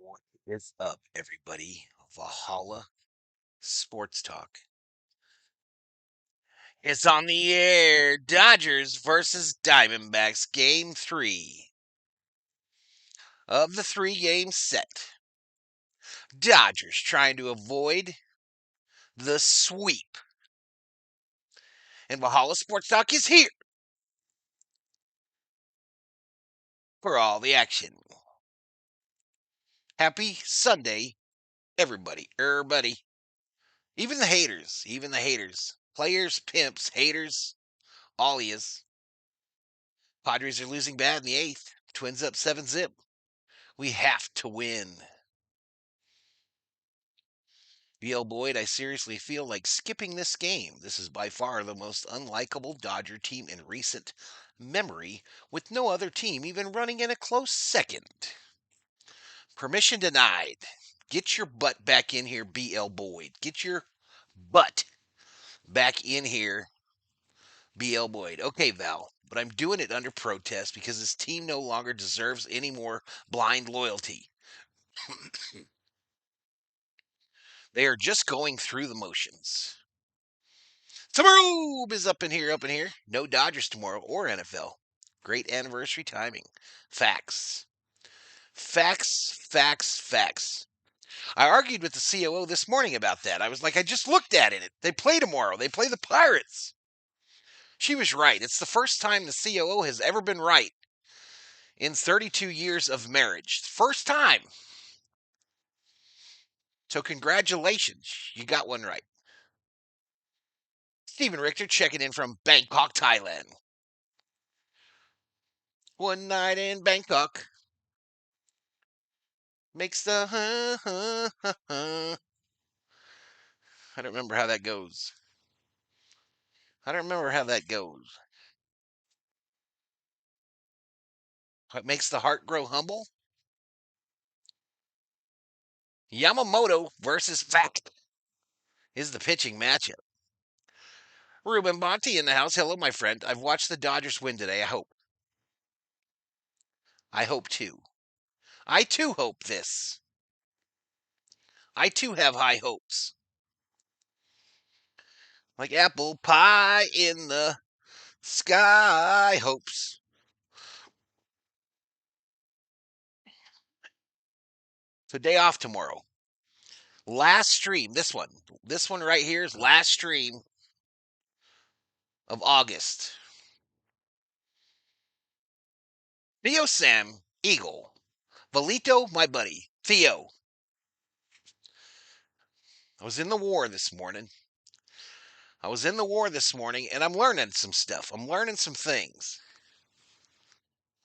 What is up, everybody? Valhalla Sports Talk is on the air. Dodgers versus Diamondbacks, Game 3 of the 3-game set. Dodgers trying to avoid the sweep. And Valhalla Sports Talk is here for all the action. Happy Sunday, everybody. Everybody. Even the haters. Even the haters. Players, pimps, haters, all is. Padres are losing bad in the 8th. Twins up 7-zip. We have to win. VL Boyd, I seriously feel like skipping this game. This is by far the most unlikable Dodger team in recent memory, with no other team even running in a close second. Permission denied. Get your butt back in here, BL Boyd. Get your butt back in here, BL Boyd. Okay, Val, but I'm doing it under protest because this team no longer deserves any more blind loyalty. They are just going through the motions. Summeroob is up in here, up in here. No Dodgers tomorrow or NFL. Great anniversary timing. Facts. Facts, facts, facts. I argued with the COO this morning about that. I was like, I just looked at it. They play tomorrow. They play the Pirates. She was right. It's the first time the COO has ever been right in 32 years of marriage. First time. So congratulations. You got one right. Stephen Richter checking in from Bangkok, Thailand. One night in Bangkok makes the I don't remember how that goes. I don't remember how that goes. What makes the heart grow humble? Yamamoto versus Fact is the pitching matchup. Ruben Bonte in the house. Hello, my friend. I've watched the Dodgers win today. I hope. I hope too. I too hope this. I too have high hopes. Like apple pie in the sky hopes. So day off tomorrow. Last stream. This one. This one right here is last stream of August. Theo Sam, Eagle. Valito, my buddy. Theo. I was in the war this morning. And I'm learning some stuff. I'm learning some things.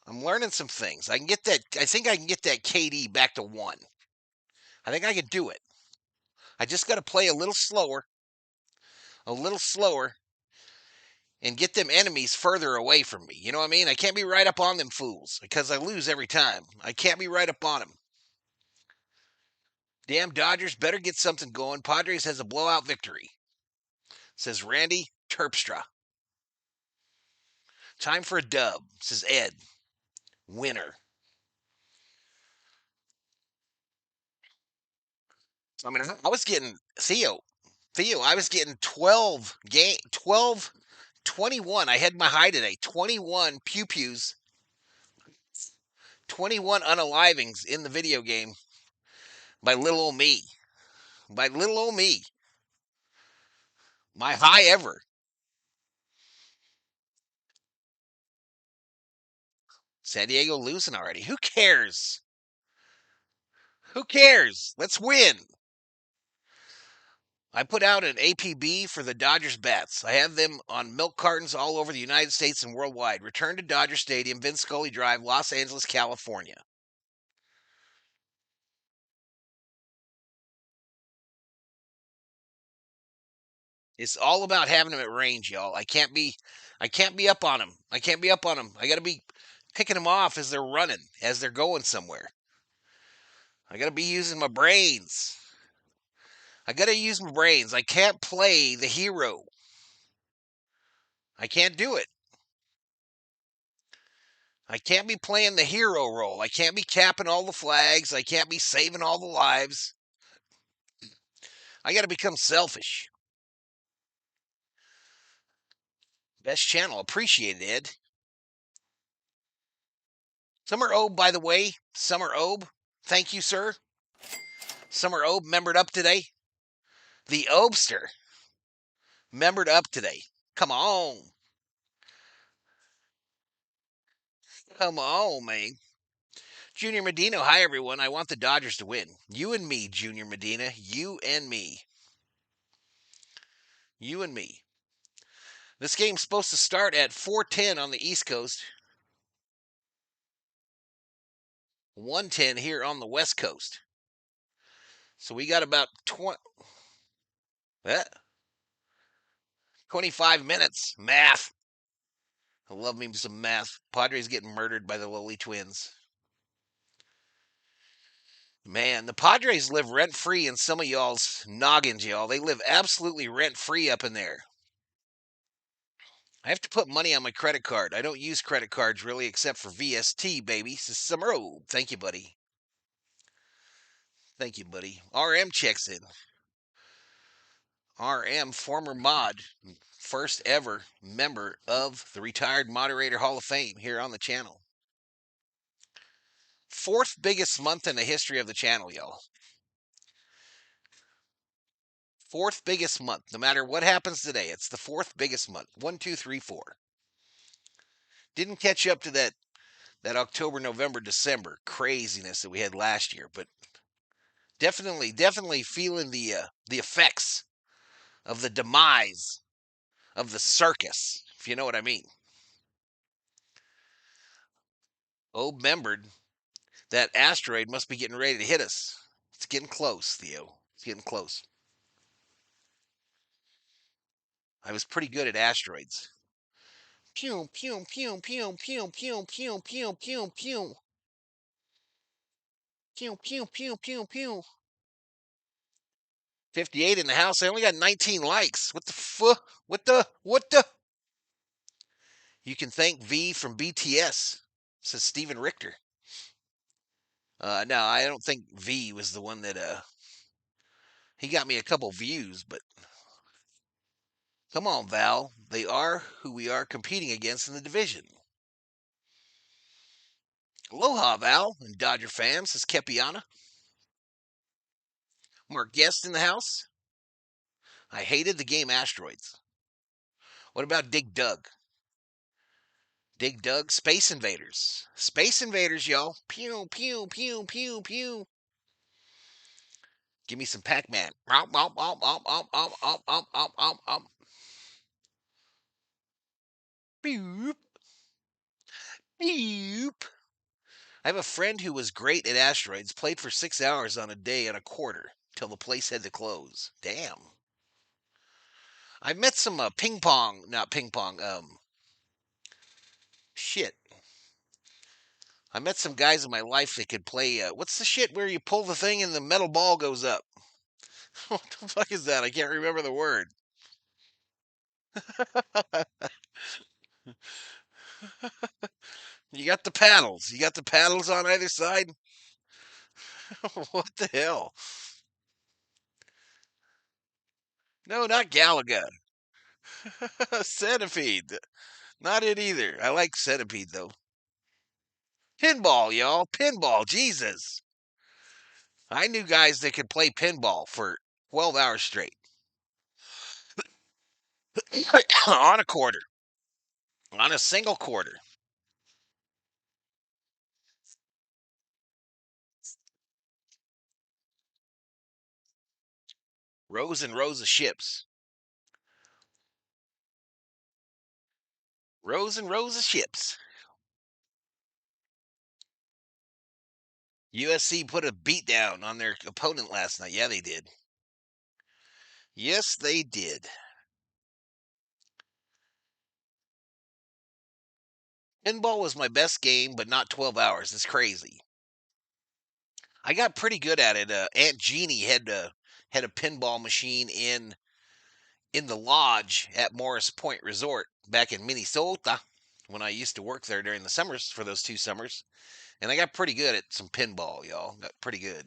I can get that. I think I can get that KD back to 1. I think I can do it. I just got to play a little slower, and get them enemies further away from me. You know what I mean? I can't be right up on them fools because I lose every time. I can't be right up on them. Damn Dodgers better get something going. Padres has a blowout victory, says Randy Terpstra. Time for a dub, says Ed. Winner. I mean, I was getting Theo, I was getting 12, 21. I had my high today. 21 pew-pews, 21 unalivings in the video game by little old me. By little old me. My high ever. San Diego losing already. Who cares? Who cares? Let's win. I put out an APB for the Dodgers bats. I have them on milk cartons all over the United States and worldwide. Return to Dodger Stadium, Vince Scully Drive, Los Angeles, California. It's all about having them at range, y'all. I can't be up on them. I can't be up on them. I got to be picking them off as they're running, as they're going somewhere. I got to be using my brains. I got to use my brains. I can't play the hero. I can't do it. I can't be playing the hero role. I can't be capping all the flags. I can't be saving all the lives. I got to become selfish. Best channel. Appreciate it, Ed. Summer Obe, by the way. Summer Obe. Thank you, sir. Summer Obe membered up today. The Obster membered up today. Come on. Come on, man. Junior Medina, hi everyone. I want the Dodgers to win. You and me, Junior Medina. You and me. You and me. This game's supposed to start at 4:10 on the East Coast. 1:10 here on the West Coast. So we got about 25 minutes. Math. I love me some math. Padres getting murdered by the lowly Twins. Man, the Padres live rent-free in some of y'all's noggins, y'all. They live absolutely rent-free up in there. I have to put money on my credit card. I don't use credit cards really except for VST, baby. Summer. Thank you, buddy. Thank you, buddy. RM checks in. RM, former mod, first ever member of the Retired Moderator Hall of Fame here on the channel. Fourth biggest month in the history of the channel, y'all. Fourth biggest month. No matter what happens today, it's the fourth biggest month. 1, 2, 3, 4. Didn't catch up to that October, November, December craziness that we had last year, but definitely feeling the effects of the demise of the circus, if you know what I mean. Oh, remembered that asteroid must be getting ready to hit us. It's getting close, Theo. It's getting close. I was pretty good at asteroids. Pew, pew, pew, pew, pew, pew, pew, pew, pew, pew. Pew, pew, pew, pew, pew. 58 in the house. I only got 19 likes. What the fuck? What the? You can thank V from BTS, says Steven Richter. No, I don't think V was the one that, he got me a couple views, but come on, Val. They are who we are competing against in the division. Aloha, Val, and Dodger fans, says Kepiana. More guests in the house. I hated the game Asteroids. What about Dig Dug? Dig Dug, Space Invaders. Space Invaders, y'all. Pew, pew, pew, pew, pew. Give me some Pac-Man. Beep. Beep. I have a friend who was great at Asteroids, played for 6 hours on a day and a quarter, till the place had to close. Damn. I met some not ping pong, shit. I met some guys in my life that could play, what's the shit where you pull the thing and the metal ball goes up? What the fuck is that? I can't remember the word. You got the paddles. You got the paddles on either side? What the hell? No, not Galaga. Centipede. Not it either. I like Centipede, though. Pinball, y'all. Pinball. Jesus. I knew guys that could play pinball for 12 hours straight. On a quarter. On a single quarter. Rows and rows of ships. Rows and rows of ships. USC put a beat down on their opponent last night. Yeah, they did. Yes, they did. Pinball was my best game, but not 12 hours. It's crazy. I got pretty good at it. Aunt Jeannie had a pinball machine in the lodge at Morris Point Resort back in Minnesota when I used to work there during the summers for those 2 summers, and I got pretty good at some pinball, y'all. Got pretty good.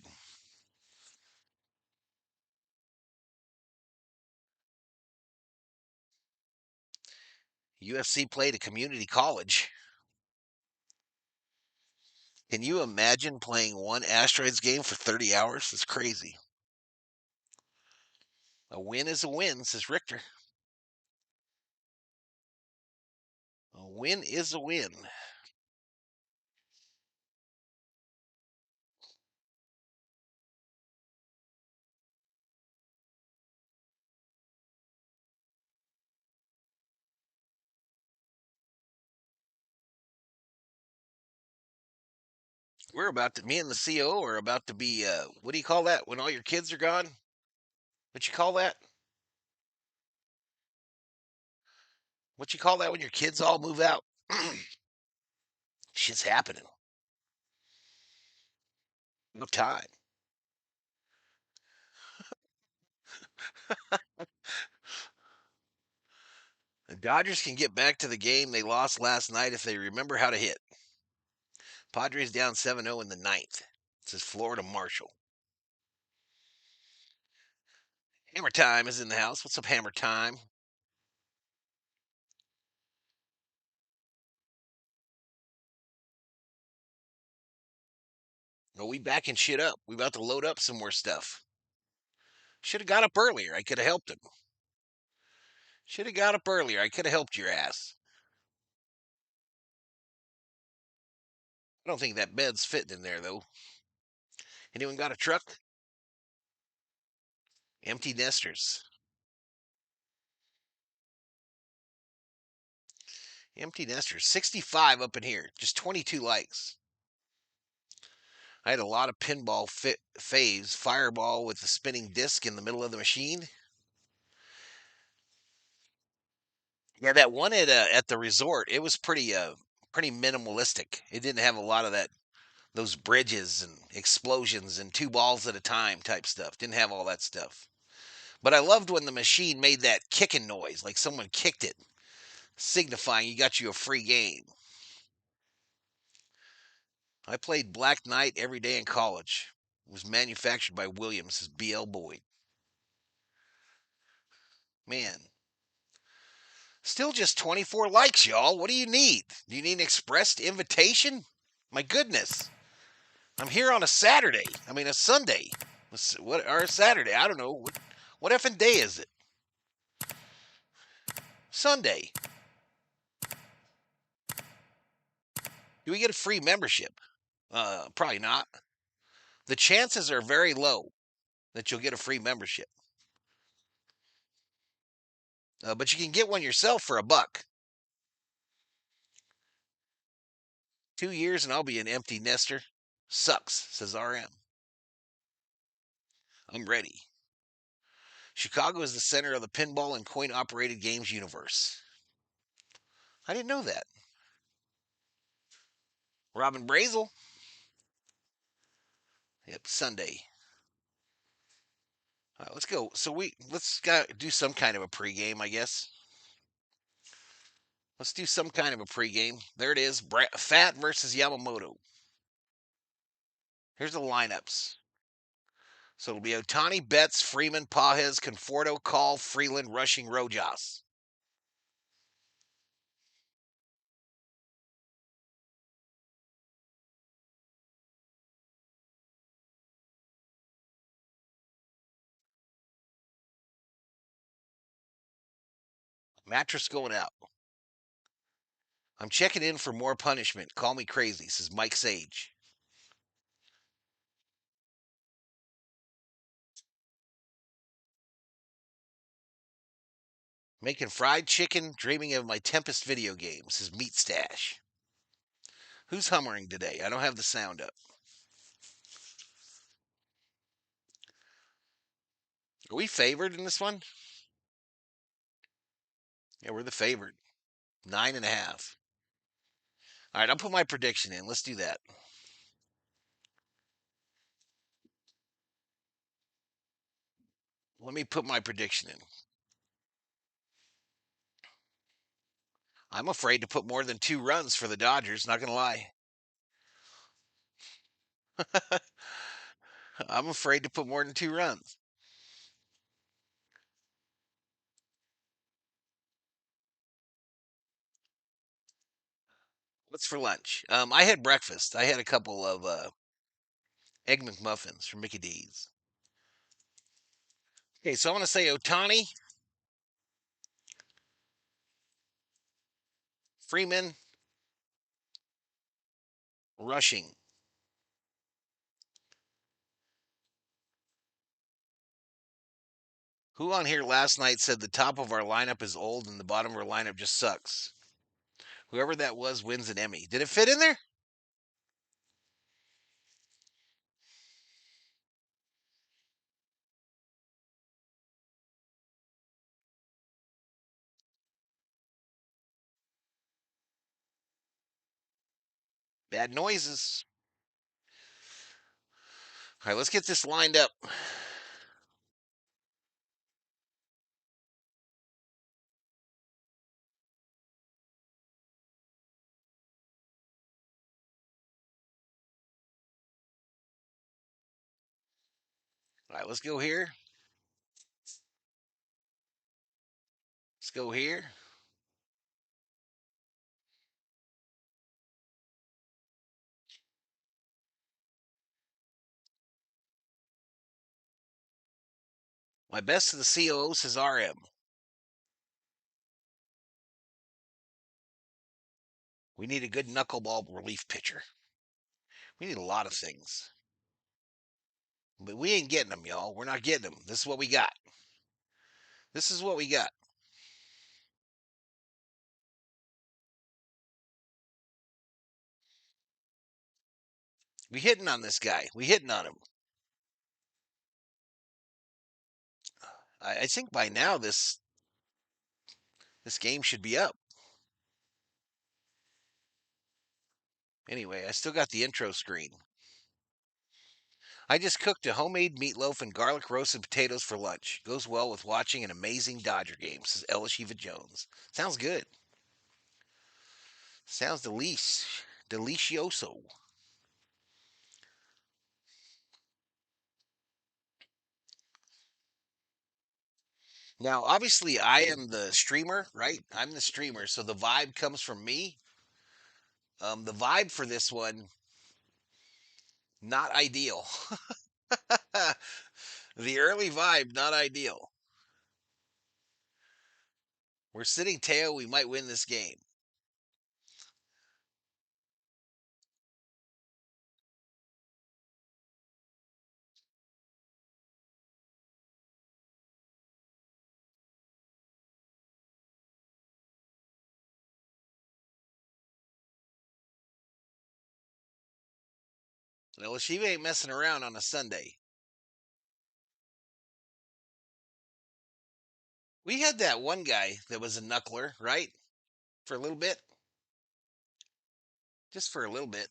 UFC played a community college. Can you imagine playing one Asteroids game for 30 hours? That's crazy. A win is a win, says Richter. A win is a win. We're about to, me and the CO are about to be, what do you call that when all your kids are gone? What you call that? What you call that when your kids all move out? Shit's happening. No time. The Dodgers can get back to the game they lost last night if they remember how to hit. Padres down 7-0 in the ninth. Says Florida Marshall. Hammer Time is in the house. What's up, Hammer Time? No, we backing shit up. We about to load up some more stuff. Should have got up earlier. I could have helped him. Should have got up earlier. I could have helped your ass. I don't think that bed's fitting in there though. Anyone got a truck? Empty nesters. Empty nesters. 65 up in here. Just 22 likes. I had a lot of pinball faves. Fireball with the spinning disc in the middle of the machine. Yeah, that one at the resort, it was pretty minimalistic. It didn't have a lot of those bridges and explosions and two balls at a time type stuff. Didn't have all that stuff. But I loved when the machine made that kicking noise, like someone kicked it, signifying you got you a free game. I played Black Knight every day in college. It was manufactured by Williams, says BL Boyd. Man, still just 24 likes, y'all. What do you need? Do you need an expressed invitation? My goodness. I'm here on a Saturday. I mean, a Sunday. What or a Saturday? I don't know. What effing day is it? Sunday. Do we get a free membership? Probably not. The chances are very low that you'll get a free membership. But you can get one yourself for $1. 2 years and I'll be an empty nester. Sucks, says RM. I'm ready. Chicago is the center of the pinball and coin operated games universe. I didn't know that. Robin Brazel. Yep, Sunday. All right, let's go. So let's do some kind of a pregame, I guess. Let's do some kind of a pregame. There it is. Fat versus Yamamoto. Here's the lineups. So it'll be Otani, Betts, Freeman, Pajes, Conforto, Call, Freeland, Rushing, Rojas. Mattress going out. I'm checking in for more punishment. Call me crazy, says Mike Sage. Making fried chicken, dreaming of my Tempest video game, says Meat Stash. Who's hummering today? I don't have the sound up. Are we favored in this one? Yeah, we're the favorite. 9.5. All right, I'll put my prediction in. Let's do that. Let me put my prediction in. I'm afraid to put more than 2 runs for the Dodgers. Not gonna lie. I'm afraid to put more than 2 runs. What's for lunch? I had breakfast. I had a couple of egg McMuffins from Mickey D's. Okay, so I want to say Otani, Freeman, rushing. Who on here last night said the top of our lineup is old and the bottom of our lineup just sucks? Whoever that was wins an Emmy. Did it fit in there? Bad noises. All right, let's get this lined up. All right, let's go here. Let's go here. My best of the COO says RM. We need a good knuckleball relief pitcher. We need a lot of things. But we ain't getting them, y'all. We're not getting them. This is what we got. This is what we got. We hitting on this guy. We hitting on him. I think by now this game should be up. Anyway, I still got the intro screen. I just cooked a homemade meatloaf and garlic roasted potatoes for lunch. Goes well with watching an amazing Dodger game, says Elishiva Jones. Sounds good. Sounds delicioso. Now, obviously, I am the streamer, right? I'm the streamer, so the vibe comes from me. The vibe for this one, not ideal. The early vibe, not ideal. We're sitting tail. We might win this game. Well, she ain't messing around on a Sunday. We had that one guy that was a knuckler, right? For a little bit. Just for a little bit.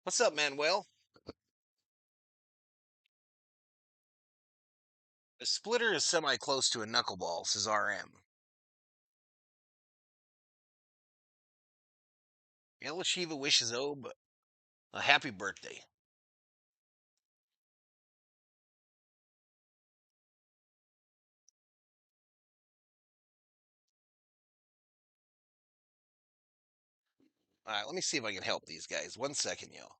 What's up, Manuel? A splitter is semi close to a knuckleball, says RM. Elishiva wishes Obe a happy birthday. All right, let me see if I can help these guys. 1 second, y'all.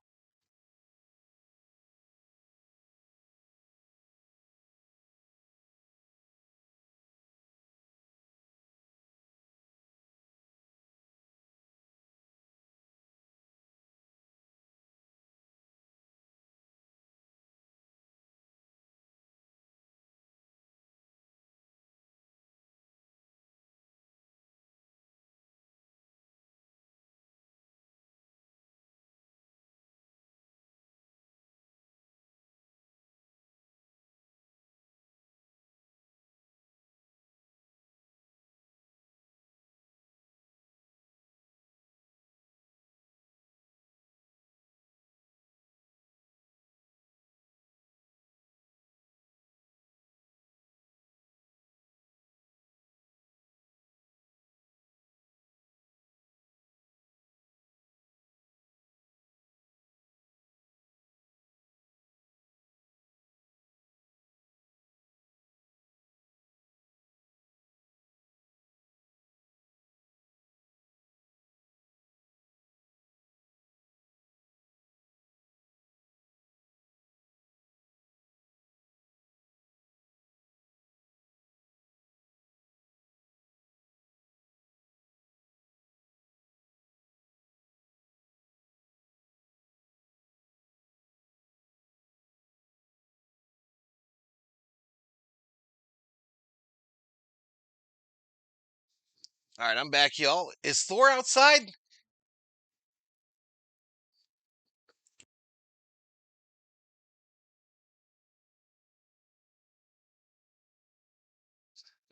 All right, I'm back, y'all. Is Thor outside?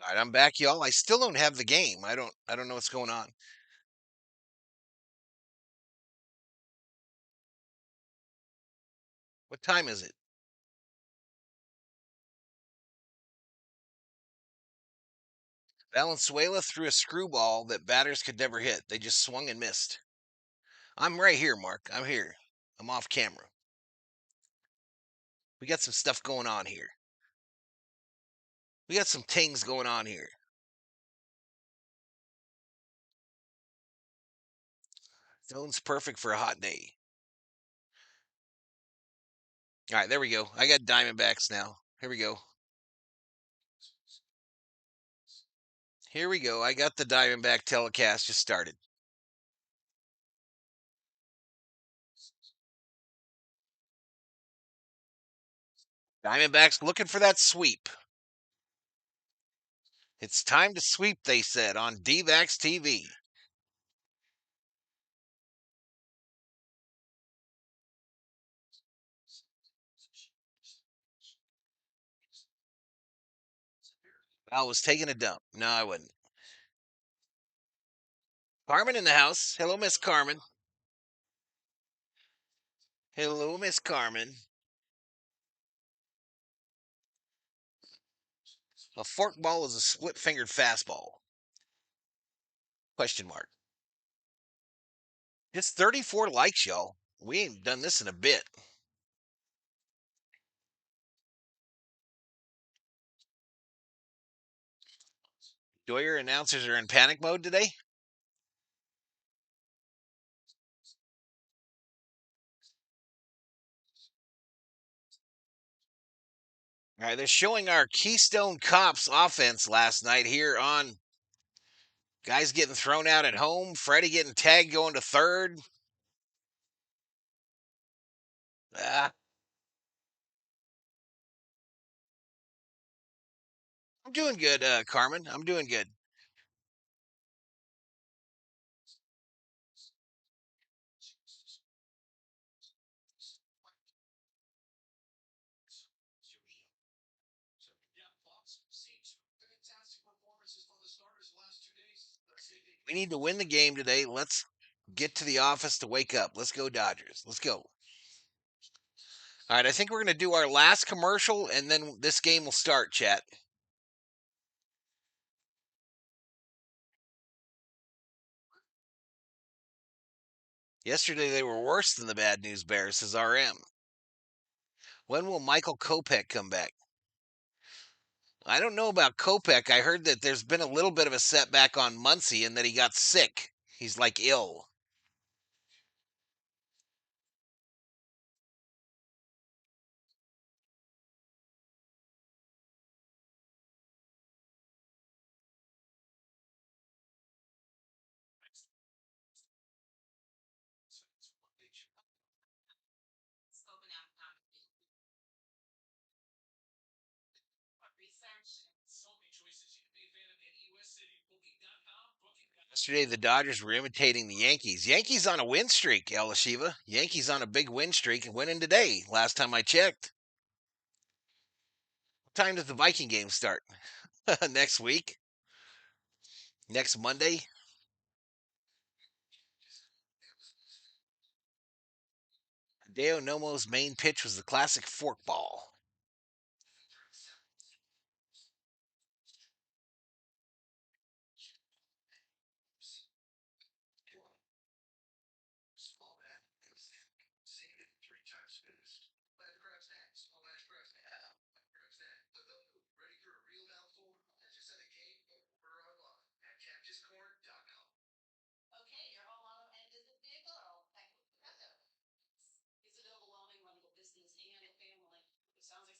All right, I'm back, y'all. I still don't have the game. I don't know what's going on. What time is it? Valenzuela threw a screwball that batters could never hit. They just swung and missed. I'm right here, Mark. I'm here. I'm off camera. We got some stuff going on here. We got some things going on here. Zone's perfect for a hot day. All right, there we go. I got Diamondbacks now. Here we go. Here we go. I got the Diamondback telecast just started. Diamondbacks looking for that sweep. It's time to sweep, they said on DVAX TV. I was taking a dump. No, I wouldn't. Carmen in the house. Hello, Miss Carmen. Hello, Miss Carmen. A forkball is a split-fingered fastball. Question mark. Just 34 likes, y'all. We ain't done this in a bit. Do your announcers are in panic mode today? All right, they're showing our Keystone Cops offense last night here on guys getting thrown out at home, Freddie getting tagged going to third. Ah, I'm doing good, Carmen. I'm doing good. We need to win the game today. Let's get to the office to wake up. Let's go, Dodgers. Let's go. All right, I think we're going to do our last commercial and then this game will start, chat. Yesterday they were worse than the Bad News Bears, says RM. When will Michael Kopech come back? I don't know about Kopech. I heard that there's been a little bit of a setback on Muncie and that he got sick. He's like ill. Yesterday, the Dodgers were imitating the Yankees. Yankees on a win streak, El Shiva. Yankees on a big win streak and winning today, last time I checked. What time does the Viking game start? Next week? Next Monday? Deo Nomo's main pitch was the classic forkball.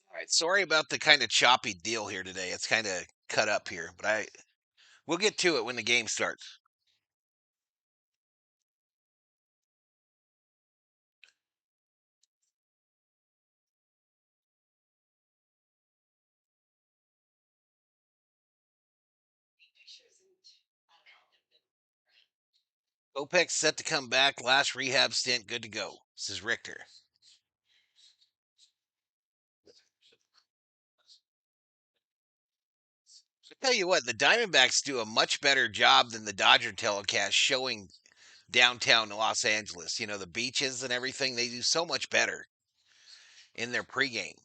All right, sorry about the kind of choppy deal here today. It's kind of cut up here, but we'll get to it when the game starts. Kopech's set to come back. Last rehab stint, good to go. This is Richter. I tell you what, the Diamondbacks do a much better job than the Dodger telecast showing downtown Los Angeles. You know, the beaches and everything. They do so much better in their pregame.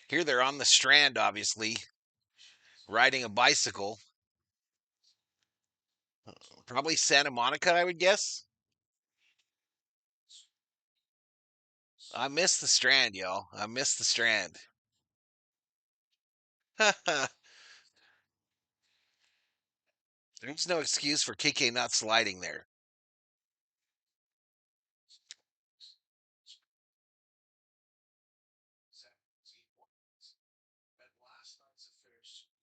Here they're on the Strand, obviously, riding a bicycle. Probably Santa Monica, I would guess. I miss the Strand, y'all. I miss the Strand. There's no excuse for KK not sliding there.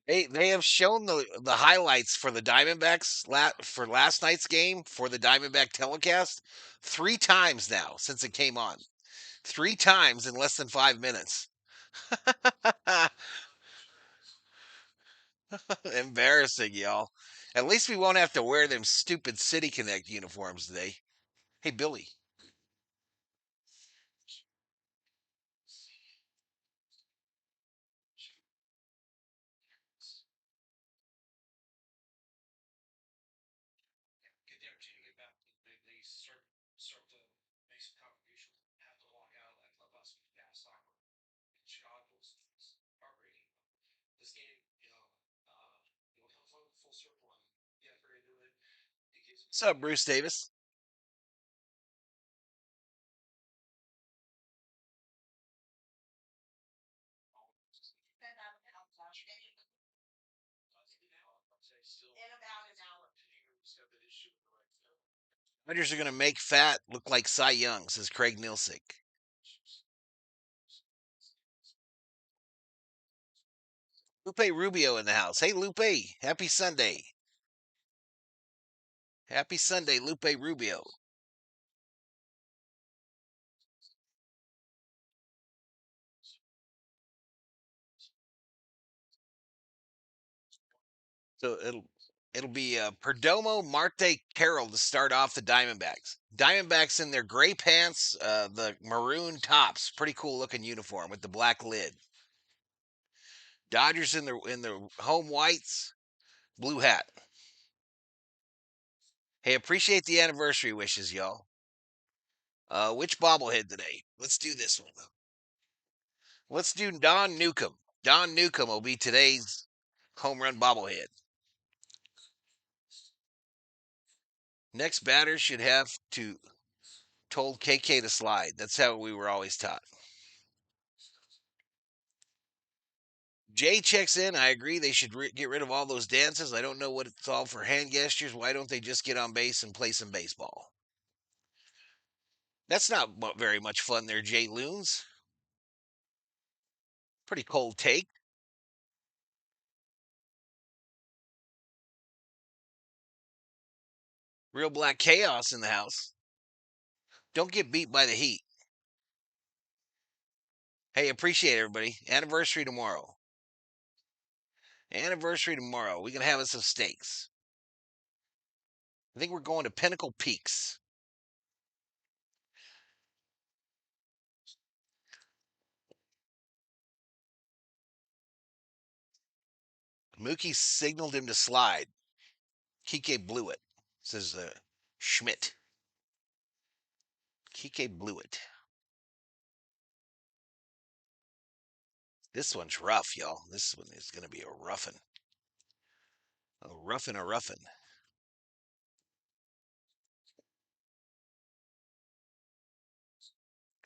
They have shown the highlights for the Diamondbacks for last night's game for the Diamondback telecast 3 times now since it came on. 3 times in less than 5 minutes. Embarrassing, y'all. At least we won't have to wear them stupid City Connect uniforms today. Hey, Billy. What's up, Bruce Davis? Dodgers are going to make fat look like Cy Young, says Craig Nilsick. Lupe Rubio in the house. Hey, Lupe. Happy Sunday. Happy Sunday, Lupe Rubio. So it'll be Perdomo, Marte, Carroll to start off the Diamondbacks. Diamondbacks in their gray pants, the maroon tops, pretty cool looking uniform with the black lid. Dodgers in their home whites, blue hat. Hey, appreciate the anniversary wishes, y'all. Which bobblehead today? Let's do this one. Let's do Don Newcomb. Don Newcomb will be today's home run bobblehead. Next batter should have to told KK to slide. That's how we were always taught. Jay checks in. I agree. They should get rid of all those dances. I don't know what it's all for hand gestures. Why don't they just get on base and play some baseball? That's not very much fun there, Jay Loons. Pretty cold take. Real black chaos in the house. Don't get beat by the heat. Hey, appreciate everybody. Anniversary tomorrow. Anniversary tomorrow. We can have us some steaks. I think we're going to Pinnacle Peaks. Mookie signaled him to slide. Kike blew it, says Schmidt. Kike blew it. This one's rough, y'all. This one is going to be a roughin'. A roughin'.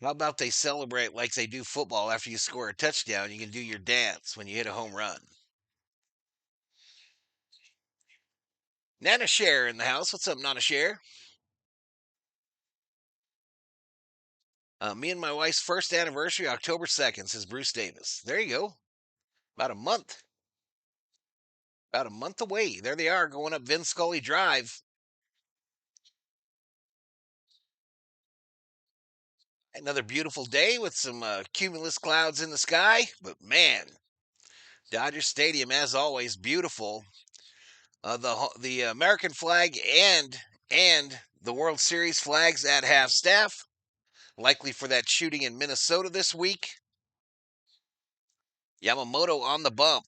How about they celebrate like they do football after you score a touchdown? You can do your dance when you hit a home run. Nana Share in the house. What's up, Nana Share? Me and my wife's first anniversary, October 2nd, says Bruce Davis. There you go. About a month. About a month away. There they are going up Vin Scully Drive. Another beautiful day with some cumulus clouds in the sky. But man, Dodger Stadium, as always, beautiful. The American flag and The World Series flags at half staff, likely for that shooting in Minnesota this week. Yamamoto on the bump.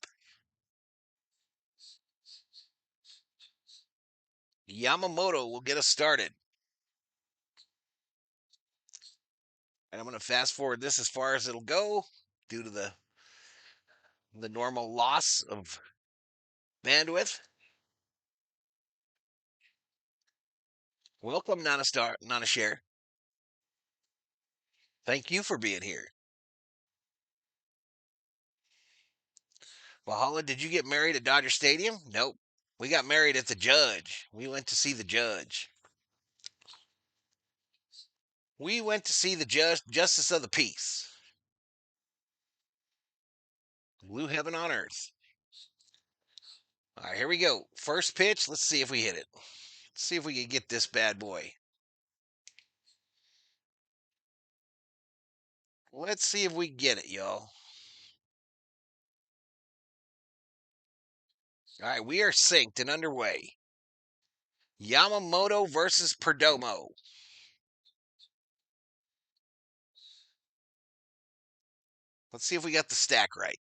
Yamamoto will get us started. And I'm going to fast forward this as far as it'll go due to the normal loss of bandwidth. Welcome, Nana Share. Thank you for being here. Valhalla, did you get married at Dodger Stadium? Nope. We got married at the Judge. We went to see the Judge. We went to see the Justice of the Peace. Blue heaven on earth. All right, here we go. First pitch. Let's see if we hit it. Let's see if we can get this bad boy. Let's see if we get it, y'all. All right, we are synced and underway. Yamamoto versus Perdomo. Let's see if we got the stack right.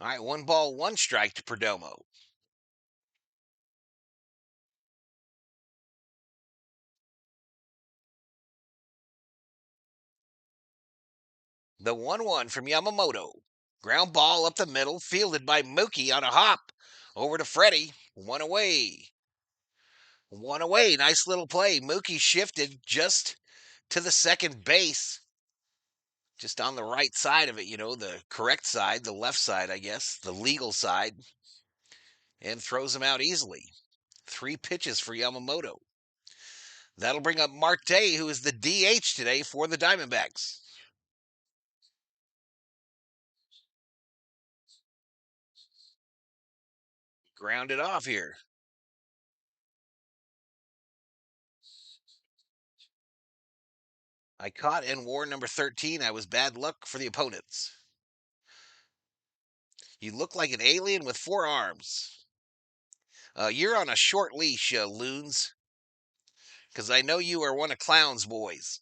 All right, 1 ball, 1 strike to Perdomo. The 1-1 from Yamamoto. Ground ball up the middle, fielded by Mookie on a hop. Over to Freddie. 1 away. 1 away. Nice little play. Mookie shifted just to the second base. Just on the right side of it, the correct side, the left side, I guess, the legal side. And throws him out easily. 3 pitches for Yamamoto. That'll bring up Marte, who is the DH today for the Diamondbacks. Grounded off here. I caught and wore number 13. I was bad luck for the opponents. You look like an alien with 4 arms. You're on a short leash, loons. Because I know you are one of Clown's boys.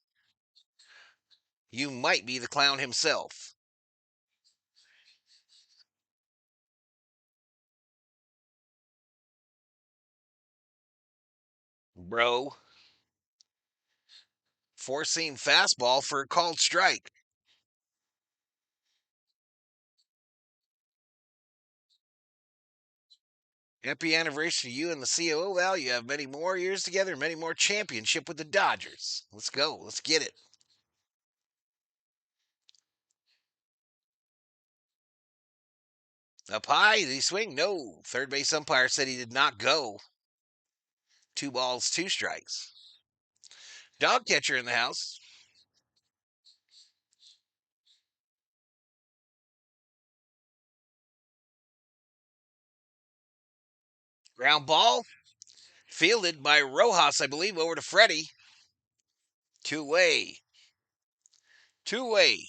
You might be the clown himself. Bro. 4-seam fastball for a called strike. Happy anniversary to you and the COO, Val. You have many more years together, many more championship with the Dodgers. Let's go. Let's get it. Up high, did he swing? No. Third base umpire said he did not go. 2 balls, 2 strikes. Dog catcher in the house. Ground ball. Fielded by Rojas, I believe, over to Freddie. 2-way. 2-way.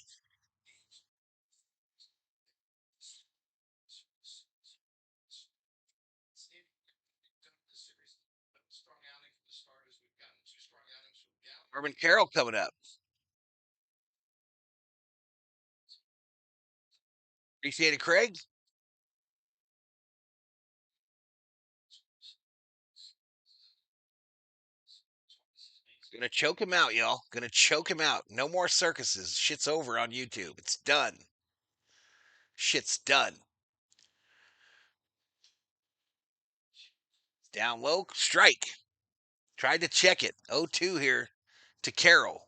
Corbin Carroll coming up. Appreciate it, Craig. Gonna choke him out, y'all. Gonna choke him out. No more circuses. Shit's over on YouTube. It's done. Shit's done. Down low. Strike. Tried to check it. 0-2 here to Carroll.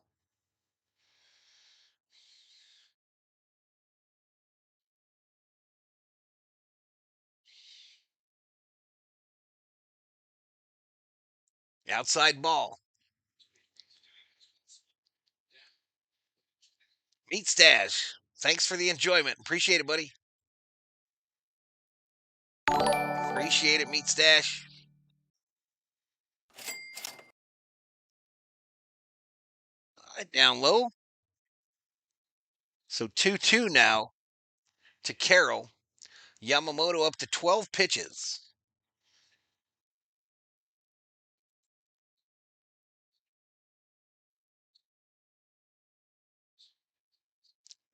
Outside ball. Meat stash. Thanks for the enjoyment. Appreciate it, buddy. Appreciate it, Meat stash. Down low. So 2-2 now to Carroll. Yamamoto up to 12 pitches.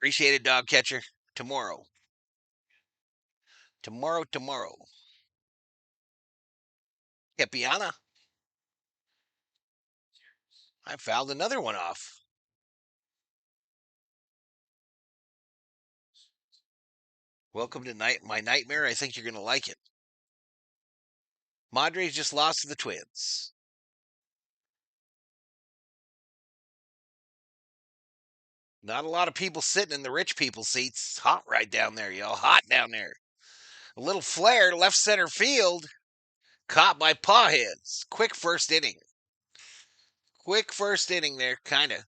Appreciate it, dog catcher. Tomorrow. Tomorrow. Kepiana. I fouled another one off. Welcome to my nightmare. I think you're going to like it. Madres just lost to the Twins. Not a lot of people sitting in the rich people seats. Hot right down there, y'all. Hot down there. A little flare to left center field. Caught by Pawheads. Quick first inning. Quick first inning there, kind of.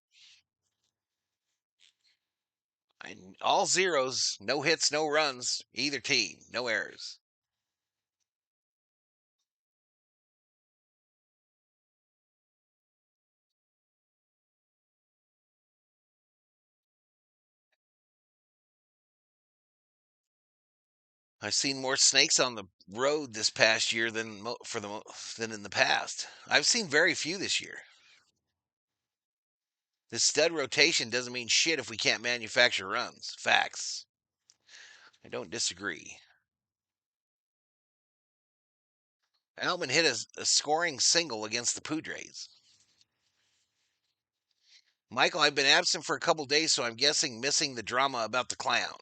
All zeros. No hits, no runs. Either team. No errors. I've seen more snakes on the road this past year than in the past. I've seen very few this year. This stud rotation doesn't mean shit if we can't manufacture runs. Facts. I don't disagree. Alman hit a scoring single against the Padres. Michael, I've been absent for a couple days, so I'm guessing missing the drama about the clown.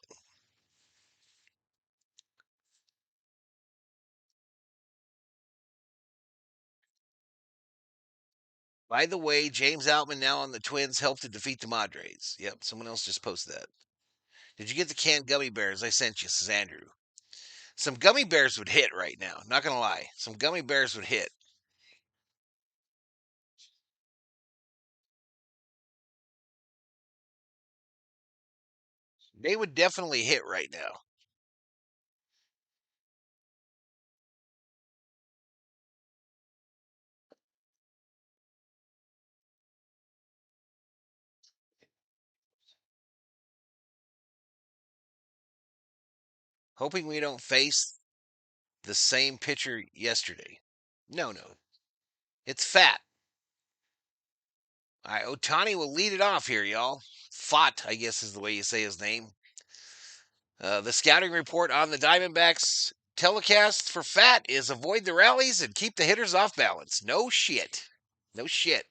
By the way, James Outman now on the Twins helped to defeat the Madres. Yep, someone else just posted that. Did you get the canned gummy bears I sent you, says Andrew? Some gummy bears would hit right now. Not going to lie. Some gummy bears would hit. They would definitely hit right now. Hoping we don't face the same pitcher yesterday. No, no. It's fat. All right, Otani will lead it off here, y'all. Fat, I guess is the way you say his name. The scouting report on the Diamondbacks telecast for Fat is avoid the rallies and keep the hitters off balance. No shit. No shit.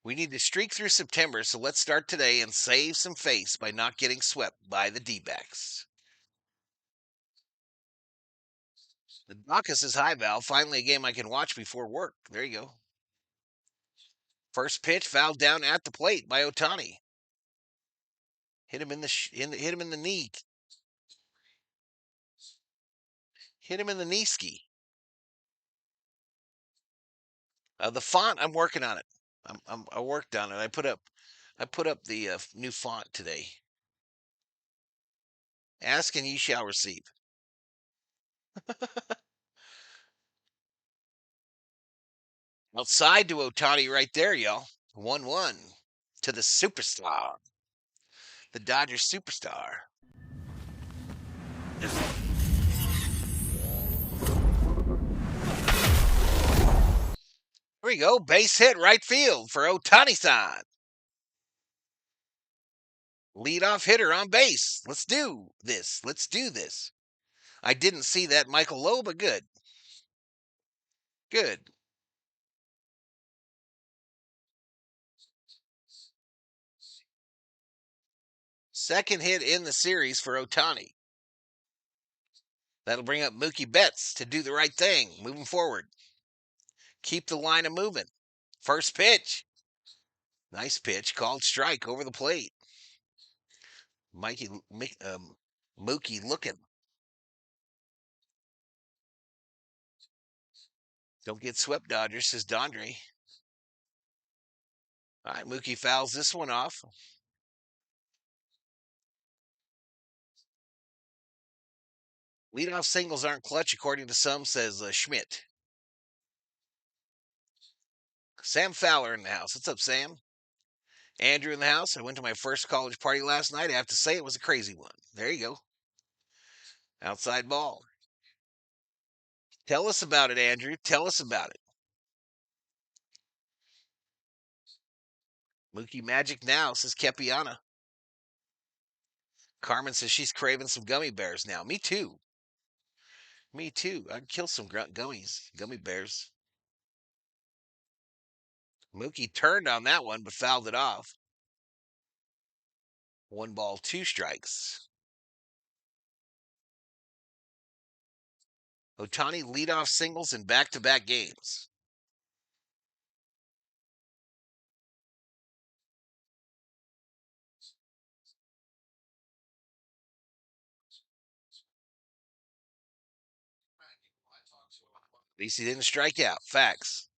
We need to streak through September, so let's start today and save some face by not getting swept by the D-backs. The Bacchus is high, Val. Finally, a game I can watch before work. There you go. First pitch fouled down at the plate by Otani. Hit him in the hit him in the knee. Hit him in the knee ski. The font, I'm working on it. I worked on it. I put up the new font today. Ask and ye shall receive. Outside to Otani right there, y'all. 1-1 to the superstar. The Dodgers superstar. Here we go. Base hit right field for Otani-san. Leadoff hitter on base. Let's do this. Let's do this. I didn't see that Michael Lowe, but good. Good. Second hit in the series for Otani. That'll bring up Mookie Betts to do the right thing moving forward. Keep the line of movement. First pitch. Nice pitch. Called strike over the plate. Mookie looking. Don't get swept, Dodgers, says Dondre. All right, Mookie fouls this one off. Leadoff singles aren't clutch, according to some, says Schmidt. Sam Fowler in the house. What's up, Sam? Andrew in the house. I went to my first college party last night. I have to say it was a crazy one. There you go. Outside ball. Tell us about it, Andrew. Tell us about it. Mookie Magic now, says Kepiana. Carmen says she's craving some gummy bears now. Me too. Me too. I'd kill some gummy bears. Mookie turned on that one, but fouled it off. 1 ball, 2 strikes. Ohtani leadoff singles in back-to-back games. At least he didn't strike out. Facts.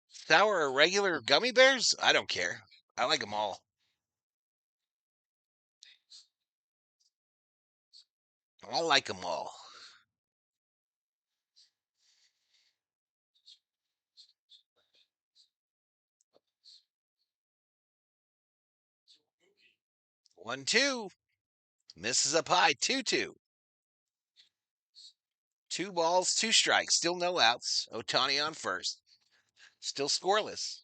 Sour or regular gummy bears? I don't care. I like them all. I like them all. One, two. Misses up high. 2-2. 2 balls, 2 strikes. Still no outs. Ohtani on first. Still scoreless.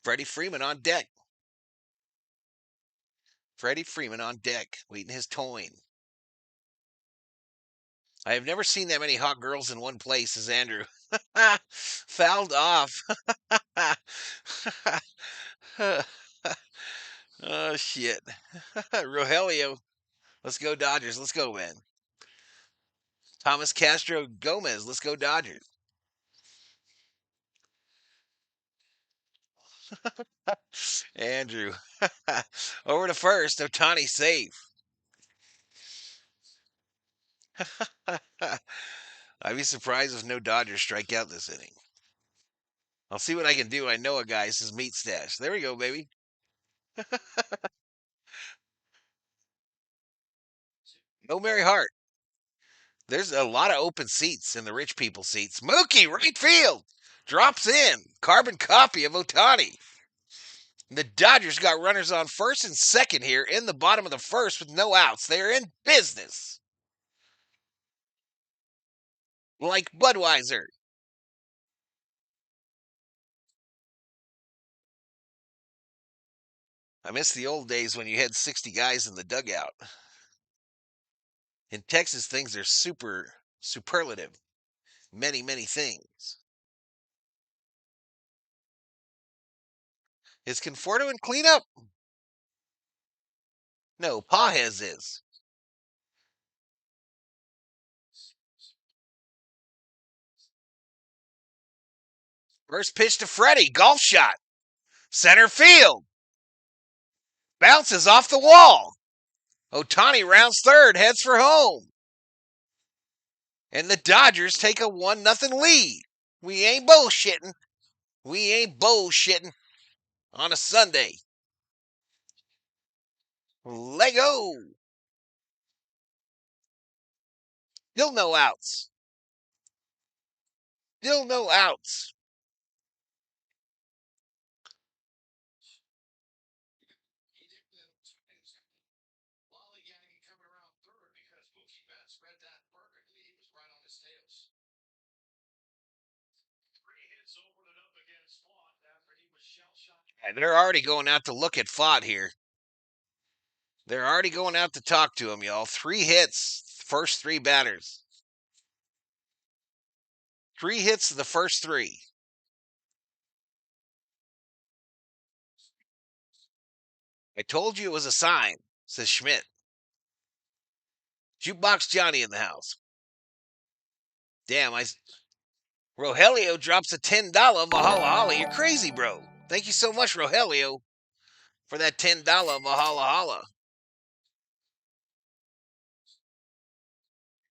Freddie Freeman on deck. Freddie Freeman on deck, waiting his toin. I have never seen that many hot girls in one place, says Andrew. Fouled off. Oh, shit. Rogelio. Let's go, Dodgers. Let's go, man. Thomas Castro Gomez. Let's go, Dodgers. Andrew. Over to first. Ohtani safe. I'd be surprised if no Dodgers strike out this inning. I'll see what I can do. I know a guy, says Meat Stash. There we go, baby. No Mary Hart. There's a lot of open seats in the rich people seats. Mookie, right field. Drops in. Carbon copy of Ohtani. The Dodgers got runners on first and second here in the bottom of the first with no outs. They are in business. Like Budweiser. I miss the old days when you had 60 guys in the dugout. In Texas, things are superlative. Many, many things. Is Conforto in cleanup? No, Pajes is. First pitch to Freddie. Golf shot. Center field. Bounces off the wall. Ohtani rounds third, heads for home. And the Dodgers take a 1-0 lead. We ain't bullshitting. We ain't bullshitting on a Sunday. Lego. Still no outs. Still no outs. And they're already going out to look at Fott here. They're already going out to talk to him, y'all. 3 hits, first 3 batters. 3 hits the first 3. I told you it was a sign, says Schmidt. Jukebox Johnny in the house. Damn, Rogelio drops a $10 Valhalla. You're crazy, bro. Thank you so much, Rogelio, for that $10 Valhalla.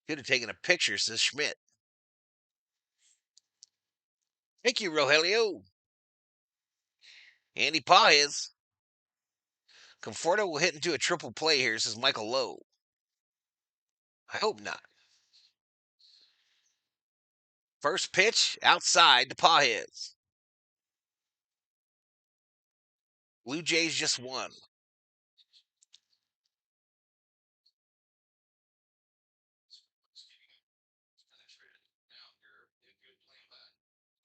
Could have taken a picture, says Schmidt. Thank you, Rogelio. Andy Pajes. Conforto will hit into a triple play here, says Michael Lowe. I hope not. First pitch outside to Pajes. Blue Jays just won.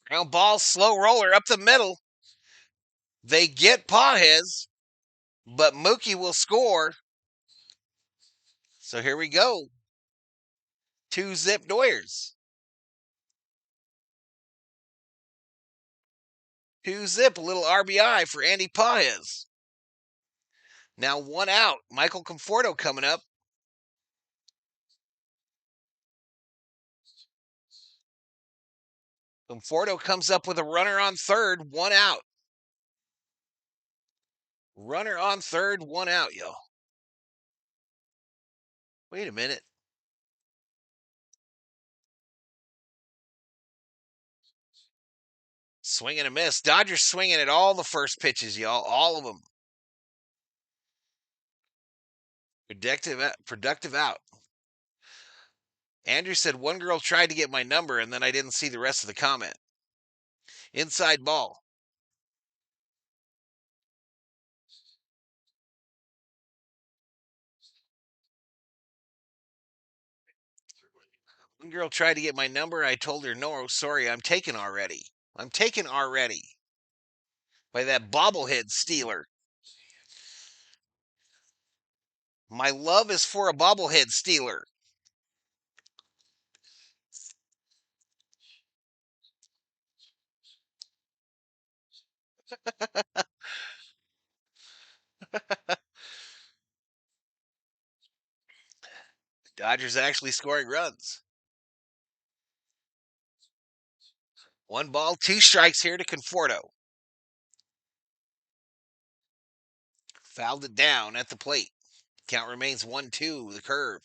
Ground ball, slow roller up the middle. They get Pages, but Mookie will score. So here we go. 2-zip Doyers. 2-zip, a little RBI for Andy Pages. Now 1 out. Michael Conforto coming up. Conforto comes up with a runner on third, 1 out. Runner on third, 1 out, y'all. Wait a minute. Swing and a miss. Dodgers swinging at all the first pitches, y'all. All of them. Productive out. Andrew said one girl tried to get my number and then I didn't see the rest of the comment. Inside ball. One girl tried to get my number. I told her, no, sorry, I'm taken already. I'm taken already by that bobblehead stealer. My love is for a bobblehead stealer. Dodgers actually scoring runs. 1 ball, 2 strikes here to Conforto. Fouled it down at the plate. Count remains 1-2, the curve.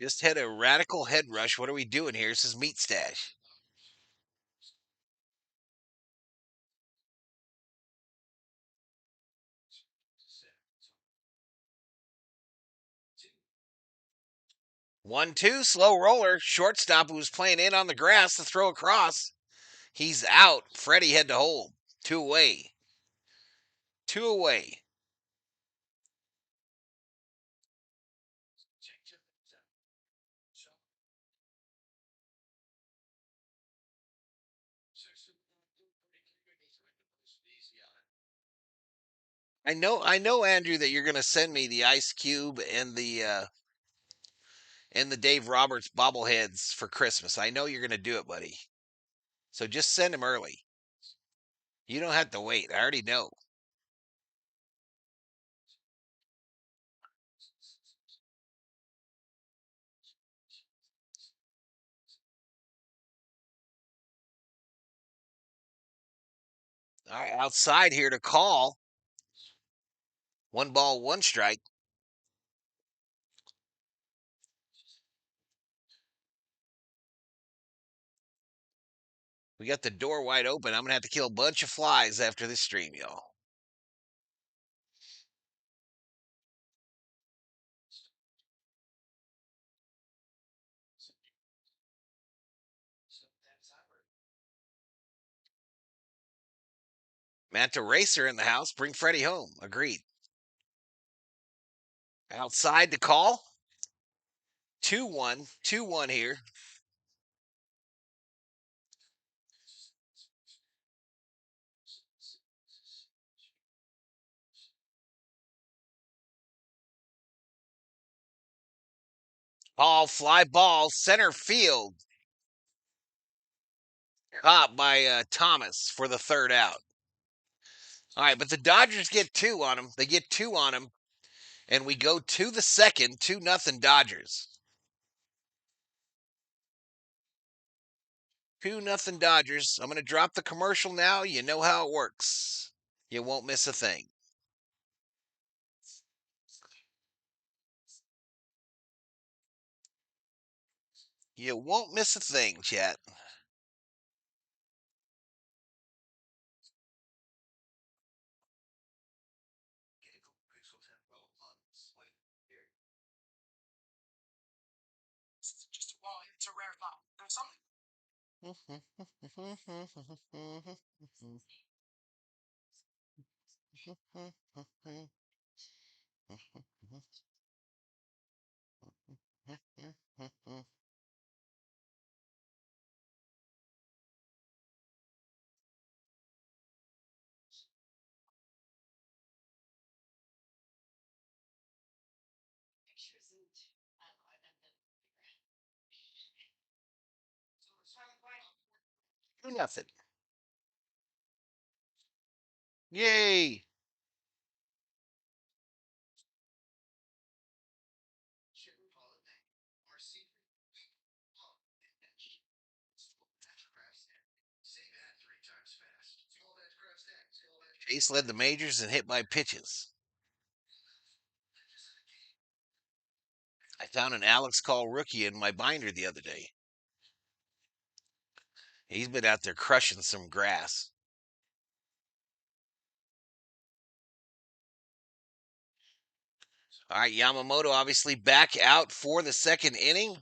Just had a radical head rush. What are we doing here? This is Meat Stash. One, two, slow roller. Shortstop who was playing in on the grass to throw across. He's out. Freddie had to hold. 2 away. 2 away. I know, Andrew, that you're going to send me the Ice Cube and the Dave Roberts bobbleheads for Christmas. I know you're going to do it, buddy. So just send them early. You don't have to wait. I already know. All right, outside here to call. 1 ball, 1 strike. We got the door wide open. I'm going to have to kill a bunch of flies after this stream, y'all. Manta Racer in the house. Bring Freddie home. Agreed. Outside to call. 2-1. 2-1 here. Fly ball, center field. Caught by Thomas for the 3rd out. All right, but the Dodgers get 2 on him. They get 2 on him, and we go to the 2nd, 2-0 Dodgers. 2-0 Dodgers. I'm going to drop the commercial now. You know how it works. You won't miss a thing. You won't miss a thing, chat. 2-0. Yay! Chase led the majors and hit my pitches. I found an Alex Call rookie in my binder the other day. He's been out there crushing some grass. All right, Yamamoto obviously back out for the second inning.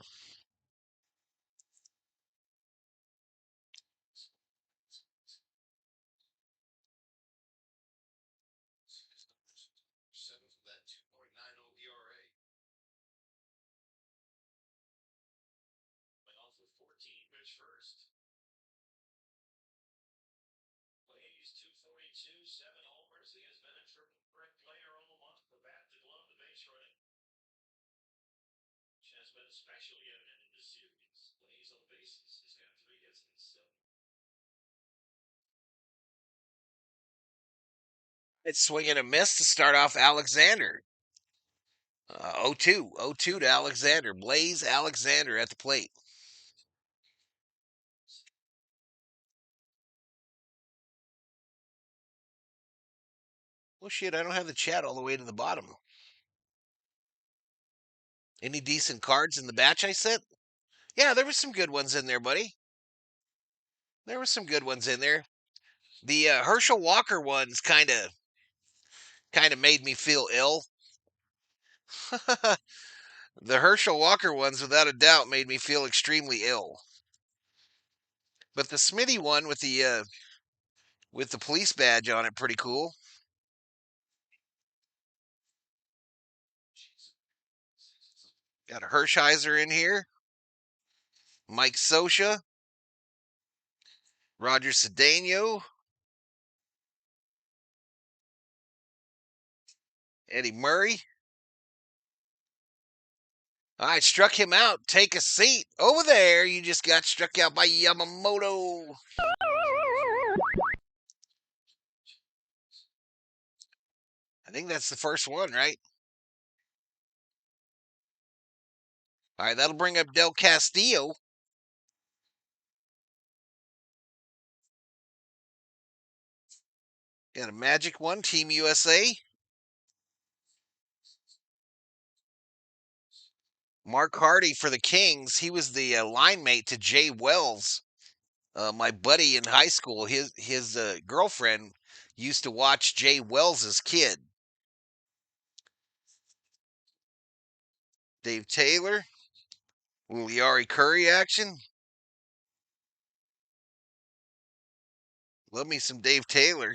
It's swing and a miss to start off Alexander. 0-2. 0-2 to Alexander. Blaze Alexander at the plate. Well, shit, I don't have the chat all the way to the bottom. Any decent cards in the batch I sent? Yeah, there were some good ones in there, buddy. There were some good ones in there. The Herschel Walker ones kind of made me feel ill. The Herschel Walker ones, without a doubt, made me feel extremely ill. But the Smitty one with the police badge on it, pretty cool. Got a Hershiser in here. Mike Sosha. Roger Cedeno. Eddie Murray. I struck him out. Take a seat. Over there, you just got struck out by Yamamoto. I think that's the first one, right? All right, that'll bring up Del Castillo. Got a Magic one, Team USA. Mark Hardy for the Kings. He was the line mate to Jay Wells. My buddy in high school, his girlfriend used to watch Jay Wells' kid. Dave Taylor. Little Yari Curry action. Love me some Dave Taylor.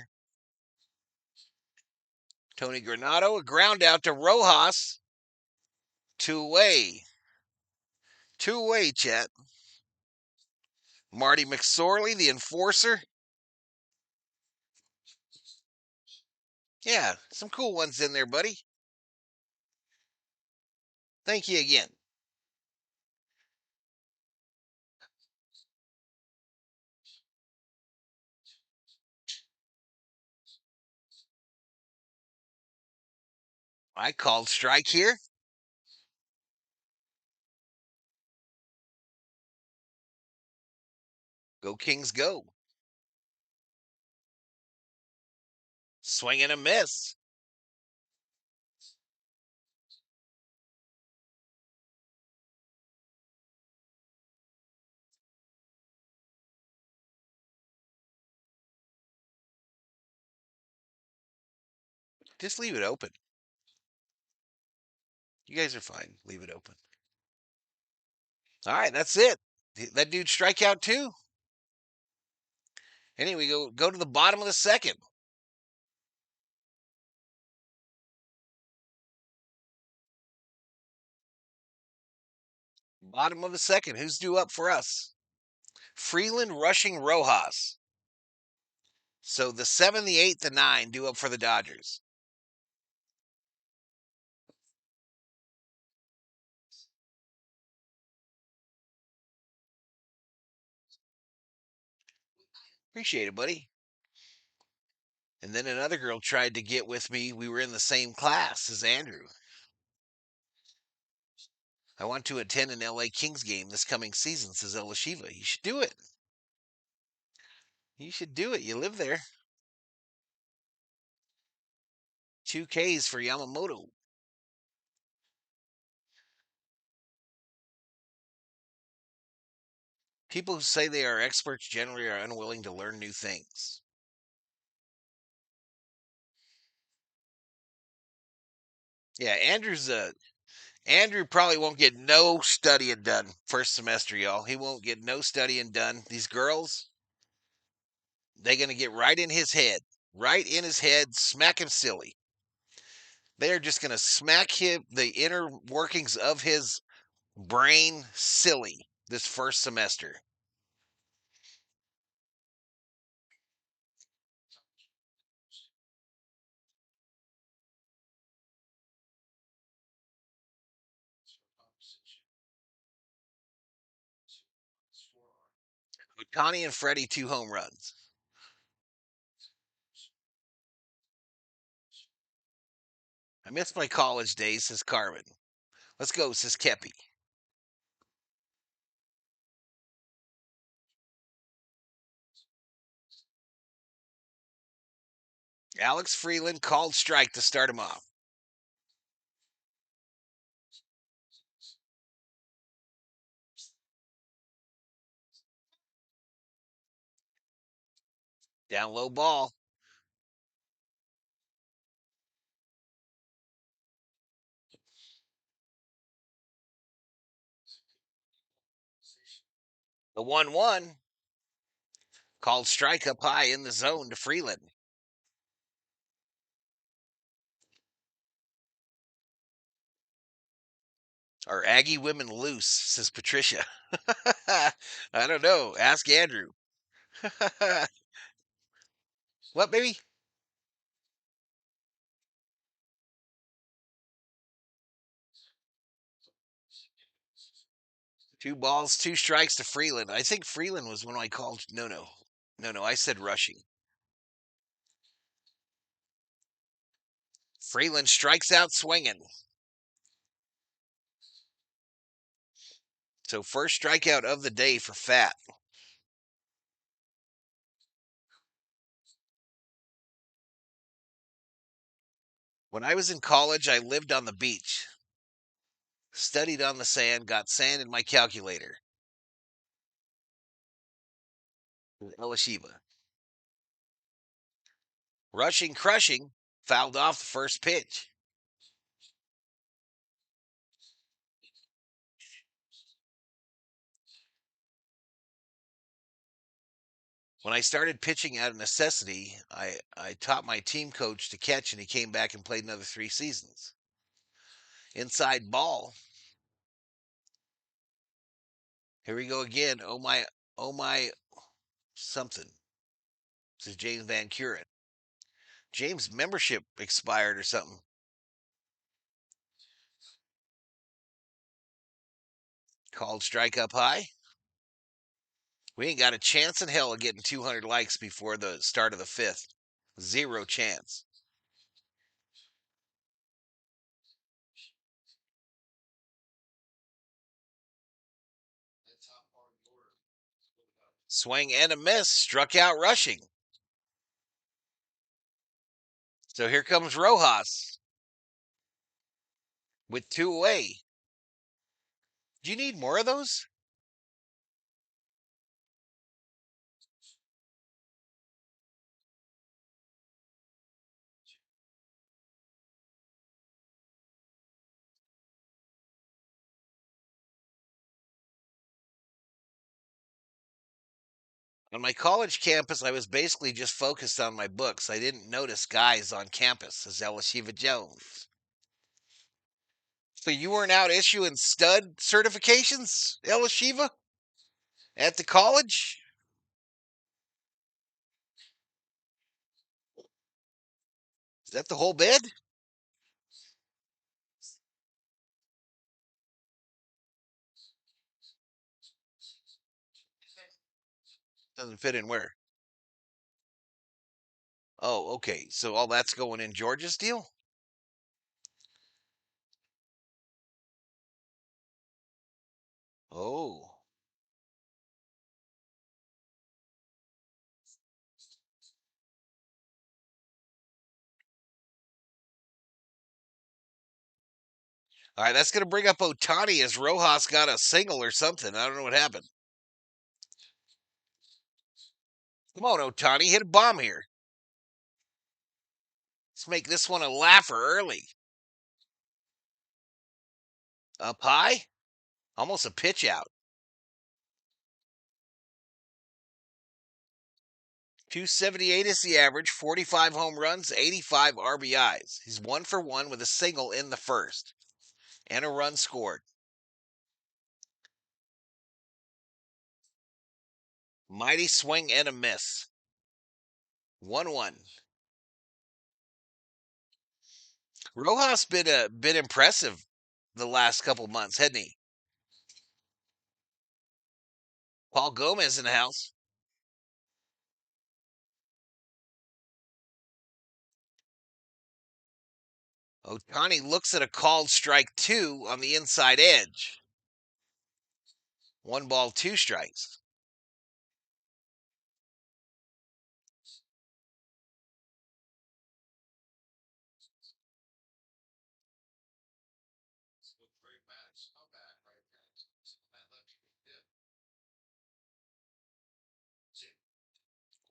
Tony Granado, a ground out to Rojas. Two-way. Two-way, chat. Marty McSorley, the enforcer. Yeah, some cool ones in there, buddy. Thank you again. I called strike here. Go Kings, go. Swing and a miss. Just leave it open. You guys are fine. Leave it open. All right, that's it. That dude strike out too. Anyway, go to the bottom of the second. Bottom of the second. Who's due up for us? Freeland rushing Rojas. So the 7, the 8, the 9 due up for the Dodgers. Appreciate it, buddy. And then another girl tried to get with me. We were in the same class as Andrew. I want to attend an LA Kings game this coming season, says Ella Shiva. You should do it. You should do it. You live there. 2Ks for Yamamoto. People who say they are experts generally are unwilling to learn new things. Yeah, Andrew probably won't get no studying done first semester, y'all. He won't get no studying done. These girls, they're gonna get right in his head, smack him silly. They are just gonna smack him the inner workings of his brain silly this first semester. Connie and Freddie 2 home runs. I miss my college days, says Carmen. Let's go, says Kepi. Alex Freeland called strike to start him off. Down low ball. The 1-1 called strike up high in the zone to Freeland. Are Aggie women loose, says Patricia. I don't know. Ask Andrew. What, baby? 2 balls, 2 strikes to Freeland. I think Freeland was when I called. No, no. No, no. I said rushing. Freeland strikes out swinging. So first strikeout of the day for Fat. When I was in college, I lived on the beach, studied on the sand, got sand in my calculator. Elashiva. Rushing, crushing, fouled off the first pitch. When I started pitching out of necessity, I taught my team coach to catch, and he came back and played another 3 seasons. Inside ball. Here we go again. Oh my, something. This is James Van Kuren. James' membership expired or something. Called strike up high. We ain't got a chance in hell of getting 200 likes before the start of the fifth. Zero chance. Swing and a miss. Struck out rushing. So here comes Rojas with 2 away. Do you need more of those? On my college campus, I was basically just focused on my books. I didn't notice guys on campus, says Elashiva Jones. So you weren't out issuing stud certifications, Elashiva, at the college? Is that the whole bid? Doesn't fit in where? Oh, okay. So all that's going in Georgia's deal? Oh. All right, that's going to bring up Otani as Rojas got a single or something. I don't know what happened. Come on, Otani, hit a bomb here. Let's make this one a laugher early. Up high? Almost a pitch out. 278 is the average, 45 home runs, 85 RBIs. He's 1 for 1 with a single in the first and a run scored. Mighty swing and a miss. 1-1. Rojas been impressive the last couple months, hasn't he? Paul Gomez in the house. Otani looks at a called strike 2 on the inside edge. 1 ball, 2 strikes.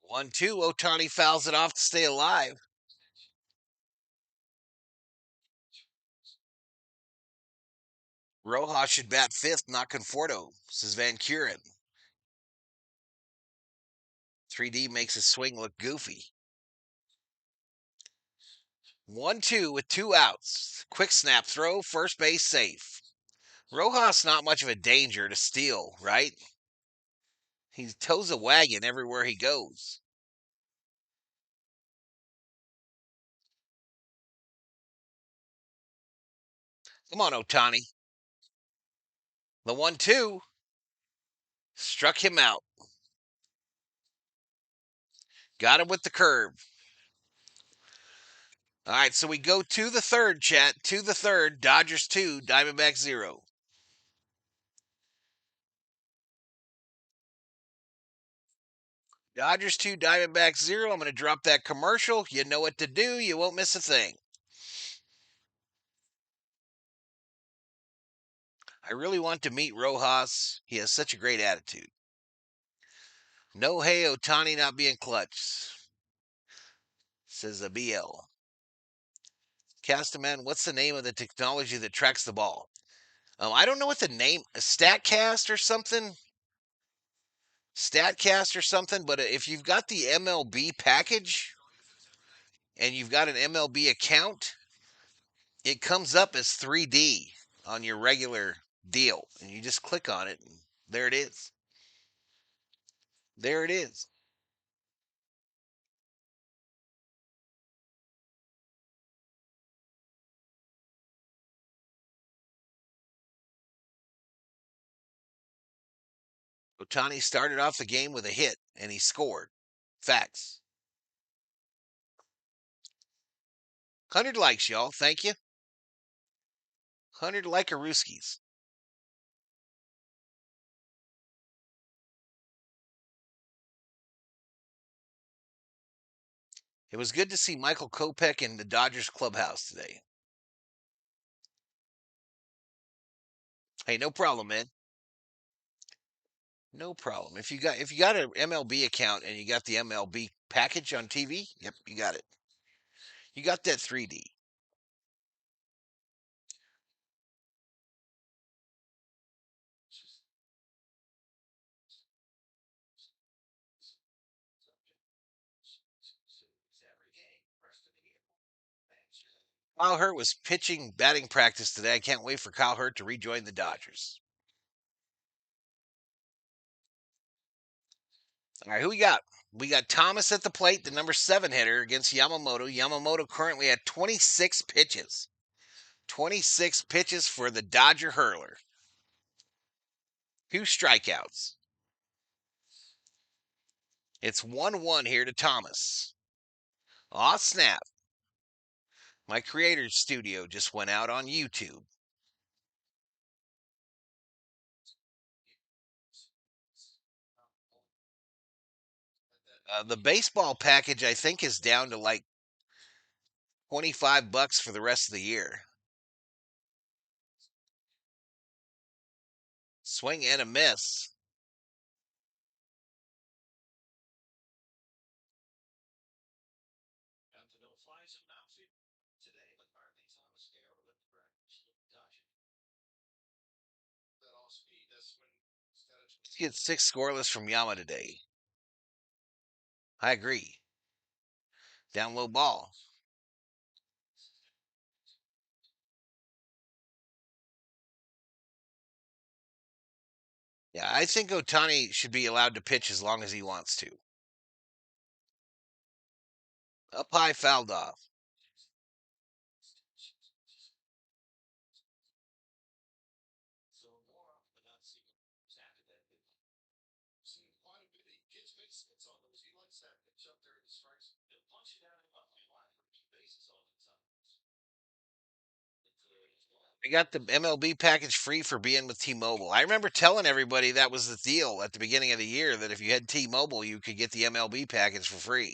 One, two. Otani fouls it off to stay alive. Rojas should bat fifth, not Conforto, says Van Kuren. 3D makes his swing look goofy. 1-2 with 2 outs. Quick snap throw, first base safe. Rojas not much of a danger to steal, right? He tows a wagon everywhere he goes. Come on, Otani. The 1-2 struck him out. Got him with the curve. All right, so we go to the third, chat. To the third. Dodgers 2, Diamondbacks 0. Dodgers 2, Diamondbacks 0. I'm going to drop that commercial. You know what to do. You won't miss a thing. I really want to meet Rojas. He has such a great attitude. No hey, Otani not being clutch, says a BL. Castaman, what's the name of the technology that tracks the ball? I don't know what the name, StatCast or something? StatCast or something, but if you've got the MLB package and you've got an MLB account, it comes up as 3D on your regular deal. And you just click on it, and there it is. There it is. Otani started off the game with a hit, and he scored. Facts. 100 likes, y'all. Thank you. 100 like-a-rooskies. It was good to see Michael Kopech in the Dodgers clubhouse today. Hey, no problem, man. No problem. If you got an MLB account and you got the MLB package on TV, yep, you got it. You got that 3D. Kyle Hurt was pitching batting practice today. I can't wait for Kyle Hurt to rejoin the Dodgers. All right, who we got? We got Thomas at the plate, the number 7 hitter against Yamamoto. Yamamoto currently at 26 pitches. 26 pitches for the Dodger hurler. 2 strikeouts. It's 1-1 here to Thomas. Aw, snap. My creator's studio just went out on YouTube. The baseball package, I think, is down to like $25 for the rest of the year. Swing and a miss. Let's get 6 scoreless from Yama today. I agree. Down low ball. Yeah, I think Otani should be allowed to pitch as long as he wants to. Up high, fouled off. I got the MLB package free for being with T-Mobile. I remember telling everybody that was the deal at the beginning of the year, that if you had T-Mobile, you could get the MLB package for free.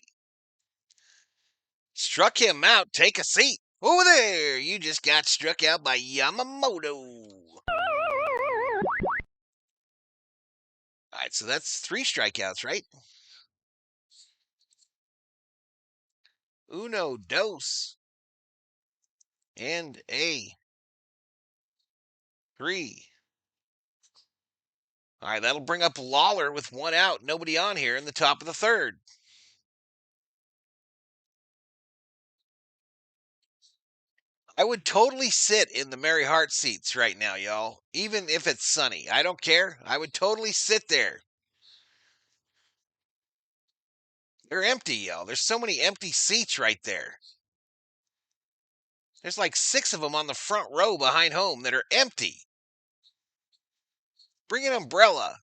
Struck him out. Take a seat. Over there. You just got struck out by Yamamoto. All right, so that's 3 strikeouts, right? Uno, dos, and a 3. All right, that'll bring up Lawler with 1 out, nobody on here in the top of the 3rd. I would totally sit in the Mary Hart seats right now, y'all. Even if it's sunny. I don't care. I would totally sit there. They're empty, y'all. There's so many empty seats right there. There's like 6 of them on the front row behind home that are empty. Bring an umbrella.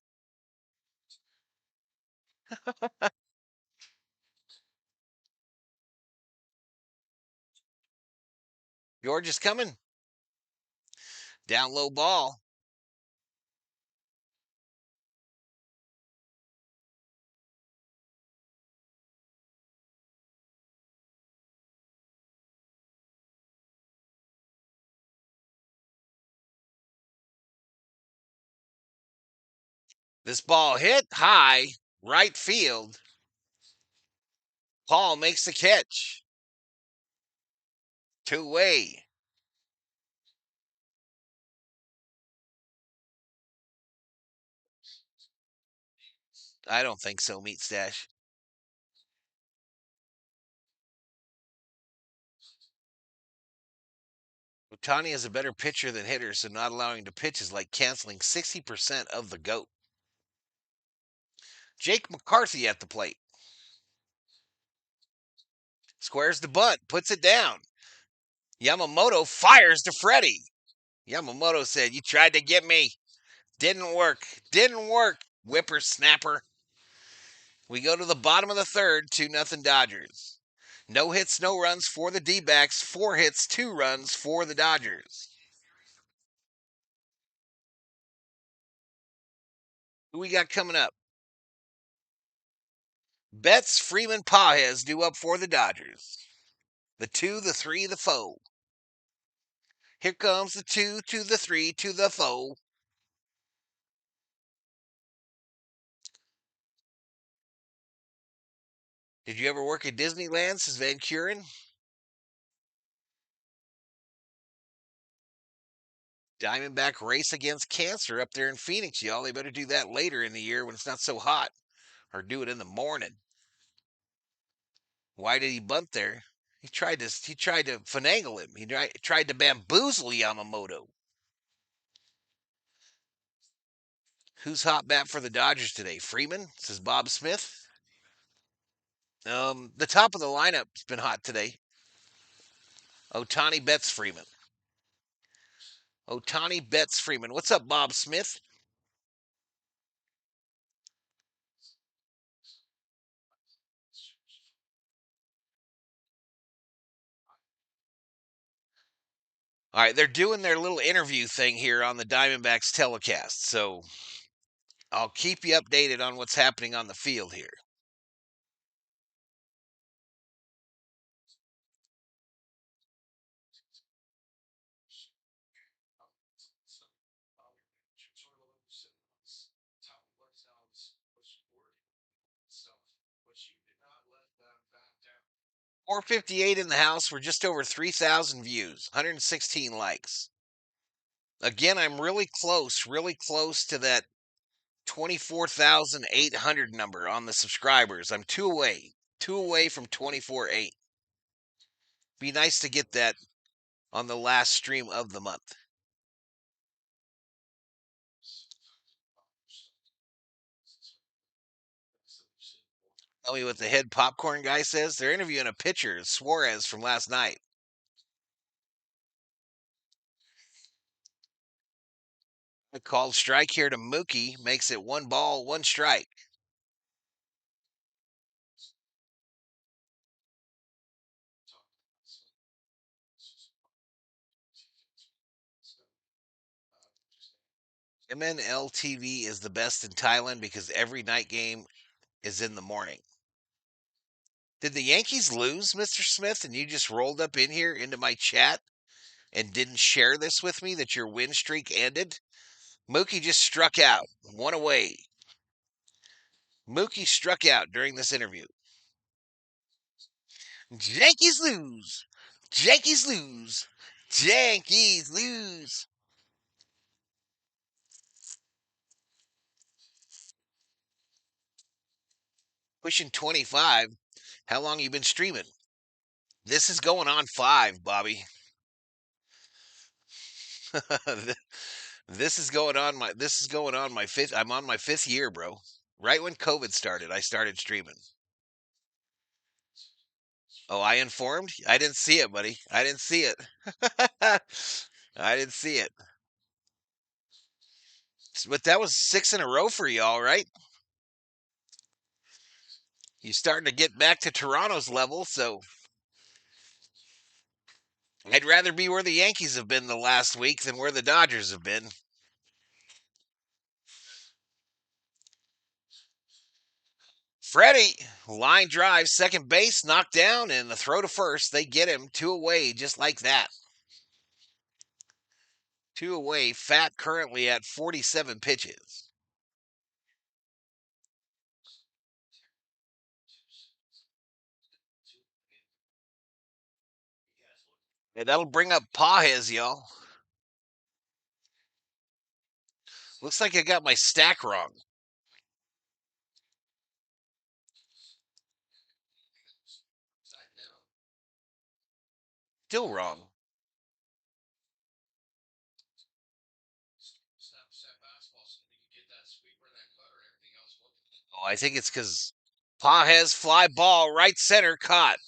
George is coming. Down low ball. This ball hit high, right field. Paul makes the catch. 2-way. I don't think so, Meat Stash. Otani is a better pitcher than hitter, so not allowing him to pitch is like canceling 60% of the GOAT. Jake McCarthy at the plate. Squares the bunt, puts it down. Yamamoto fires to Freddie. Yamamoto said, "You tried to get me. Didn't work. Didn't work, whippersnapper." We go to the bottom of the 3rd, 2-0 Dodgers. No hits, no runs for the D-backs. 4 hits, 2 runs for the Dodgers. Who we got coming up? Betts, Freeman, Pages due up for the Dodgers. The 2, the 3, the 4. Here comes the 2 to the 3 to the 4. Did you ever work at Disneyland? Says Van Kuren. Diamondback race against cancer up there in Phoenix, y'all. They better do that later in the year when it's not so hot, or do it in the morning. Why did he bunt there? He tried to finagle him. He tried to bamboozle Yamamoto. Who's hot bat for the Dodgers today? Freeman, says Bob Smith. The top of the lineup's been hot today. Otani, Betts, Freeman. Otani, Betts, Freeman. What's up, Bob Smith? All right, they're doing their little interview thing here on the Diamondbacks telecast, so I'll keep you updated on what's happening on the field here. .458 in the house for just over 3,000 views, 116 likes. Again, I'm really close to that 24,800 number on the subscribers. I'm two away from 24.8. Be nice to get that on the last stream of the month. Tell me what the head popcorn guy says. They're interviewing a pitcher, Suarez, from last night. A called strike here to Mookie makes it 1 ball, 1 strike. MNLTV is the best in Thailand because every night game is in the morning. Did the Yankees lose, Mr. Smith, and you just rolled up in here into my chat and didn't share this with me that your win streak ended? Mookie just struck out, one away. Mookie struck out during this interview. Yankees lose. Yankees lose. Yankees lose. Pushing 25. How long you been streaming? This is going on 5, Bobby. This is going on my fifth. I'm on my 5th year, bro. Right when COVID started, I started streaming. Oh, I informed? I didn't see it, buddy. I didn't see it. I didn't see it. But that was 6 in a row for y'all, right? You starting to get back to Toronto's level, so I'd rather be where the Yankees have been the last week than where the Dodgers have been. Freddie, line drive, second base, knocked down, and the throw to first. They get him 2 away just like that. 2 away. Fat currently at 47 pitches. And that'll bring up Pajes, y'all. Looks like I got my stack wrong. Still wrong. Oh, I think it's because Pajes fly ball right center caught.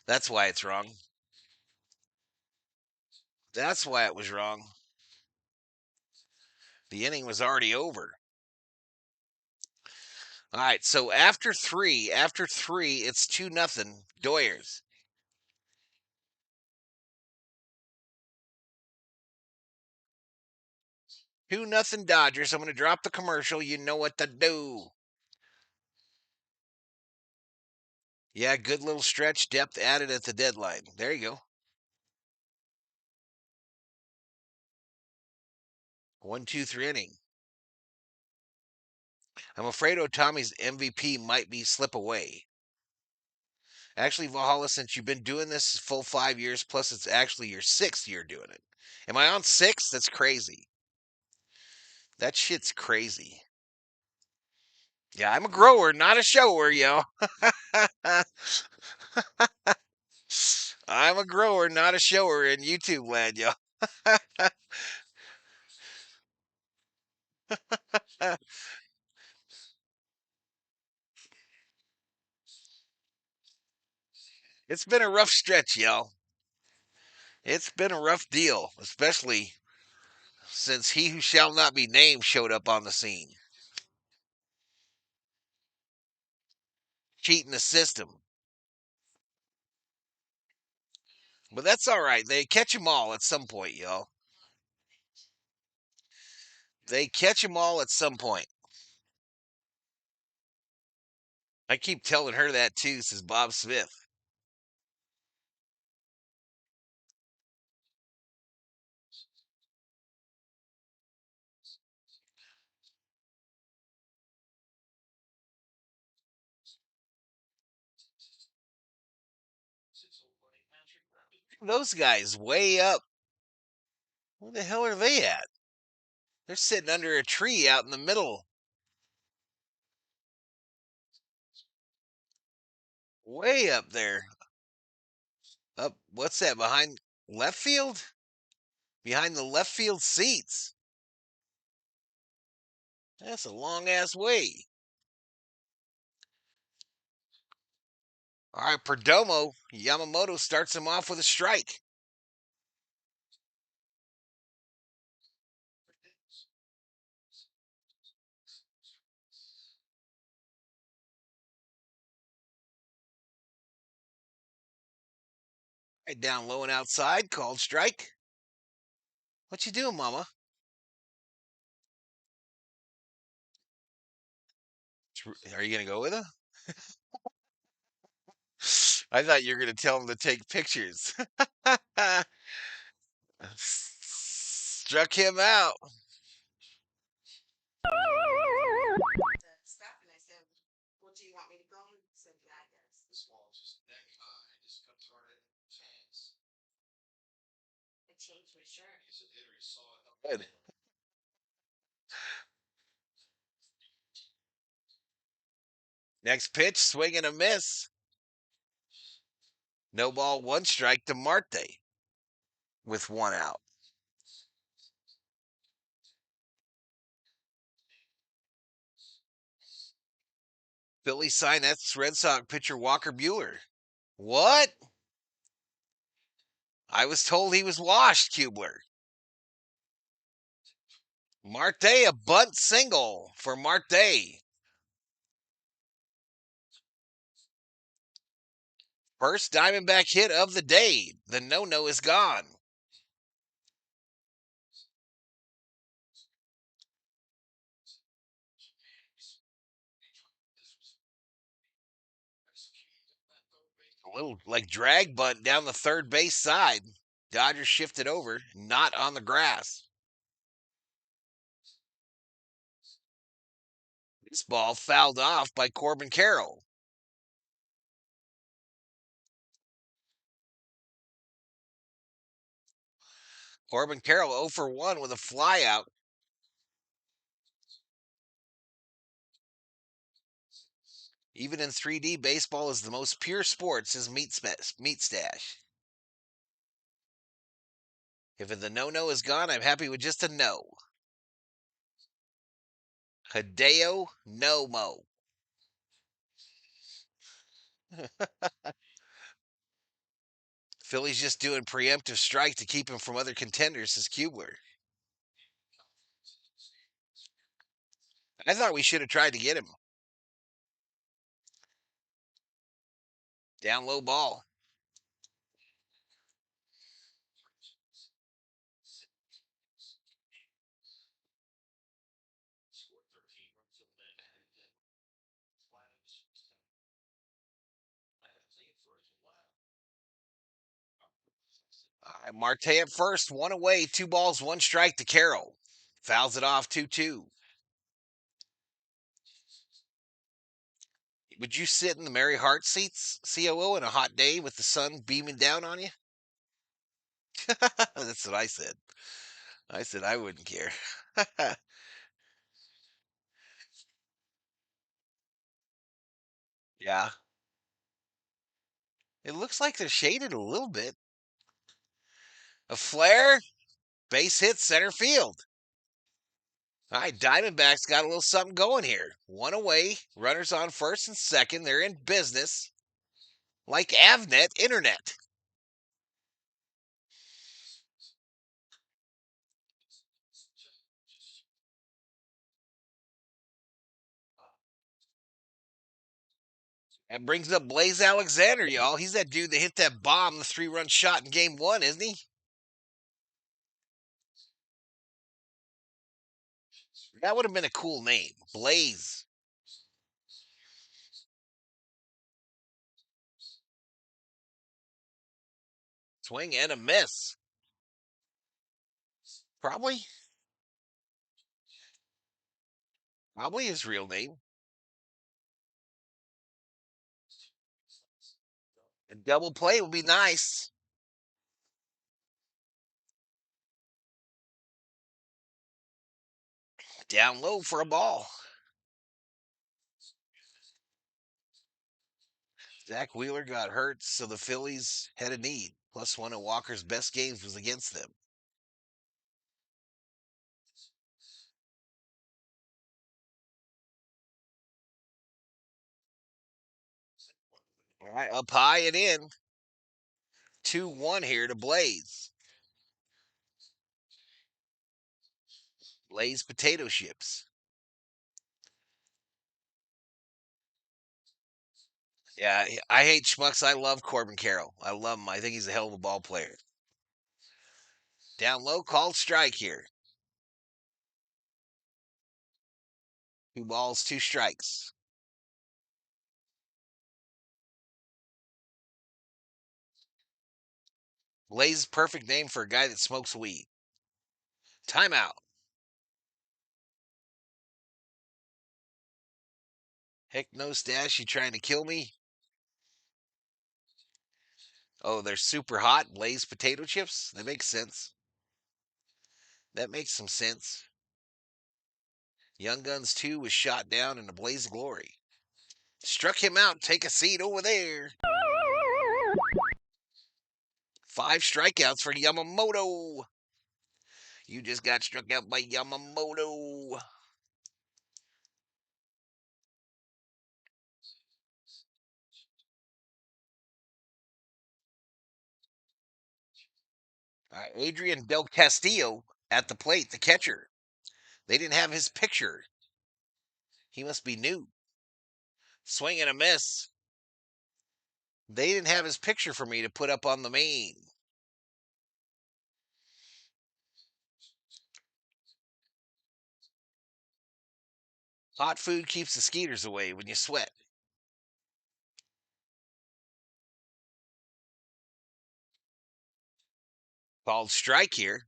That's why it's wrong. That's why it was wrong. The inning was already over. All right, so after three, it's 2-0 Doyers. 2-0 Dodgers. I'm going to drop the commercial. You know what to do. Yeah, good little stretch depth added at the deadline. There you go. 1-2-3 inning. I'm afraid Otami's MVP might be slip away. Actually, Valhalla, since you've been doing this full 5 years, plus it's actually your 6th year doing it. Am I on 6? That's crazy. That shit's crazy. Yeah, I'm a grower, not a shower, yo. I'm a grower, not a shower in YouTube land, yo. It's been a rough stretch, y'all. It's been a rough deal, especially since he who shall not be named showed up on the scene. Cheating the system. But that's all right. They catch them all at some point, y'all. They catch them all at some point. I keep telling her that too, says Bob Smith. Those guys way up. Where the hell are they at? They're sitting under a tree out in the middle. Way up there. Up, what's that, behind left field? Behind the left field seats. That's a long ass way. All right, Perdomo. Yamamoto starts him off with a strike. Right down low and outside, called strike. What you doing, Mama? Are you gonna go with her? I thought you were gonna tell him to take pictures. Struck him out. Good. Next pitch, swing and a miss. No ball, one strike to Marte with one out. Philly sign that's Red Sox pitcher Walker Bueller. What? I was told he was washed, Kubler. Marte, a bunt single for Marte. First Diamondback hit of the day. The no-no is gone. A little like drag bunt down the third base side. Dodgers shifted over, not on the grass. This ball fouled off by Corbin Carroll. Corbin Carroll 0 for 1 with a flyout. Even in 3D, baseball is the most pure sport, says Meat Stash. If the no-no is gone, I'm happy with just a no. Hideo no-mo. Philly's just doing preemptive strike to keep him from other contenders, says Kubler. I thought we should have tried to get him. Down low ball. Marte at first, one away, 2 balls, 1 strike to Carroll. Fouls it off 2-2. Would you sit in the Mary Hart seats, COO, in a hot day with the sun beaming down on you? That's what I said. I said I wouldn't care. Yeah. It looks like they're shaded a little bit. A flare, base hit center field. All right, Diamondbacks got a little something going here. One away, runners on first and second. They're in business like Avnet Internet. That brings up Blaze Alexander, y'all. He's that dude that hit that bomb, the 3-run shot in game 1, isn't he? That would have been a cool name. Blaze. Swing and a miss. Probably. Probably his real name. A double play would be nice. Down low for a ball. Zach Wheeler got hurt, so the Phillies had a need. Plus, one of Walker's best games was against them. All right, up high and in. 2-1 here to Blaze. Blaze potato chips. Yeah, I hate schmucks. I love Corbin Carroll. I love him. I think he's a hell of a ball player. Down low, called strike here. 2 balls, 2 strikes. Blaze perfect name for a guy that smokes weed. Timeout. Heck no, Stash. You trying to kill me? Oh, they're super hot. Blaze potato chips? That makes sense. That makes some sense. Young Guns 2 was shot down in a blaze of glory. Struck him out. Take a seat over there. 5 strikeouts for Yamamoto. You just got struck out by Yamamoto. Adrian Del Castillo at the plate, the catcher. They didn't have his picture. He must be new. Swing and a miss. They didn't have his picture for me to put up on the main. Hot food keeps the skeeters away when you sweat. Called strike here.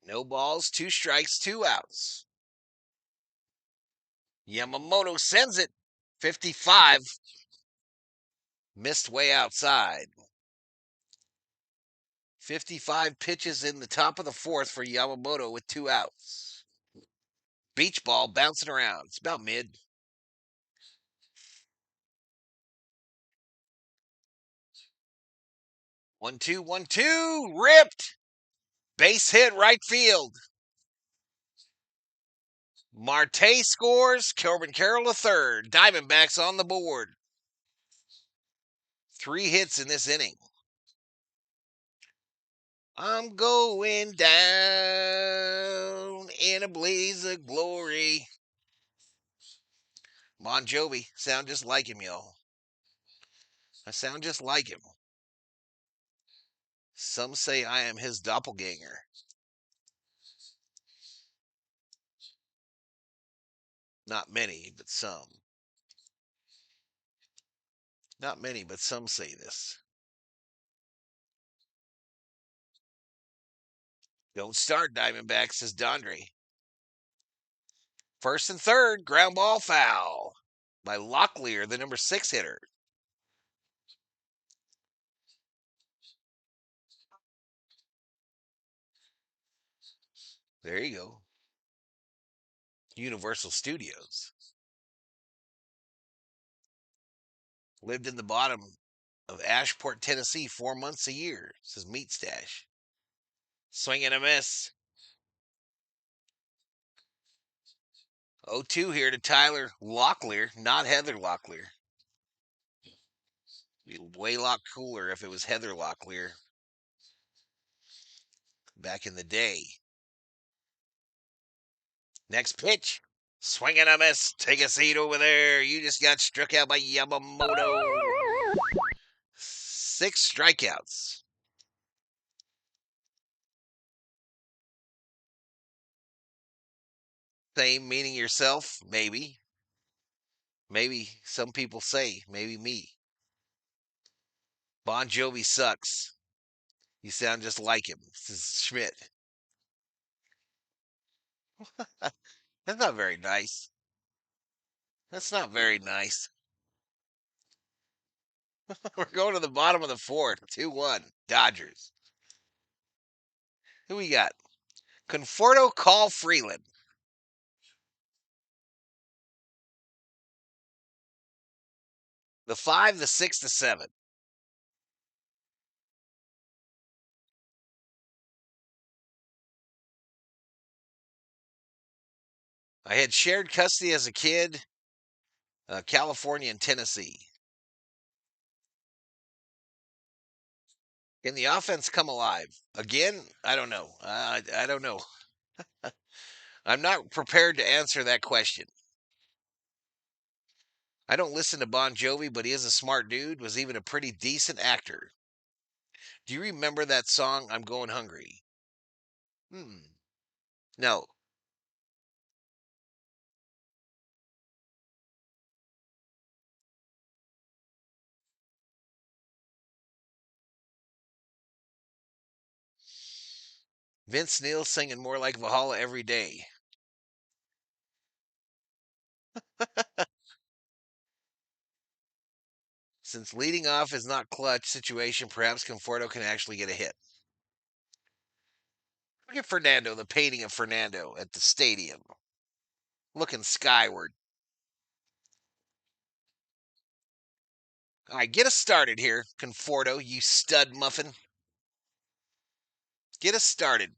No balls, 2 strikes, 2 outs. Yamamoto sends it. 55. Missed way outside. 55 pitches in the top of the 4th for Yamamoto with 2 outs. Beach ball bouncing around. It's about mid. 1-2, 1-2. Ripped. Base hit right field. Marte scores. Corbin Carroll a third. Diamondbacks on the board. 3 hits in this inning. I'm going down in a blaze of glory. Bon Jovi. Sound just like him, y'all. I sound just like him. Some say I am his doppelganger. Not many, but some. Not many, but some say this. Don't start, Diamondbacks, says Dondre. First and third, ground ball foul by Locklear, the number 6 hitter. There you go. Universal Studios. Lived in the bottom of Ashport, Tennessee, 4 months a year, says Meat Stash. Swing and a miss. 0-2 here to Tyler Locklear, not Heather Locklear. Be way lot cooler if it was Heather Locklear back in the day. Next pitch. Swing and a miss. Take a seat over there. You just got struck out by Yamamoto. 6 strikeouts. Same meaning yourself? Maybe. Maybe some people say. Maybe me. Bon Jovi sucks. You sound just like him. This is Schmidt. That's not very nice. That's not very nice. We're going to the bottom of the fourth. 2-1. Dodgers. Who we got? Conforto call Freeland. The 5, the 6, the 7. I had shared custody as a kid, California and Tennessee. Can the offense come alive? Again? I don't know. I don't know. I'm not prepared to answer that question. I don't listen to Bon Jovi, but he is a smart dude, was even a pretty decent actor. Do you remember that song, I'm Going Hungry? No. Vince Neil singing more like Valhalla every day. Since leading off is not clutch situation, perhaps Conforto can actually get a hit. Look at Fernando, the painting of Fernando at the stadium, looking skyward. All right, get us started here, Conforto, you stud muffin. Get us started.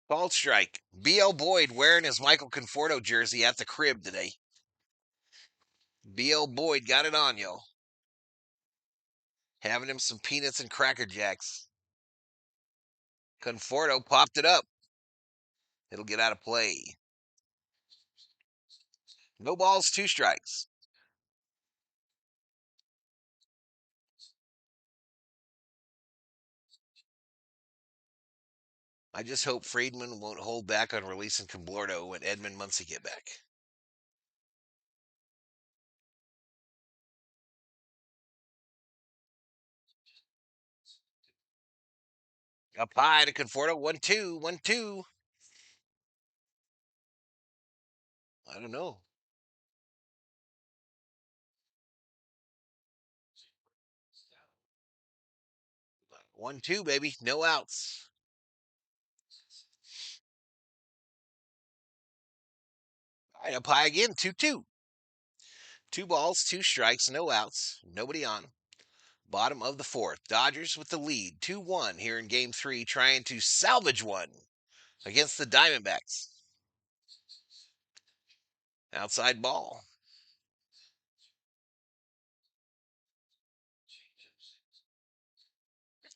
Called strike. B.L. Boyd wearing his Michael Conforto jersey at the crib today. B.L. Boyd got it on, yo. Having him some peanuts and Cracker Jacks. Conforto popped it up. It'll get out of play. No balls, 2 strikes. I just hope Friedman won't hold back on releasing Conforto when Edmund Muncy get back. Up high to Conforto. 1-2, 1-2. I don't know. 1-2, baby. No outs. All right, up high again. 2-2. 2 balls, 2 strikes, no outs. Nobody on. Bottom of the fourth. Dodgers with the lead. 2-1 here in game 3, trying to salvage one against the Diamondbacks. Outside ball.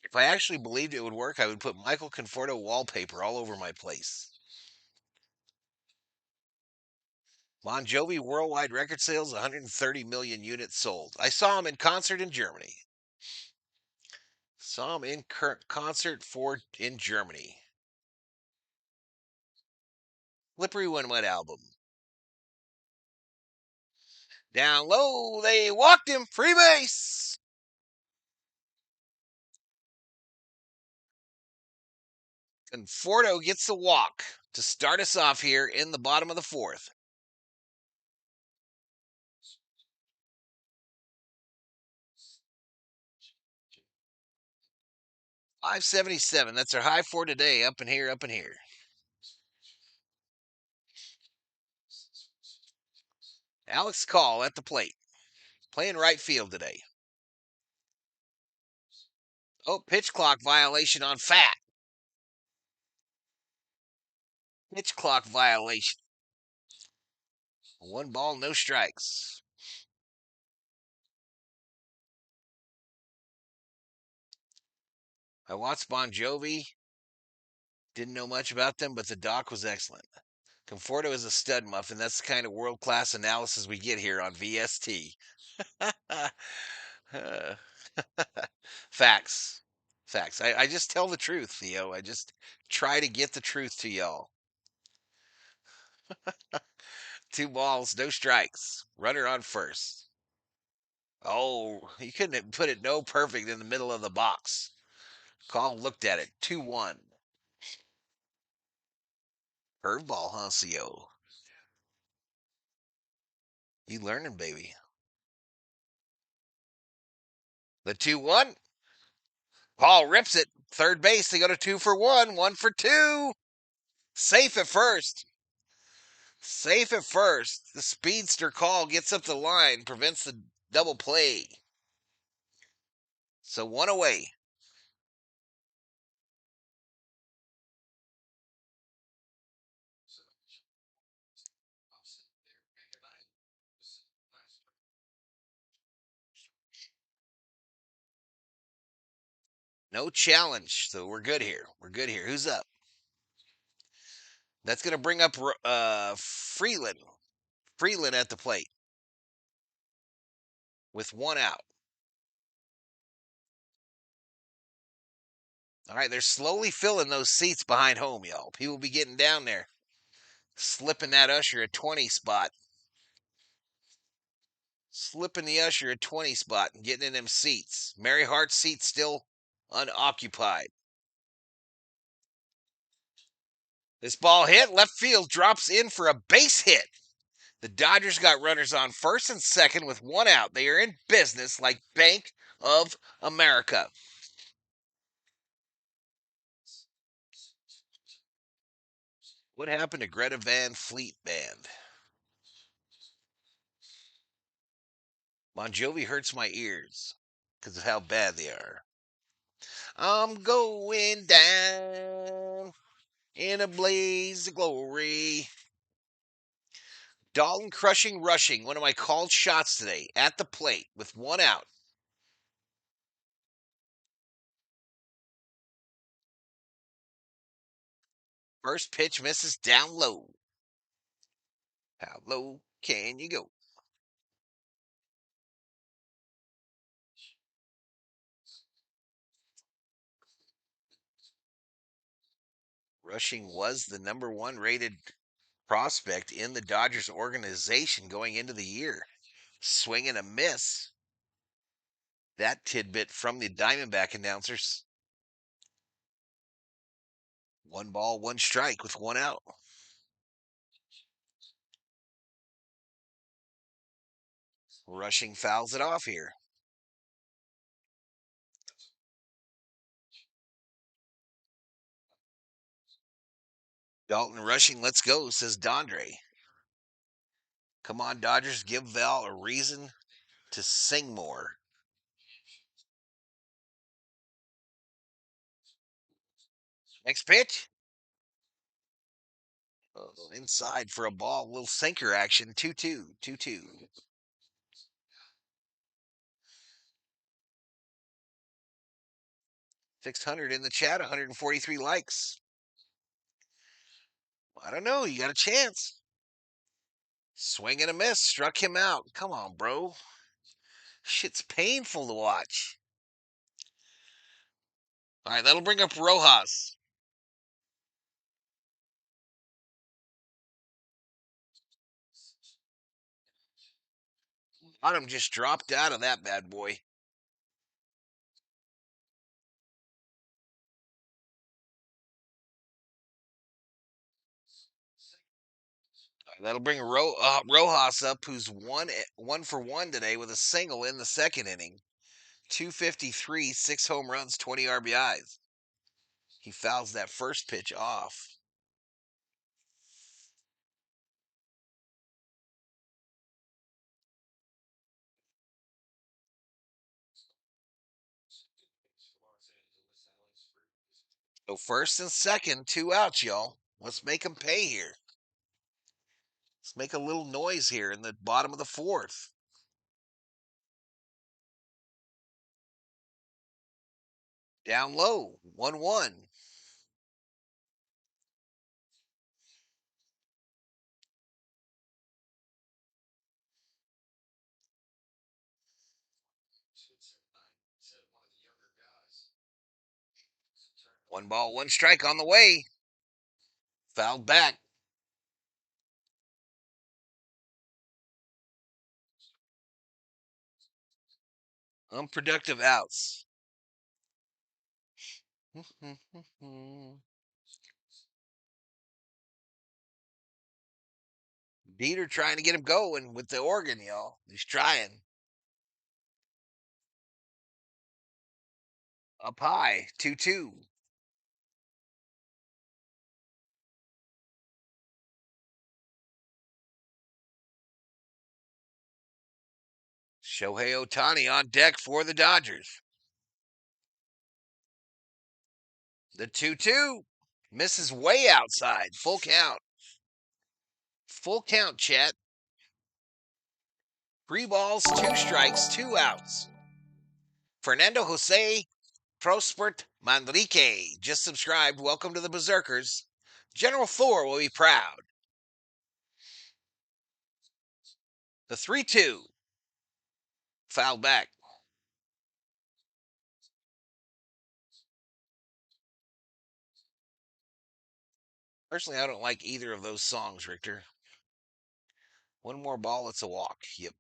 If I actually believed it would work, I would put Michael Conforto wallpaper all over my place. Bon Jovi worldwide record sales 130 million units sold. I saw him in concert in Germany. Saw him in concert in Germany. Slippery When Wet album. Down low, they walked him. Free base. Conforto gets the walk to start us off here in the bottom of the fourth. .577. That's our high for today. Up in here, up in here. Alex Call at the plate. Playing right field today. Oh, pitch clock violation on Fat. Pitch clock violation. 1 ball, no strikes. I watched Bon Jovi. Didn't know much about them, but the doc was excellent. Conforto is a stud muffin. That's the kind of world class analysis we get here on VST. Facts. Facts. I just tell the truth, Theo. I just try to get the truth to y'all. 2 balls, no strikes. Runner on first. Oh, you couldn't have put it no perfect in the middle of the box. Call looked at it. 2-1. Curveball, huh, CO? You learning, baby. The 2-1. Paul rips it. Third base. They go to 2-for-1. 1-for-2. Safe at first. Safe at first. The speedster call gets up the line, prevents the double play. So one away. No challenge. So we're good here. We're good here. Who's up? That's going to bring up Freeland. Freeland at the plate with 1 out. All right, they're slowly filling those seats behind home, y'all. People be getting down there, slipping that usher at 20 spot. Slipping the usher at 20 spot and getting in them seats. Mary Hart's seat still unoccupied. This ball hit, left field drops in for a base hit. The Dodgers got runners on first and second with 1 out. They are in business like Bank of America. What happened to Greta Van Fleet Band? Bon Jovi hurts my ears because of how bad they are. I'm going down in a blaze of glory. Dalton crushing rushing, one of my called shots today at the plate with 1 out. First pitch misses down low. How low can you go? Rushing was the #1 rated prospect in the Dodgers organization going into the year. Swing and a miss. That tidbit from the Diamondback announcers. 1 ball, 1 strike with 1 out. Rushing fouls it off here. Dalton rushing, let's go, says Dondre. Come on, Dodgers, give Val a reason to sing more. Next pitch. Inside for a ball. Little sinker action. 2-2. 2-2. 600 in the chat. 143 likes. I don't know. You got a chance. Swing and a miss. Struck him out. Come on, bro. Shit's painful to watch. All right, that'll bring up Rojas. Bottom just dropped out of that bad boy. That'll bring Rojas up, who's 1 for 1 today with a single in the second inning. 253, 6 home runs, 20 RBIs. He fouls that first pitch off. So first and second, 2 outs, y'all. Let's make them pay here. Let's make a little noise here in the bottom of the fourth. Down low, 1-1. One ball, one strike on the way. Fouled back. Unproductive outs. Dieter trying to get him going with the organ, y'all. He's trying. Up high, 2-2. Shohei Ohtani on deck for the Dodgers. The 2-2 misses way outside. Full count. Full count, chat. 3 balls, 2 strikes, 2 outs. Fernando Jose Prospert Manrique just subscribed. Welcome to the Berserkers. General Thor will be proud. The 3-2. Foul back. Personally, I don't like either of those songs, Richter. One more ball, it's a walk. Yep.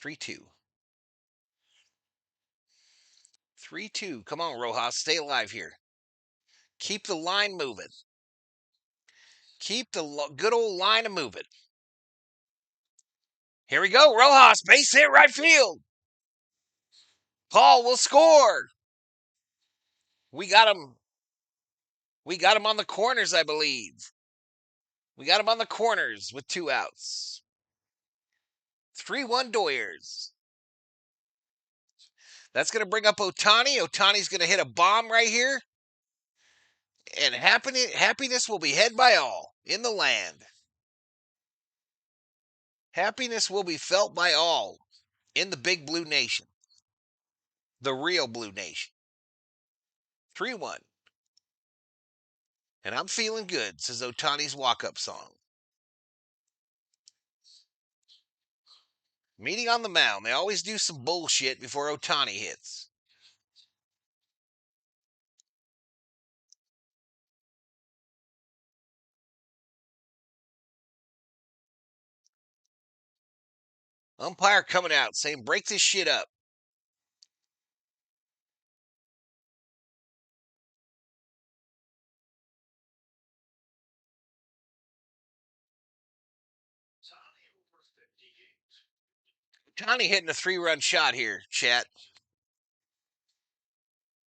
3-2. 3-2. Come on, Rojas. Stay alive here. Keep the line moving. Keep the good old line of moving. Here we go. Rojas, base hit right field. Paul will score. We got him. We got him on the corners, I believe. We got him on the corners with 2 outs. 3-1 Doyers. That's going to bring up Ohtani. Ohtani's going to hit a bomb right here. And happiness will be had by all in the land. Happiness will be felt by all in the big blue nation. The real blue nation. 3-1. And I'm feeling good, says Ohtani's walk-up song. Meeting on the mound. They always do some bullshit before Ohtani hits. Umpire coming out saying, break this shit up. Ohtani hitting a 3-run shot here, chat.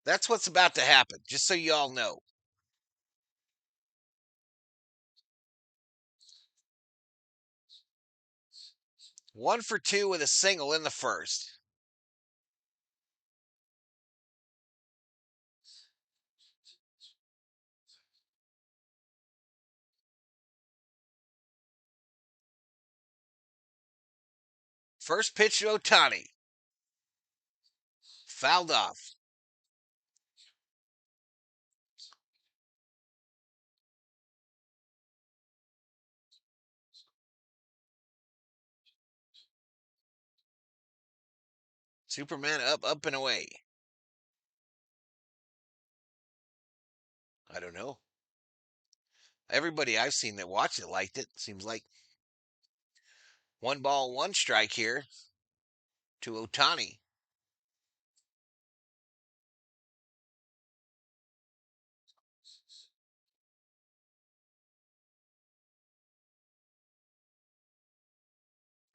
That's what's about to happen, just so you all know. One for 2 with a single in the first. First pitch to Ohtani. Fouled off. Superman up and away. I don't know. Everybody I've seen that watched it liked it, seems like. 1 ball, 1 strike here to Ohtani.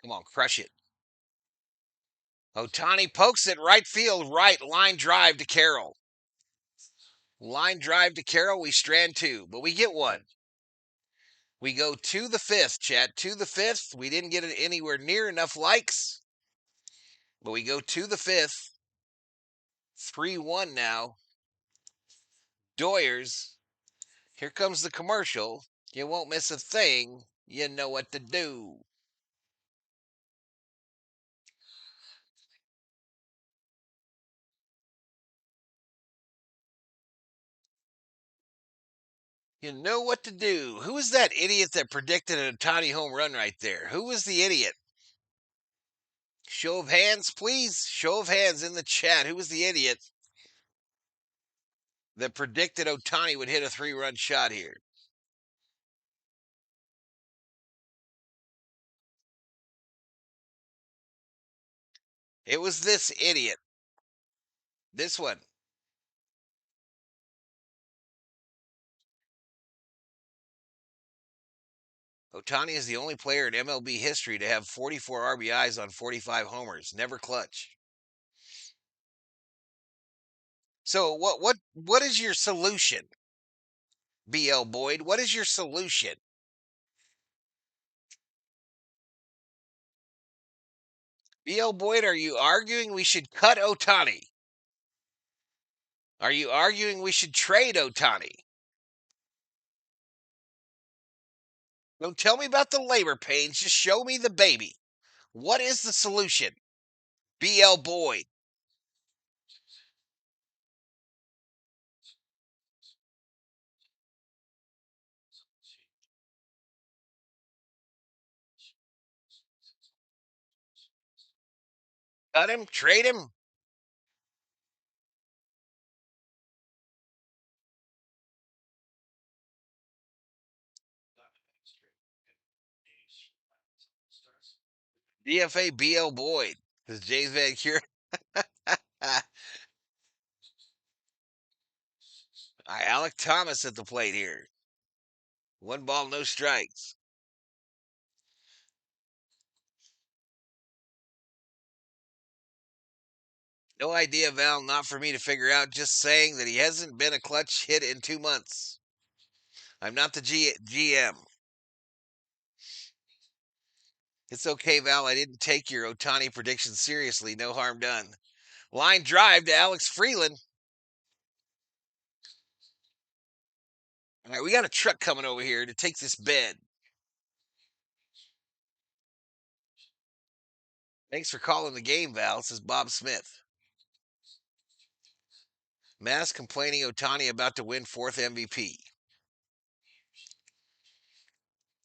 Come on, crush it. Ohtani pokes it right field, right line drive to Carroll. Line drive to Carroll. We strand 2, but we get 1. We go to the 5th, chat. To the 5th. We didn't get it anywhere near enough likes, but we go to the 5th. 3-1 now. Doyers. Here comes the commercial. You won't miss a thing. You know what to do. You know what to do. Who was that idiot that predicted an Ohtani home run right there? Who was the idiot? Show of hands, please. Show of hands in the chat. Who was the idiot that predicted Ohtani would hit a 3-run shot here? It was this idiot. This one. Ohtani is the only player in MLB history to have 44 RBIs on 45 homers. Never clutch. So what is your solution? BL Boyd, what is your solution? BL Boyd, are you arguing we should cut Ohtani? Are you arguing we should trade Ohtani? Don't tell me about the labor pains. Just show me the baby. What is the solution? BL Boyd. Cut him? Trade him? DFA BL Boyd. Because James Van Cure. Alec Thomas at the plate here. 1 ball, no strikes. No idea, Val. Not for me to figure out. Just saying that he hasn't been a clutch hit in 2 months. I'm not the GM. It's okay, Val. I didn't take your Ohtani prediction seriously. No harm done. Line drive to Alex Freeland. All right, we got a truck coming over here to take this bed. Thanks for calling the game, Val, says Bob Smith. Mass complaining Ohtani about to win 4th MVP.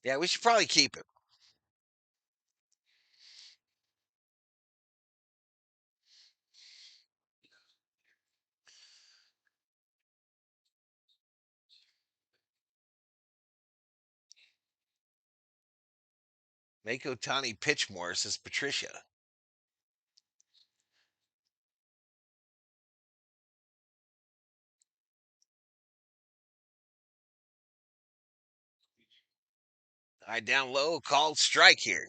Yeah, we should probably keep him. Make Ohtani pitch more, says Patricia. I down low, called strike here.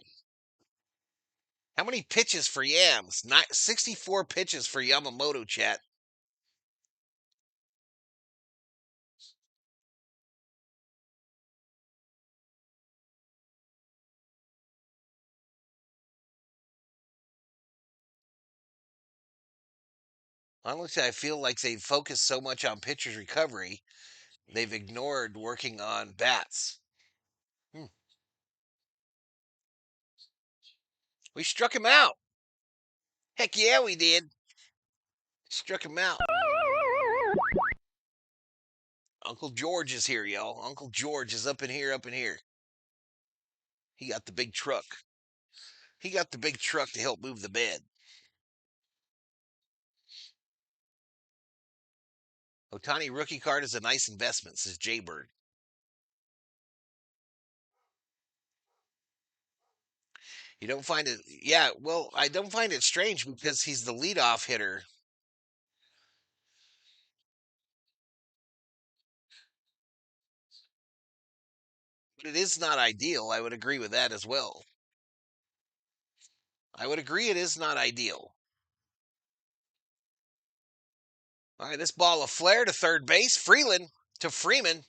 How many pitches for Yams? 64 pitches for Yamamoto, chat. Honestly, I feel like they've focused so much on pitcher's recovery, they've ignored working on bats. We struck him out. Heck yeah, we did. Struck him out. Uncle George is here, y'all. Uncle George is up in here, up in here. He got the big truck. He got the big truck to help move the bed. Ohtani rookie card is a nice investment, says Jaybird. You don't find it, yeah, well, I don't find it strange because he's the leadoff hitter. But it is not ideal. I would agree with that as well. I would agree it is not ideal. All right, this ball of flare to third base. Freeland to Freeman.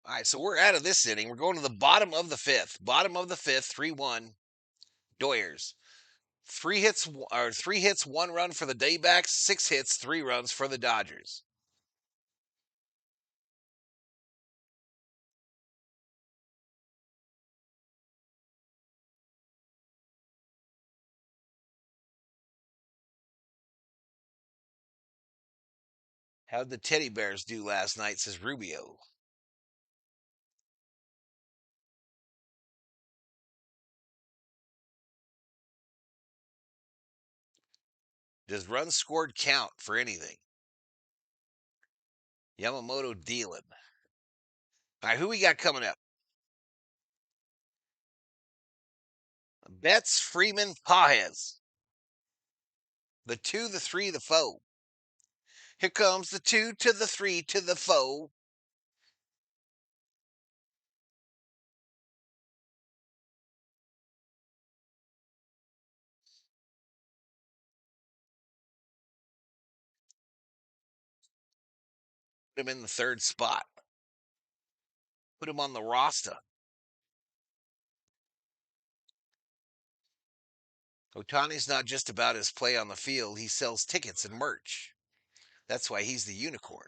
All right, so we're out of this inning. We're going to the bottom of the fifth. Bottom of the fifth, 3-1. Doyers. 3 hits, 1 run for the Daybacks. 6 hits, 3 runs for the Dodgers. How'd the teddy bears do last night, says Rubio. Does runs scored count for anything? Yamamoto dealing. All right, who we got coming up? Betts, Freeman, Pajes. The two, the three, the foe. Here comes the two to the three to the foe. Put him in the third spot. Put him on the roster. Otani's not just about his play on the field, he sells tickets and merch. That's why he's the unicorn.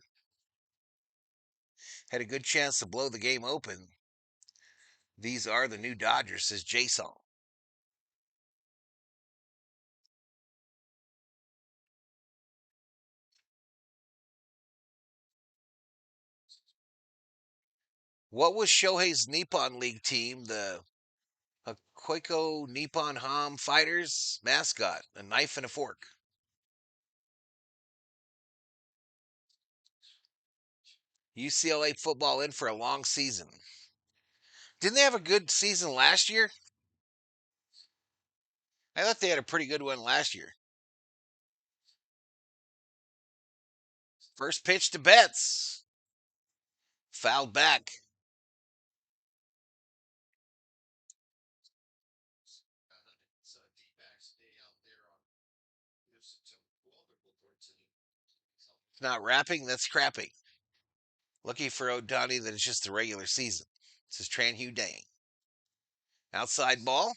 Had a good chance to blow the game open. These are the new Dodgers, says Jason. What was Shohei's Nippon League team, the Hokkaido Nippon Ham Fighters mascot? A knife and a fork. UCLA football in for a long season. Didn't they have a good season last year? I thought they had a pretty good one last year. First pitch to Betts. Fouled back. It's not rapping, that's crapping. Lucky for O'Donnell that it's just the regular season. This is Tran Hugh Dang. Outside ball.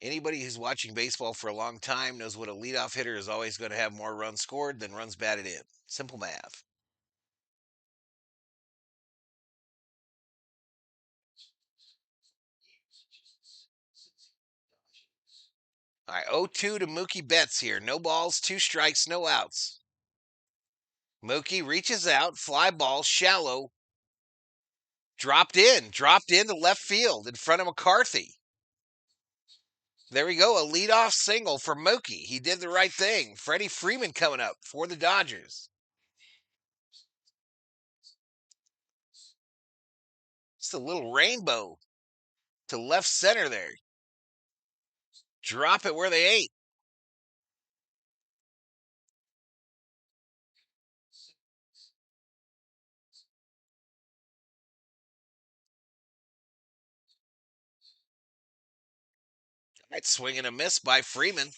Anybody who's watching baseball for a long time knows what a leadoff hitter is always going to have more runs scored than runs batted in. Simple math. All right, 0-2 to Mookie Betts here. No balls, two strikes, no outs. Mookie reaches out, fly ball, shallow, dropped in to left field in front of McCarthy. There we go, a leadoff single for Mookie. He did the right thing. Freddie Freeman coming up for the Dodgers. Just a little rainbow to left center there. Drop it where they ate. Right, swing and a miss by Freeman.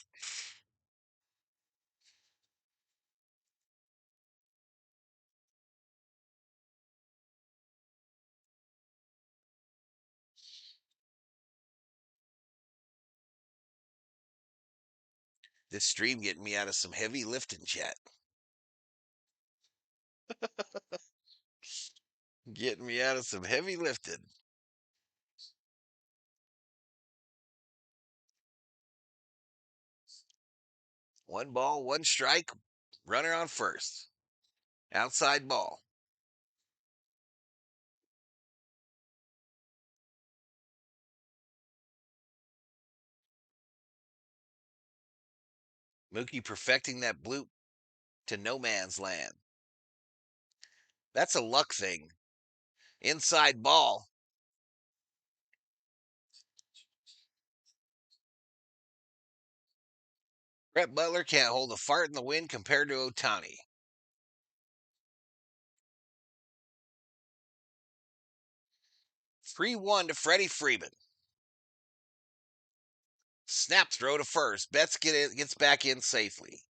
This stream getting me out of some heavy lifting, chat. Getting me out of some heavy lifting. One ball, one strike. Runner on first. Outside ball. Mookie perfecting that bloop to no man's land. That's a luck thing. Inside ball. Brett Butler can't hold a fart in the wind compared to Otani. Three one to Freddie Freeman. Snap throw to first. Betts gets back in safely.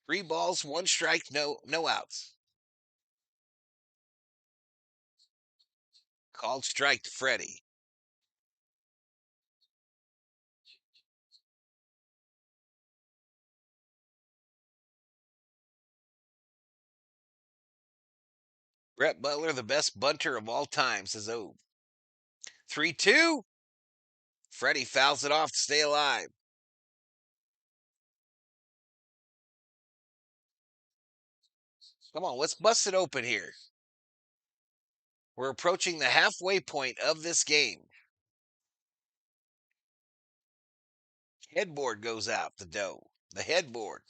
Three balls, one strike, no outs. Called strike to Freddie. Brett Butler, the best bunter of all time, says oh. 3-2. Freddie fouls it off to stay alive. Come on, let's bust it open here. We're approaching the halfway point of this game. Headboard goes out the dough. The headboard.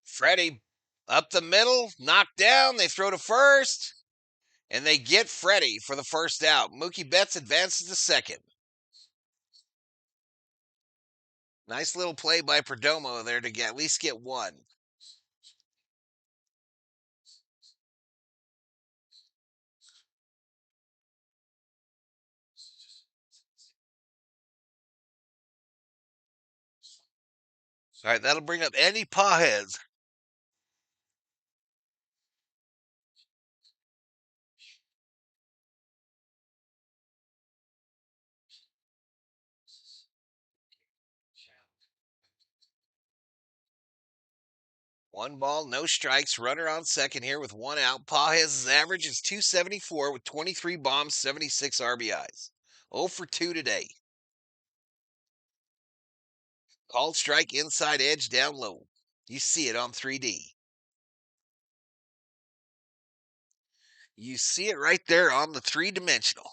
Freddie up the middle, knocked down. They throw to first, and they get Freddie for the first out. Mookie Betts advances to second. Nice little play by Perdomo there to at least get one. All right, that'll bring up Andy Pajes. One ball, no strikes. Runner on second here with one out. Pajes' average is 274 with 23 bombs, 76 RBIs. 0 for 2 today. Called strike inside edge down low. You see it on 3D. You see it right there on the three-dimensional.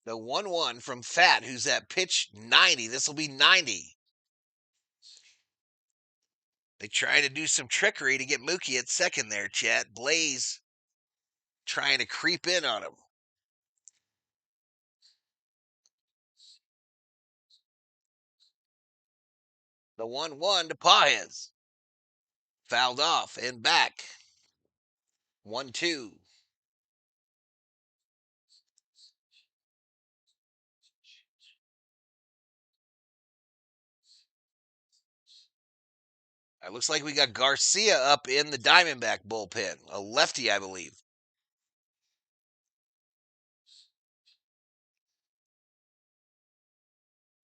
The 1-1 from Fat, who's at pitch 90. This will be 90. They try to do some trickery to get Mookie at second there, Chat. Blaze trying to creep in on him. The 1-1 to Pajes. Fouled off and back. 1-2. It looks like we got Garcia up in the Diamondback bullpen. A lefty, I believe.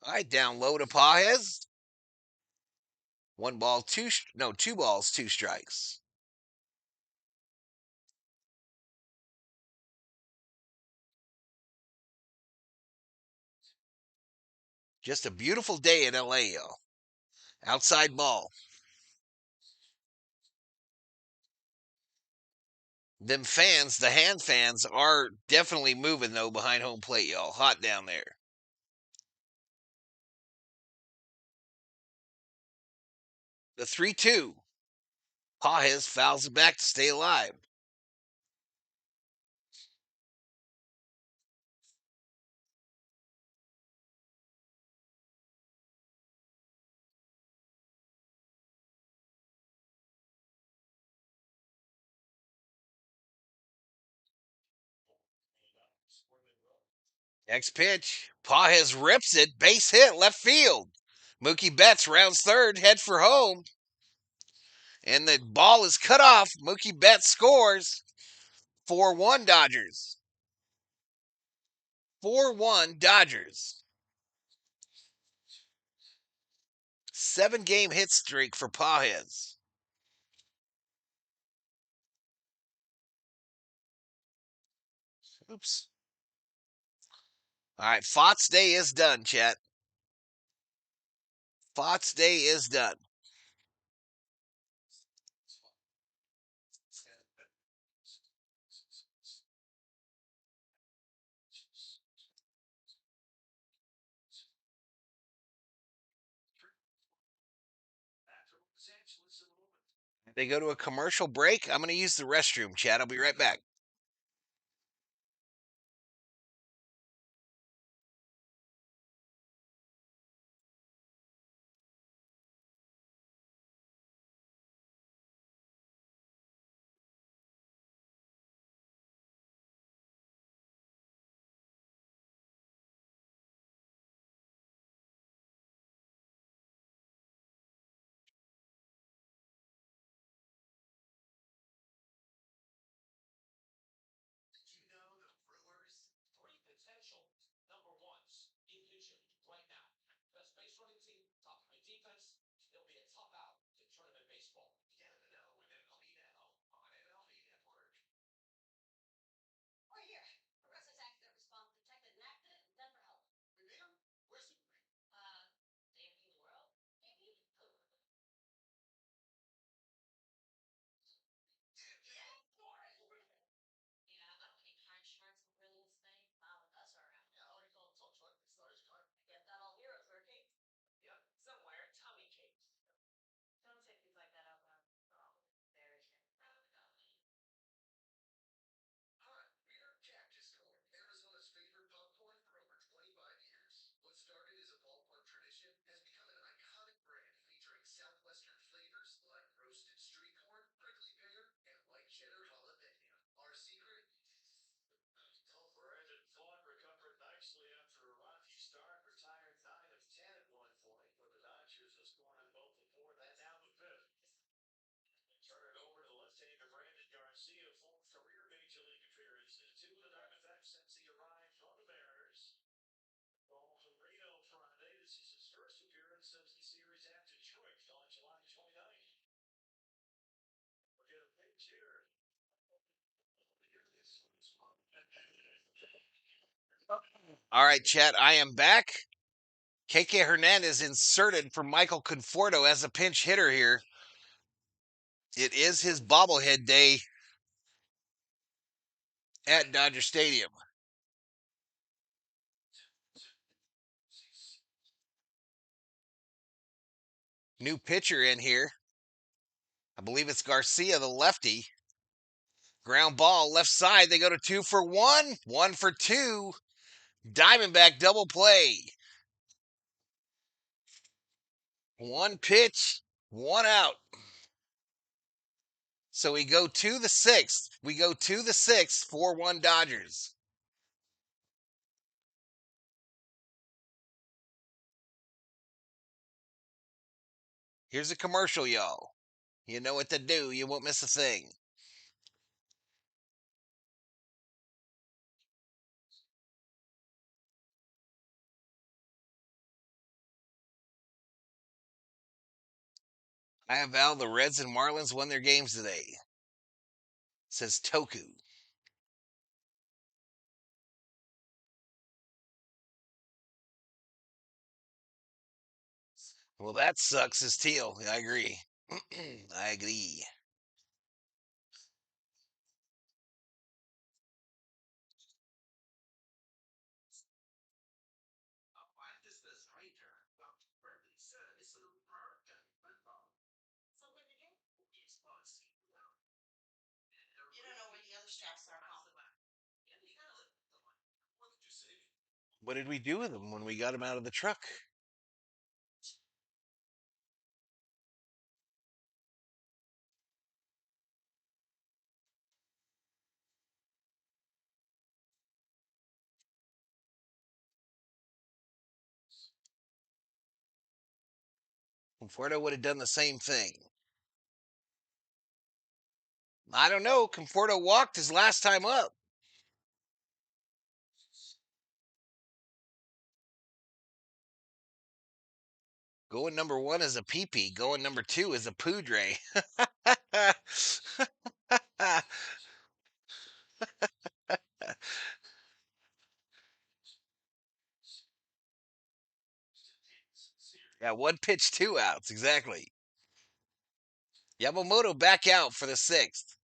All right, down low to Pajes. Two balls, two strikes. Just a beautiful day in LA, y'all. Outside ball. Them fans, the hand fans, are definitely moving, though, behind home plate, y'all. Hot down there. The 3-2. Pajes fouls it back to stay alive. Next pitch. Pajes rips it. Base hit, left field. Mookie Betts rounds third, head for home. And the ball is cut off. Mookie Betts scores. 4-1 Dodgers. 4-1 Dodgers. 7-game hit streak for Pajes. Oops. All right, Fox Day is done, chat. Fox Day is done. They go to a commercial break. I'm going to use the restroom, chat. I'll be right back. All right, chat, I am back. KK Hernandez inserted for Michael Conforto as a pinch hitter here. It is his bobblehead day at Dodger Stadium. New pitcher in here. I believe it's Garcia, the lefty. Ground ball, left side. They go to 2 for 1, 1 for 2. Diamondback double play. One pitch, one out. So we go to the 6th. 4-1 Dodgers. Here's a commercial, y'all. You know what to do. You won't miss a thing. I have Val, the Reds and Marlins won their games today. Says Toku. Well, that sucks, says Teal. I agree. I agree. What did we do with him when we got him out of the truck? Conforto would have done the same thing. I don't know. Conforto walked his last time up. Going number 1 is a peepee. Going number 2 is a poudre. Yeah, 1 pitch, 2 outs. Exactly. Yamamoto back out for the 6th.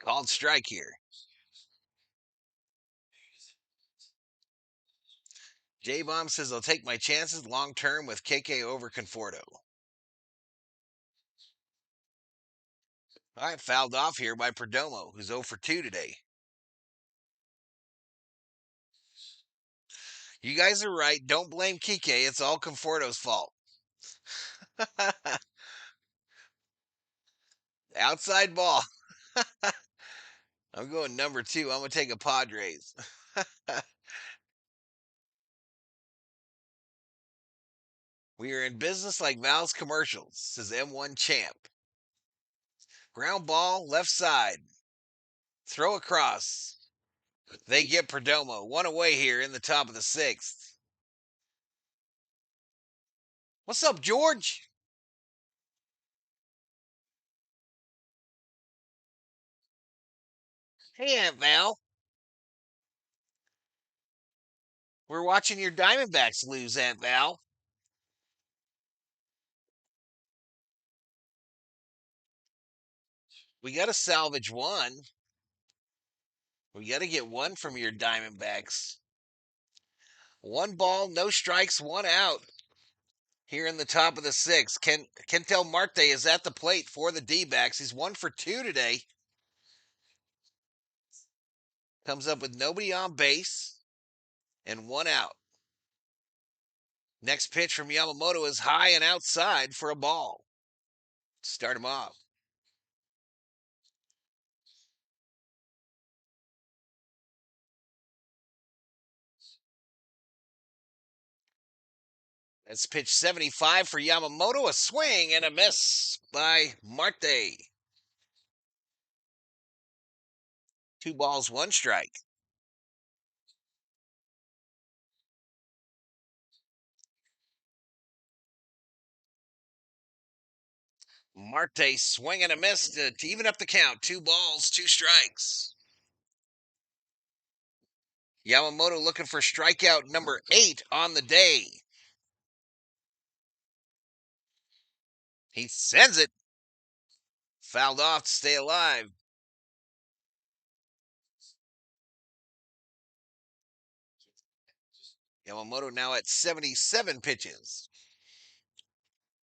Called strike here. J-Bomb says I'll take my chances long term with KK over Conforto. All right, fouled off here by Perdomo, who's 0 for 2 today. You guys are right. Don't blame Kike. It's all Conforto's fault. Outside ball. I'm going number 2. I'm going to take a Padres. We are in business like Val's commercials, says M1 Champ. Ground ball, left side. Throw across. They get Perdomo. 1 away here in the top of the 6th. What's up, George? Hey, Aunt Val. We're watching your Diamondbacks lose, Aunt Val. We got to salvage 1. We got to get 1 from your Diamondbacks. 1 ball, no strikes, 1 out. Here in the top of the 6th. Kentel Marte is at the plate for the D-backs. He's 1 for 2 today. Comes up with nobody on base and 1 out. Next pitch from Yamamoto is high and outside for a ball. Start him off. That's pitch 75 for Yamamoto. A swing and a miss by Marte. 2 balls, 1 strike. Marte swing and a miss to even up the count. 2 balls, 2 strikes. Yamamoto looking for strikeout number 8 on the day. He sends it. Fouled off to stay alive. Yamamoto now at 77 pitches.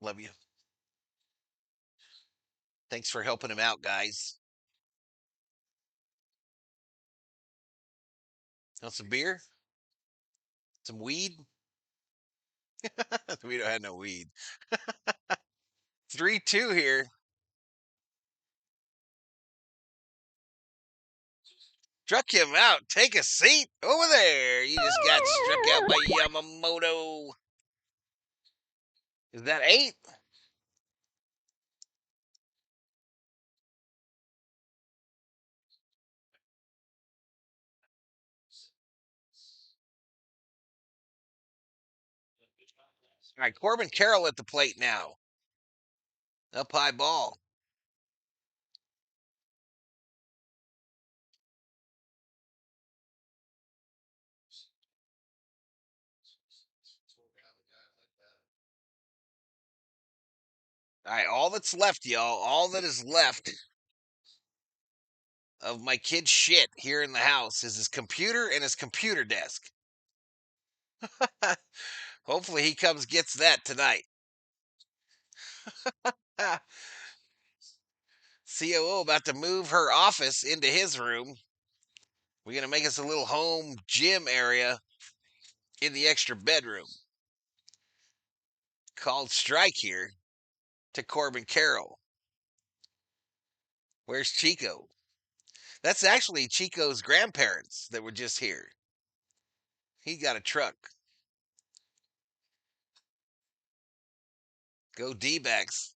Love you. Thanks for helping him out, guys. Want some beer? Some weed? We don't have no weed. 3-2 here. Struck him out. Take a seat over there. You just got struck out by Yamamoto. Is that 8? All right, Corbin Carroll at the plate now. Up high ball. All right, all that's left, y'all, all that is left of my kid's shit here in the house is his computer and his computer desk. Hopefully he comes gets that tonight. COO about to move her office into his room. We're going to make us a little home gym area in the extra bedroom. Called strike here to Corbin Carroll. Where's Chico? That's actually Chico's grandparents that were just here. He got a truck. Go D-backs.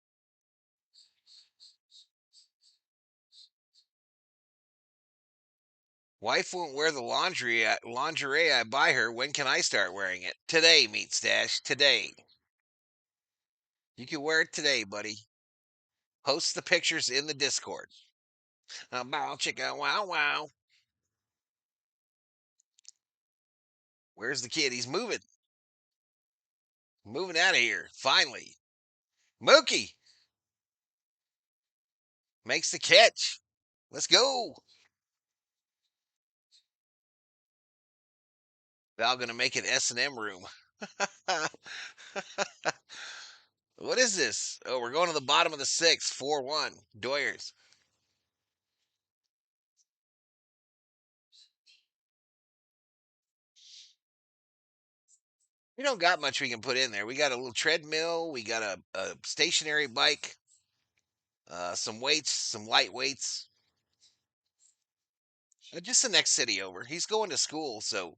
Wife won't wear the lingerie I buy her. When can I start wearing it? Today, Meat Stash. Today. You can wear it today, buddy. Post the pictures in the Discord. Bow chicka wow wow. Where's the kid? He's moving. Moving out of here. Finally. Mookie makes the catch. Let's go. Val gonna make it S&M room. What is this? Oh, we're going to the bottom of the 6th. 4-1. Doyers. We don't got much we can put in there. We got a little treadmill. We got a stationary bike. Some weights, some light weights. Just the next city over. He's going to school, so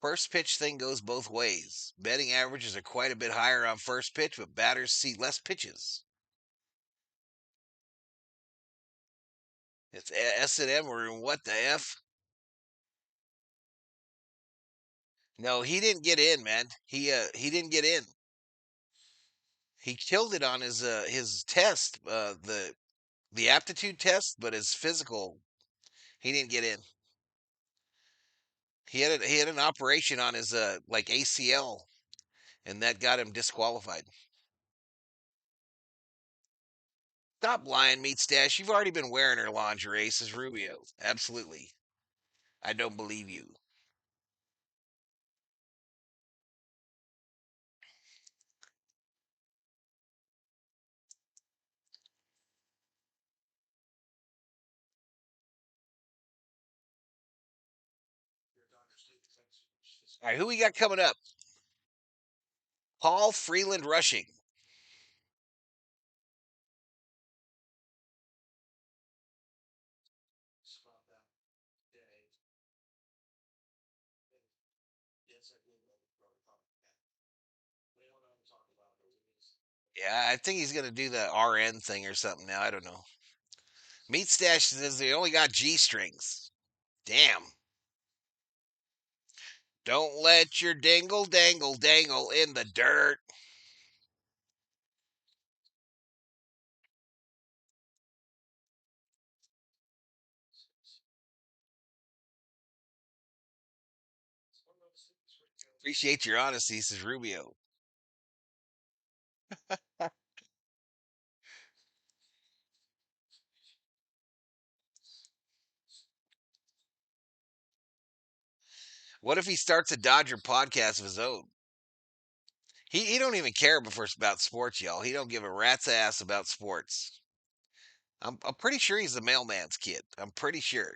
first pitch thing goes both ways. Betting averages are quite a bit higher on first pitch, but batters see less pitches. It's S&M room. What the F? No, he didn't get in, man. He didn't get in. He killed it on his test, the aptitude test, but his physical, he didn't get in. He had an operation on his like ACL, and that got him disqualified. Stop lying, Meat Stash. You've already been wearing her lingerie, says Rubio. Absolutely. I don't believe you. All right, who we got coming up? Paul Freeland rushing. Yeah, I think he's gonna do the RN thing or something now. I don't know. Meat Stash says they only got G strings. Damn. Don't let your dingle dangle dangle in the dirt. Appreciate your honesty, says Rubio. What if he starts a Dodger podcast of his own? He don't even care before it's about sports, y'all. He don't give a rat's ass about sports. I'm pretty sure he's the mailman's kid. I'm pretty sure.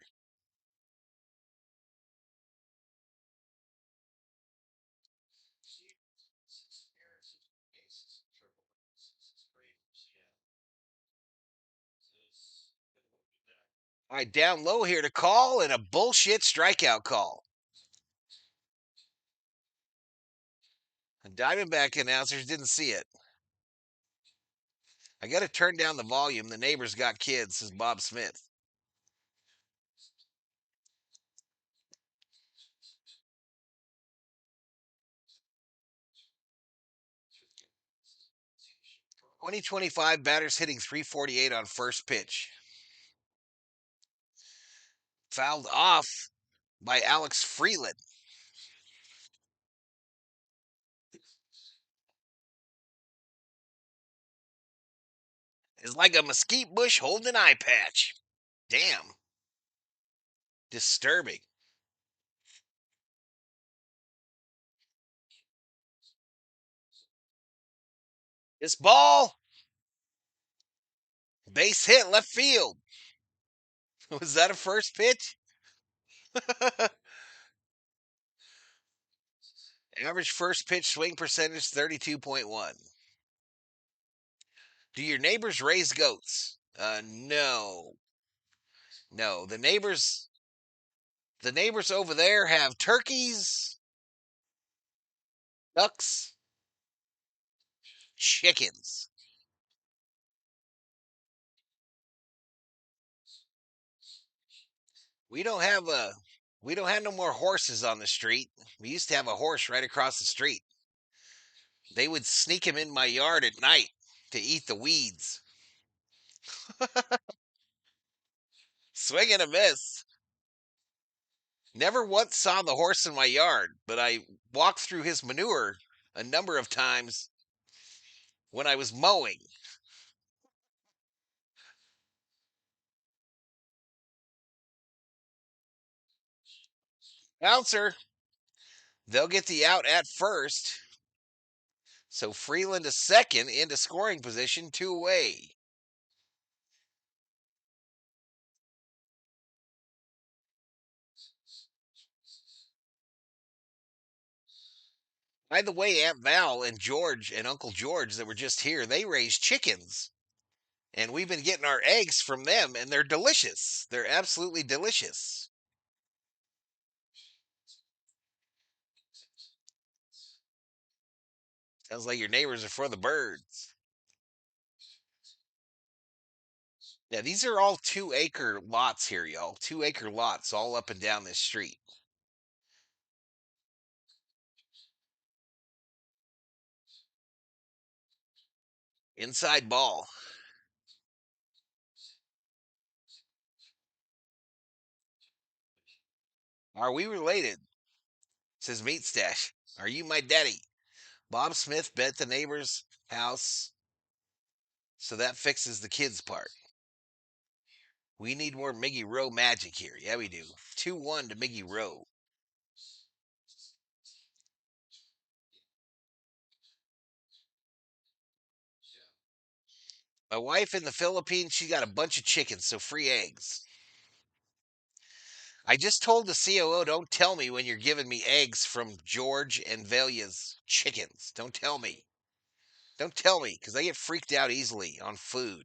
All right, down low here to call and a bullshit strikeout call. Diamondback announcers didn't see it. I got to turn down the volume. The neighbors got kids, says Bob Smith. "2025 batters hitting .348 on first pitch. Fouled off by Alex Freeland. Is like a mesquite bush holding an eye patch. Damn. Disturbing. This ball, base hit left field. Was that a first pitch? Average first pitch swing percentage 32.1. Do your neighbors raise goats? No. No. The neighbors over there have turkeys, ducks, chickens. We don't have a we don't have no more horses on the street. We used to have a horse right across the street. They would sneak him in my yard at night to eat the weeds. Swing and a miss. Never once saw the horse in my yard, but I walked through his manure a number of times when I was mowing. Bouncer, they'll get the out at first. So Freeland to second into scoring position, two away. By the way, Aunt Val and George and Uncle George that were just here, they raise chickens. And we've been getting our eggs from them, and they're delicious. They're absolutely delicious. Sounds like your neighbors are for the birds. Yeah, these are all 2 acre lots here, y'all. 2 acre lots all up and down this street. Inside ball. Are we related? Says Meat Stash. Are you my daddy? Bob Smith bet the neighbor's house, so that fixes the kids' part. We need more Miggy Rowe magic here. Yeah, we do. 2-1 to Miggy Rowe. My wife in the Philippines, she got a bunch of chickens, so free eggs. I just told the COO, don't tell me when you're giving me eggs from George and Velia's chickens. Don't tell me. Don't tell me, because I get freaked out easily on food.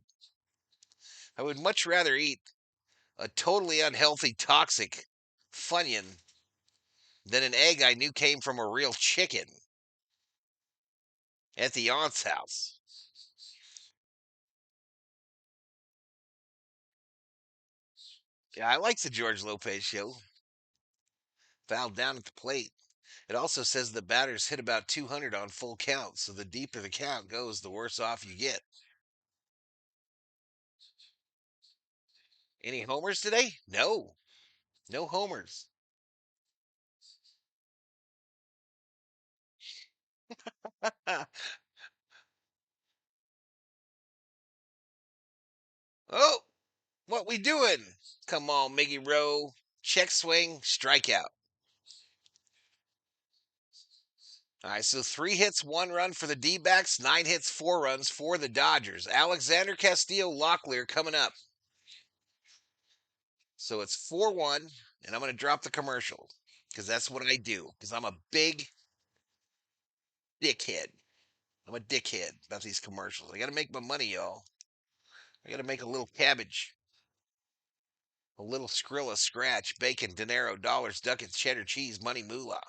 I would much rather eat a totally unhealthy, toxic Funyun than an egg I knew came from a real chicken at the aunt's house. Yeah, I like the George Lopez show. Fouled down at the plate. It also says the batters hit about 200 on full count, so the deeper the count goes, the worse off you get. Any homers today? No. No homers. Oh, what we doing? Come on, Miggy Rowe. Check swing, strikeout. All right, so 3 hits, 1 run for the D backs, 9 hits, 4 runs for the Dodgers. Alexander Castillo Locklear coming up. So it's 4-1, and I'm going to drop the commercial because that's what I do because I'm a big dickhead. I'm a dickhead about these commercials. I got to make my money, y'all. I got to make a little cabbage, a little Skrilla, scratch, bacon, dinero, dollars, ducats, cheddar, cheese, money, moolah.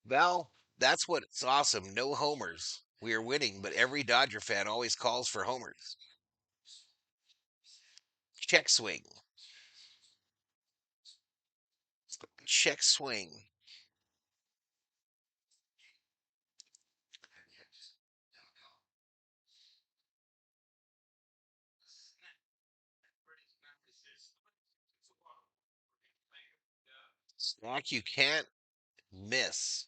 Val, that's what's awesome. No homers. We are winning, but every Dodger fan always calls for homers. Check swing. Check swing. Snack you can't miss.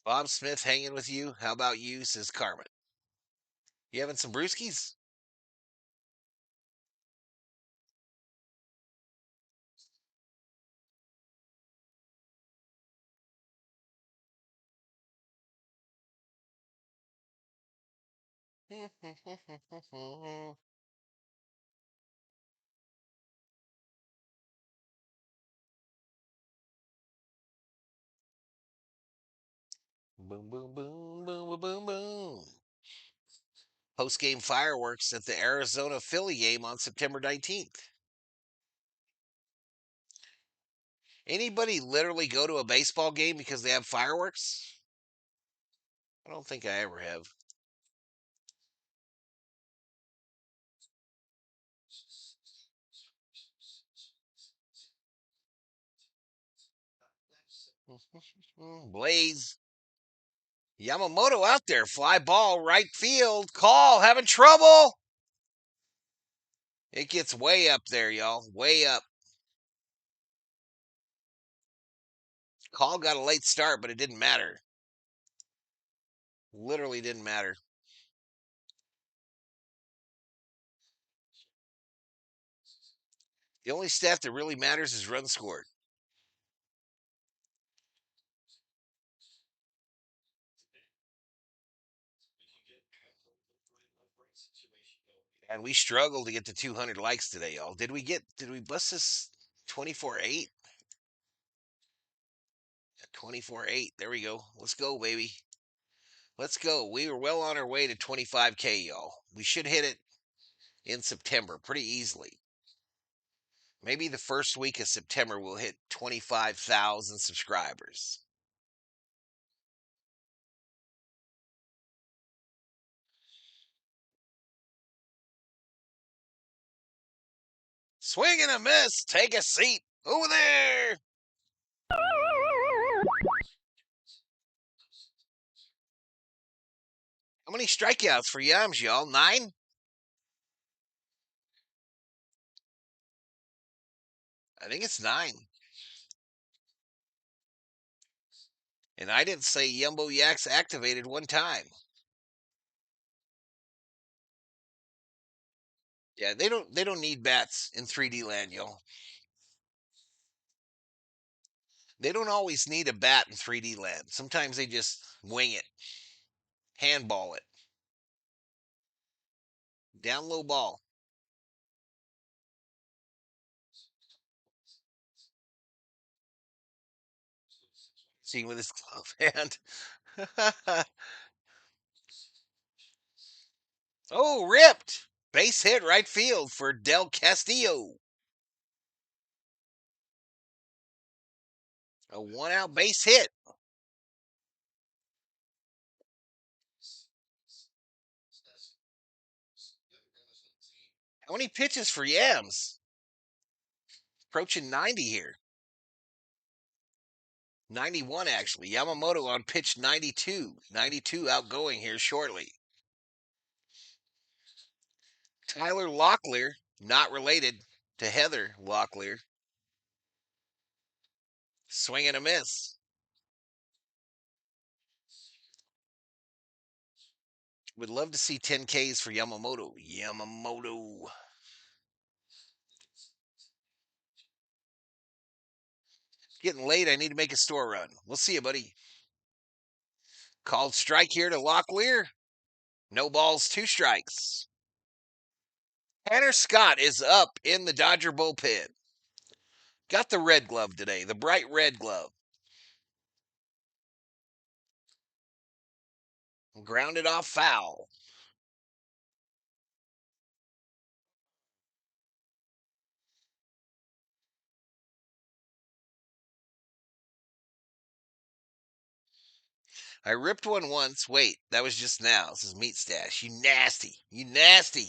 Bob Smith hanging with you. How about you, says Carmen. You having some brewskis? Boom, boom, boom, boom, boom, boom, boom. Post game fireworks at the Arizona Philly game on September 19th. Anybody literally go to a baseball game because they have fireworks? I don't think I ever have. Blaze. Yamamoto out there. Fly ball, right field. Call. Having trouble. It gets way up there, y'all. Way up. Call got a late start, but it didn't matter. Literally didn't matter. The only stat that really matters is runs scored. And we struggled to get to 200 likes today, y'all. Did we bust this 24-8? 24-8. There we go. Let's go, baby. Let's go. We were well on our way to 25K, y'all. We should hit it in September pretty easily. Maybe the first week of September we'll hit 25,000 subscribers. Swing and a miss. Take a seat. Over there. How many strikeouts for Yams, y'all? 9? I think it's 9. And I didn't say Yumbo Yaks activated one time. Yeah, they don't need bats in 3D land, y'all. They don't always need a bat in 3D land. Sometimes they just wing it, handball it, down low ball. Seeing with his glove hand. Oh, ripped! Base hit right field for Del Castillo. A 1-out base hit. How many pitches for Yams? Approaching 90 here. 91 actually. Yamamoto on pitch 92. 92 outgoing here shortly. Tyler Locklear, not related to Heather Locklear. Swing and a miss. Would love to see 10 Ks for Yamamoto. Yamamoto. Getting late. I need to make a store run. We'll see you, buddy. Called strike here to Locklear. No balls, 2 strikes. Tanner Scott is up in the Dodger bullpen. Got the red glove today, the bright red glove. Grounded off foul. I ripped one once. Wait, that was just now. This is Meat Stash. You nasty. You nasty.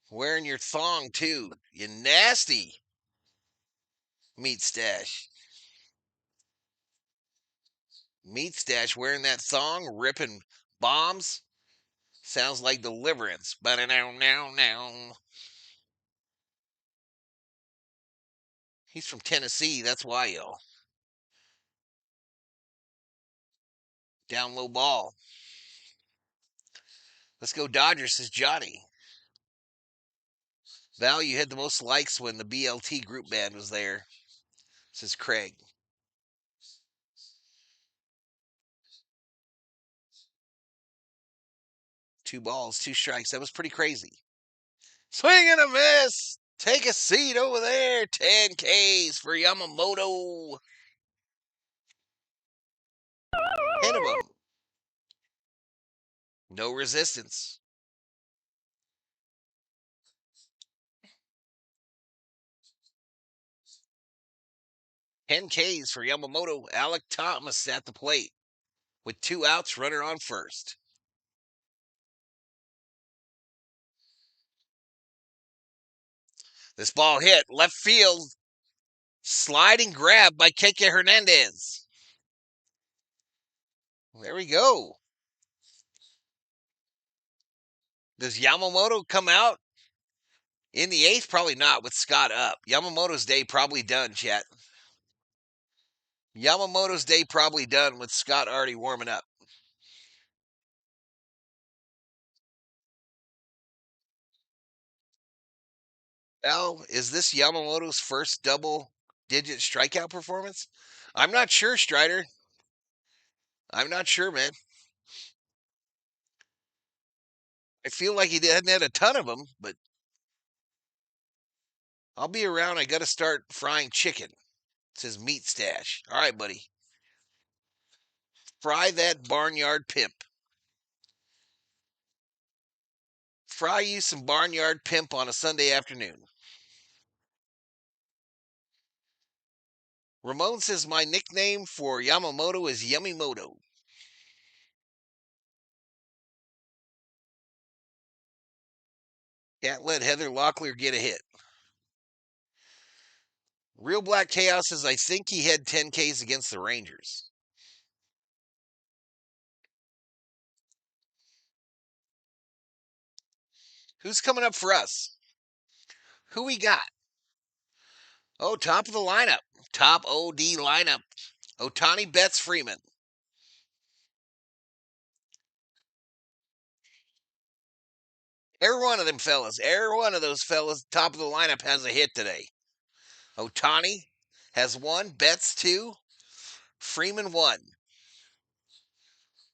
Wearing your thong, too. You nasty. Meat Stash. Meat Stash wearing that thong, ripping bombs. Sounds like Deliverance. Ba-da-now. He's from Tennessee. That's why, y'all. Down low ball. Let's go Dodgers, says Johnny. Val, you had the most likes when the BLT group band was there, says Craig. Two balls, 2 strikes. That was pretty crazy. Swing and a miss. Take a seat over there. 10 Ks for Yamamoto. 10 of them. No resistance. Ten Ks for Yamamoto. Alec Thomas at the plate with 2 outs, runner on first. This ball hit left field. Sliding grab by Keke Hernandez. There we go. Does Yamamoto come out in the 8th? Probably not with Scott up. Yamamoto's day probably done, chat. Yamamoto's day probably done with Scott already warming up. Al, is this Yamamoto's first double-digit strikeout performance? I'm not sure, Strider. I'm not sure, man. I feel like he hadn't had a ton of them, but I'll be around. I got to start frying chicken. It says Meat Stash. All right, buddy. Fry that barnyard pimp. Fry you some barnyard pimp on a Sunday afternoon. Ramon says my nickname for Yamamoto is Yummymoto. Can't let Heather Locklear get a hit. Real Black Chaos says I think he had 10 Ks against the Rangers. Who's coming up for us? Who we got? Oh, top of the lineup. Top OD lineup. Otani, Betts, Freeman. Every one of them fellas, every one of those fellas, top of the lineup has a hit today. Otani has 1, Betts 2, Freeman 1,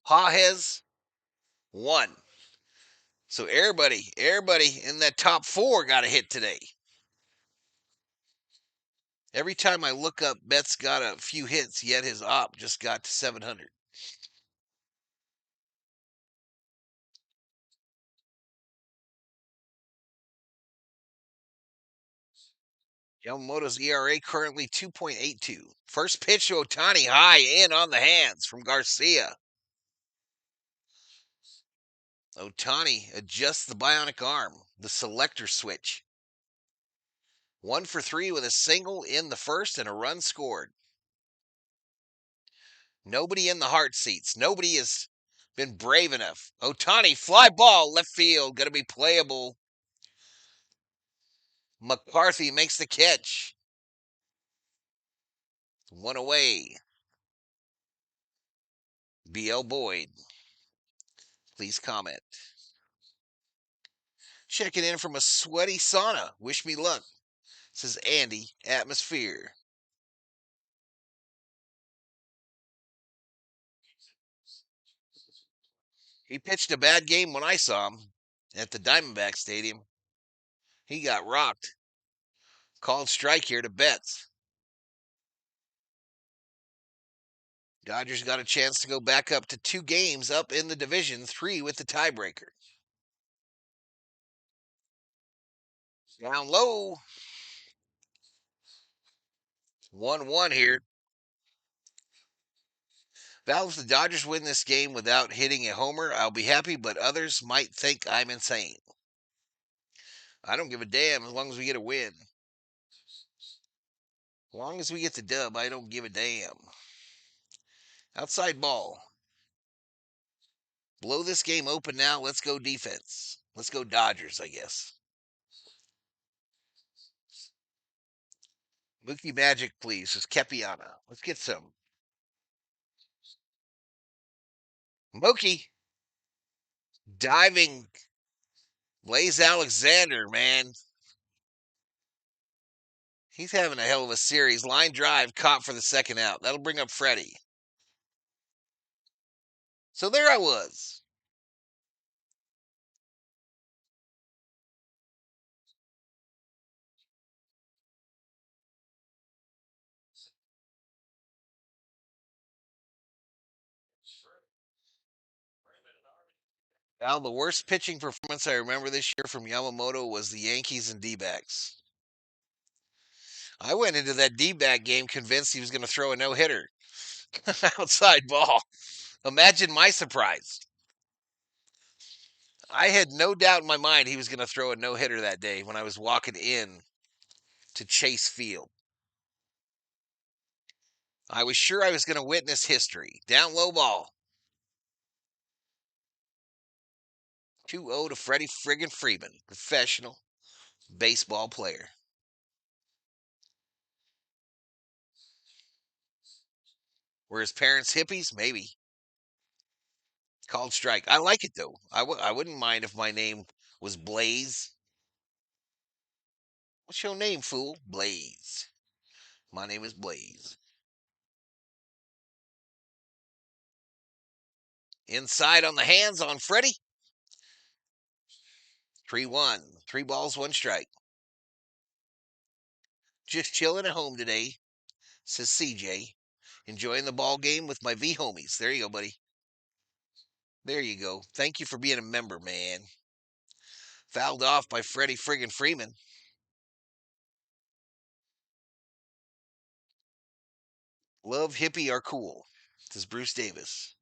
Pages 1. So everybody in that top 4 got a hit today. Every time I look up, Betts got a few hits, yet his op just got to 700. Yamamoto's ERA currently 2.82. First pitch to Otani, high in on the hands from Garcia. Otani adjusts the bionic arm, the selector switch. 1 for 3 with a single in the first and a run scored. Nobody in the heart seats. Nobody has been brave enough. Otani, fly ball, left field, going to be playable. McCarthy makes the catch. One away. BL Boyd, please comment. Checking in from a sweaty sauna. Wish me luck, says Andy. Atmosphere. He pitched a bad game when I saw him at the Diamondback Stadium. He got rocked. Called strike here to Betts. Dodgers got a chance to go back up to 2 games up in the division, 3 with the tiebreaker. Down low. 1-1 here. Val, if the Dodgers win this game without hitting a homer, I'll be happy, but others might think I'm insane. I don't give a damn as long as we get a win. As long as we get the dub, I don't give a damn. Outside ball. Blow this game open now. Let's go defense. Let's go Dodgers, I guess. Mookie Magic, please. Just Kepiana. Let's get some. Mookie. Diving. Blaze Alexander, man. He's having a hell of a series. Line drive caught for the second out. That'll bring up Freddie. So there I was. Al, the worst pitching performance I remember this year from Yamamoto was the Yankees and D-backs. I went into that D-back game convinced he was going to throw a no-hitter. Outside ball. Imagine my surprise. I had no doubt in my mind he was going to throw a no-hitter that day when I was walking in to Chase Field. I was sure I was going to witness history. Down low ball. 2-0 to Freddie friggin' Freeman, professional baseball player. Were his parents hippies? Maybe. Called strike. I like it, though. I wouldn't mind if my name was Blaze. What's your name, fool? Blaze. My name is Blaze. Inside on the hands on Freddie. 3-1. 3 balls, 1 strike. Just chilling at home today, says CJ. Enjoying the ball game with my V homies. There you go, buddy. There you go. Thank you for being a member, man. Fouled off by Freddie friggin' Freeman. Love hippie are cool, says Bruce Davis.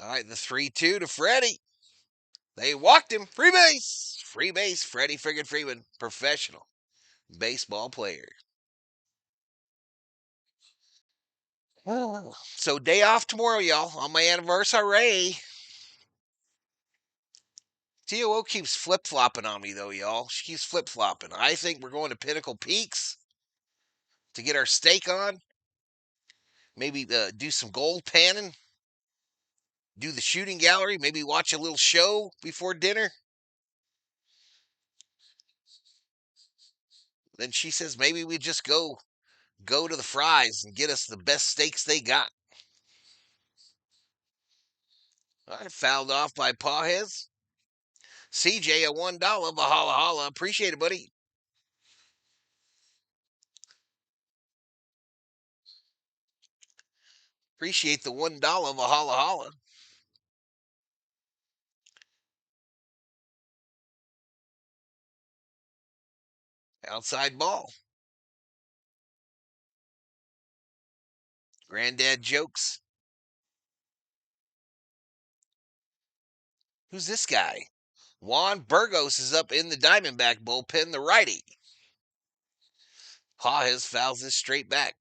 All right, the 3-2 to Freddie. They walked him. Free base. Free base. Freddie friggin' Freeman. Professional baseball player. So day off tomorrow, y'all, on my anniversary. TOO keeps flip-flopping on me, though, y'all. She keeps flip-flopping. I think we're going to Pinnacle Peaks to get our steak on. Maybe do some gold panning. Do the shooting gallery. Maybe watch a little show before dinner. Then she says maybe we just go to the Fries and get us the best steaks they got. All right, fouled off by Pajes. CJ, a $1 Valhalla. Appreciate it, buddy. Appreciate the $1 Valhalla. Outside ball. Granddad jokes. Who's this guy? Juan Burgos is up in the Diamondback bullpen, the righty. Pajes fouls this straight back.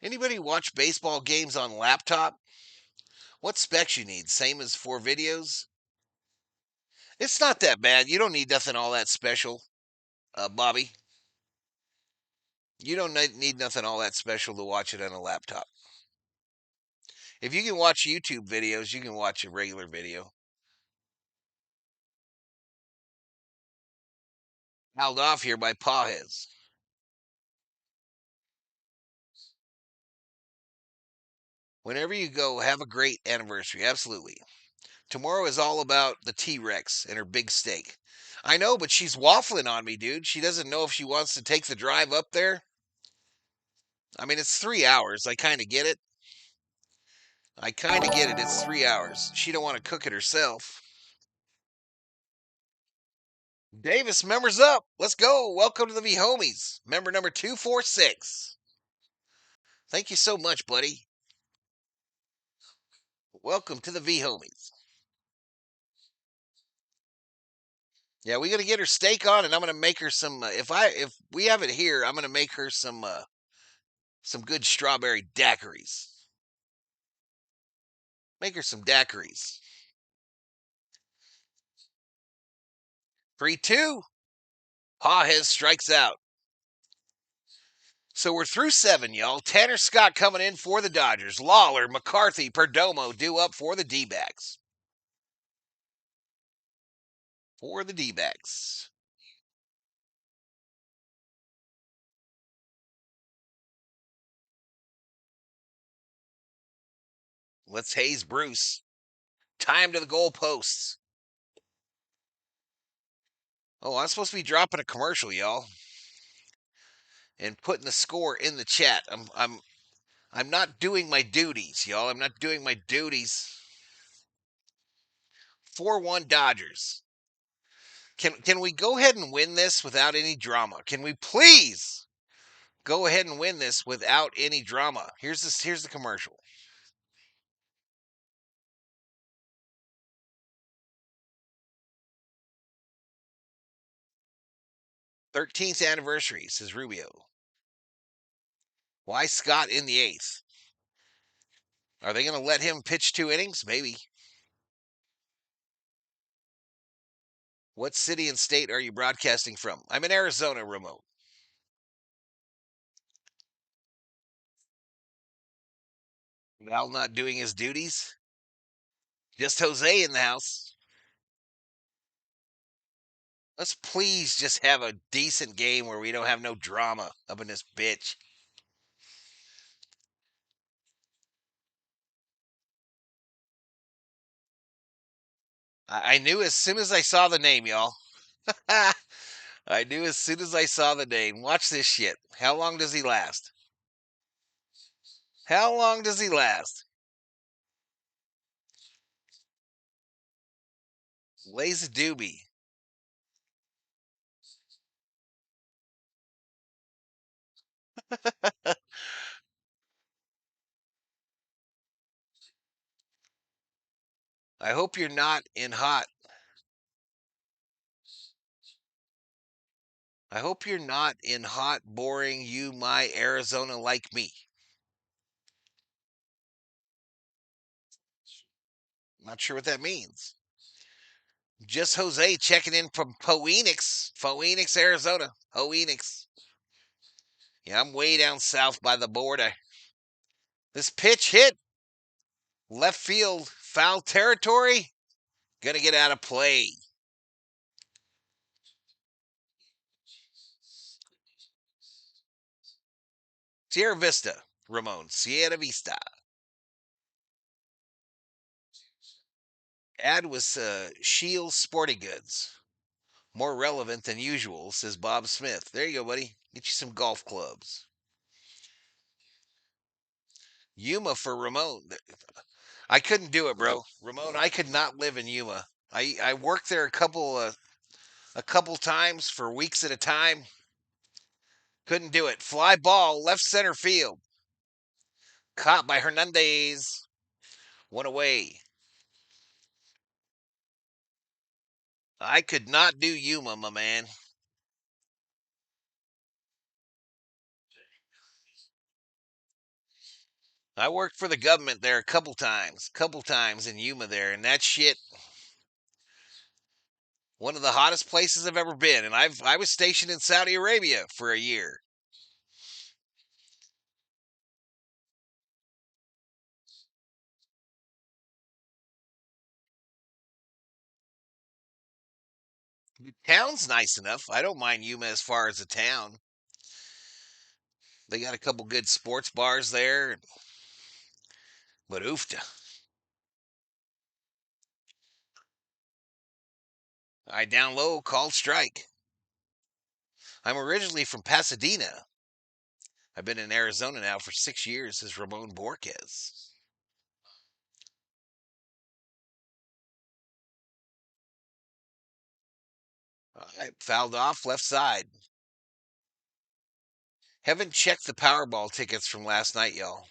Anybody watch baseball games on laptop? What specs you need? Same as for videos? It's not that bad. You don't need nothing all that special, Bobby. You don't need nothing all that special to watch it on a laptop. If you can watch YouTube videos, you can watch a regular video. Held off here by Pajes. Whenever you go, have a great anniversary. Absolutely. Tomorrow is all about the T Rex and her big steak. I know, but she's waffling on me, dude. She doesn't know if she wants to take the drive up there. I mean, it's 3 hours. I kind of get it. I kind of get it. It's 3 hours. She don't want to cook it herself. Davis, members up. Let's go. Welcome to the V Homies. Member number 246. Thank you so much, buddy. Welcome to the V Homies. Yeah, we gotta get her steak on, and I'm gonna make her some. If we have it here, I'm gonna make her some good strawberry daiquiris. Make her some daiquiris. 3-2. Pajes strikes out. So we're through 7, y'all. Tanner Scott coming in for the Dodgers. Lawler, McCarthy, Perdomo due up for the D-backs. For the D-backs. Let's haze Bruce. Time to the goalposts. Oh, I'm supposed to be dropping a commercial, y'all, and putting the score in the chat. I'm not doing my duties, y'all. I'm not doing my duties. 4-1 Dodgers. Can we go ahead and win this without any drama? Can we please go ahead and win this without any drama? Here's the commercial. "13th anniversary," says Rubio. Why Scott in the 8th? Are they going to let him pitch 2 innings? Maybe. What city and state are you broadcasting from? I'm in Arizona, remote. Val not doing his duties? Just Jose in the house. Let's please just have a decent game where we don't have no drama up in this bitch. I knew as soon as I saw the name, y'all. I knew as soon as I saw the name. Watch this shit. How long does he last? How long does he last? Lays a doobie. I hope you're not in hot. I hope you're not in hot, boring, you, my Arizona like me. Not sure what that means. Just Jose checking in from Phoenix, Arizona. Phoenix. Yeah, I'm way down south by the border. This pitch hit left field, foul territory. Gonna get out of play. Sierra Vista, Ramon. Sierra Vista. Ad was Shields Sporting Goods. More relevant than usual, says Bob Smith. There you go, buddy. Get you some golf clubs. Yuma for Ramon. I couldn't do it, bro. Ramon, I could not live in Yuma. I worked there a couple times for weeks at a time. Couldn't do it. Fly ball, left center field. Caught by Hernandez. One away. I could not do Yuma, my man. I worked for the government there a couple times in Yuma there, and that shit. One of the hottest places I've ever been, and I was stationed in Saudi Arabia for a year. The town's nice enough. I don't mind Yuma as far as a town. They got a couple good sports bars there, but oofta. I down low called strike. I'm originally from Pasadena. I've been in Arizona now for 6 years as Ramon Borquez. I fouled off left side. Haven't checked the Powerball tickets from last night, y'all.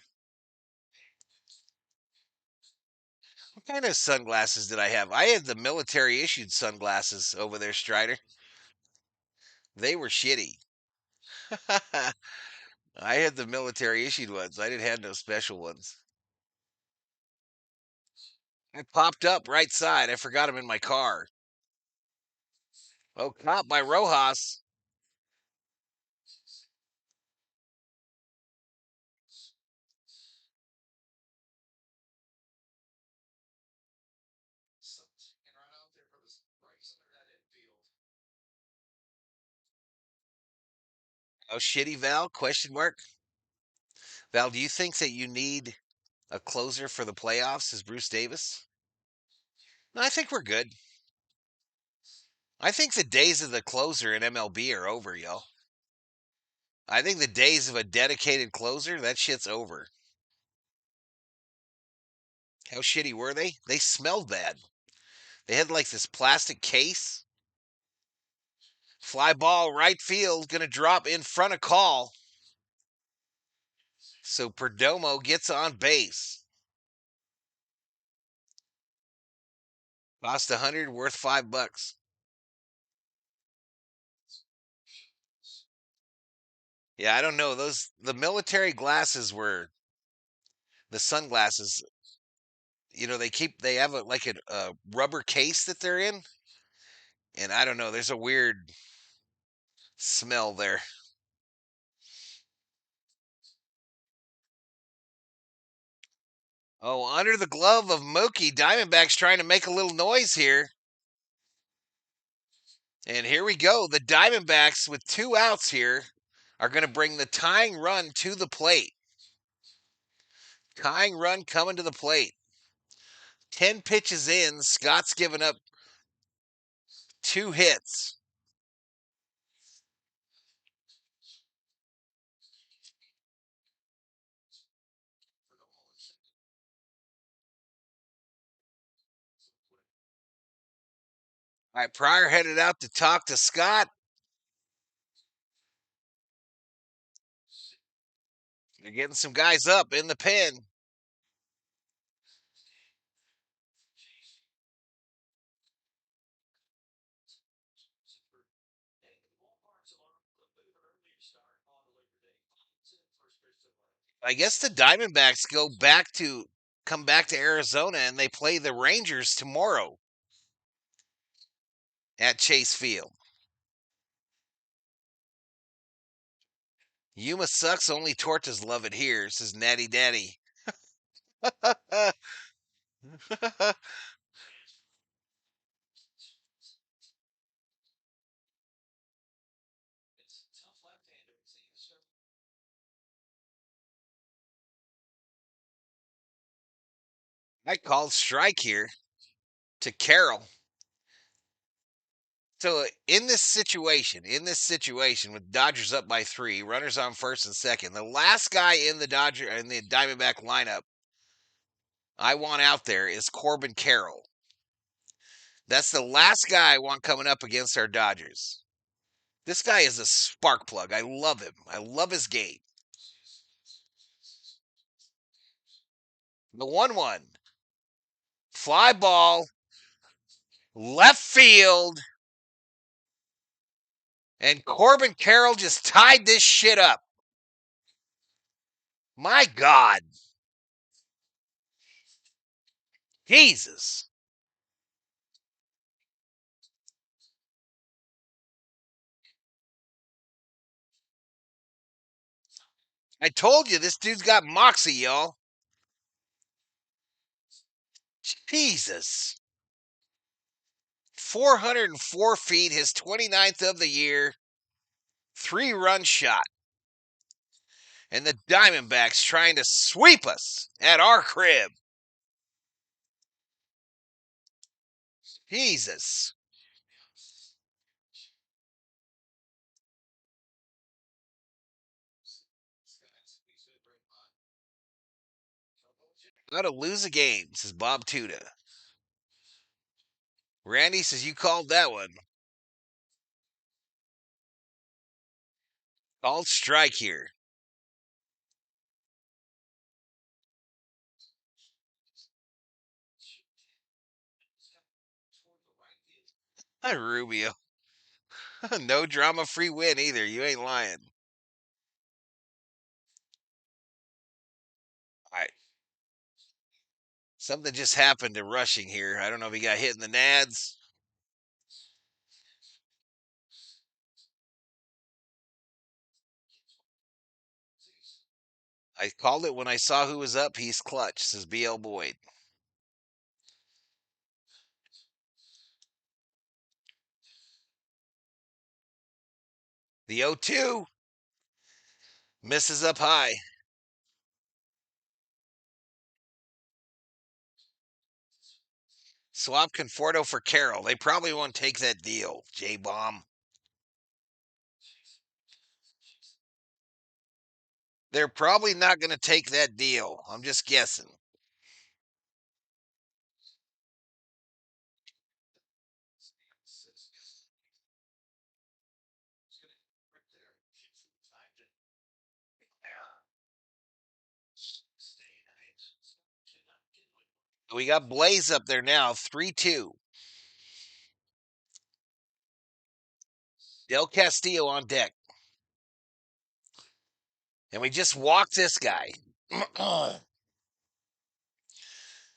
What kind of sunglasses did I have? I had the military issued sunglasses over there, Strider. They were shitty. I had the military issued ones. I didn't have no special ones. I popped up right side. I forgot them in my car. Oh, caught by Rojas. Oh, shitty Val? Question mark. Val, do you think that you need a closer for the playoffs as Bruce Davis? No, I think we're good. I think the days of the closer in MLB are over, yo. I think the days of a dedicated closer, that shit's over. How shitty were they? They smelled bad. They had like this plastic case. Fly ball right field, gonna drop in front of call. So Perdomo gets on base. Cost 100, worth $5. Yeah, I don't know. The military glasses were the sunglasses. They have a rubber case that they're in, and I don't know. There's a weird smell there. Oh, under the glove of Mookie, Diamondbacks trying to make a little noise here. And here we go. The Diamondbacks, with 2 outs here, are going to bring the tying run to the plate. Tying run coming to the plate. 10 pitches in, Scott's given up 2 hits. All right, Pryor headed out to talk to Scott. They're getting some guys up in the pen. I guess the Diamondbacks come back to Arizona and they play the Rangers tomorrow at Chase Field. Yuma sucks, only Tortas love it here, says Natty Daddy. I called strike here to Carroll. So in this situation with Dodgers up by 3, runners on first and second, the last guy in the Diamondback lineup I want out there is Corbin Carroll. That's the last guy I want coming up against our Dodgers. This guy is a spark plug. I love him. I love his game. The 1-1. Fly ball, left field, and Corbin Carroll just tied this shit up. My God. Jesus. I told you this dude's got moxie, y'all. Jesus. 404 feet, his 29th of the year, 3-run shot. And the Diamondbacks trying to sweep us at our crib. Jesus. How to lose a game, says Bob Tuda. Randy says you called that one. Called strike here. Hi, Rubio. No drama free win either. You ain't lying. All right. Something just happened to Rushing here. I don't know if he got hit in the nads. I called it when I saw who was up. He's clutch, says BL Boyd. The 0-2 misses up high. Swap Conforto for Carroll. They probably won't take that deal, J-Bomb. They're probably not going to take that deal. I'm just guessing. We got Blaze up there now, 3-2. Del Castillo on deck. And we just walked this guy.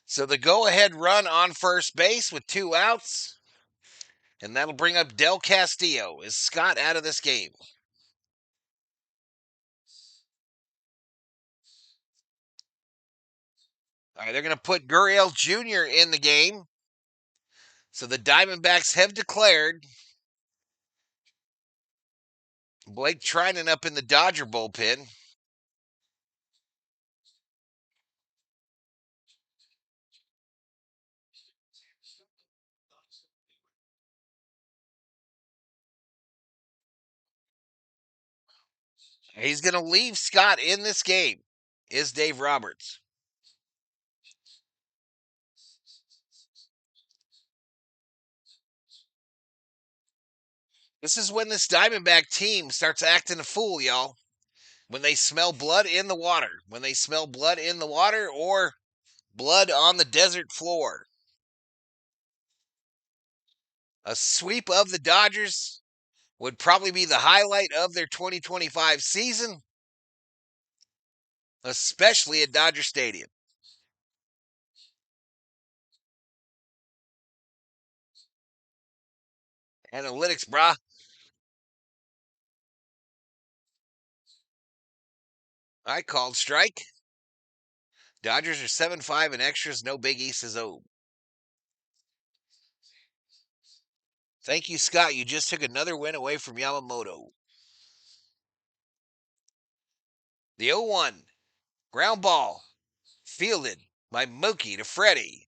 So the go-ahead run on first base with 2 outs. And that'll bring up Del Castillo. Is Scott out of this game? All right, they're going to put Gurriel Jr. in the game. So the Diamondbacks have declared Blake Trinan up in the Dodger bullpen. He's going to leave Scott in this game, is Dave Roberts. This is when this Diamondback team starts acting a fool, y'all. When they smell blood in the water. When they smell blood in the water or blood on the desert floor. A sweep of the Dodgers would probably be the highlight of their 2025 season, especially at Dodger Stadium. Analytics, brah. I called strike. Dodgers are 7-5 and extras, no biggie, says O. Thank you, Scott. You just took another win away from Yamamoto. The 0-1. Ground ball. Fielded by Mookie to Freddie.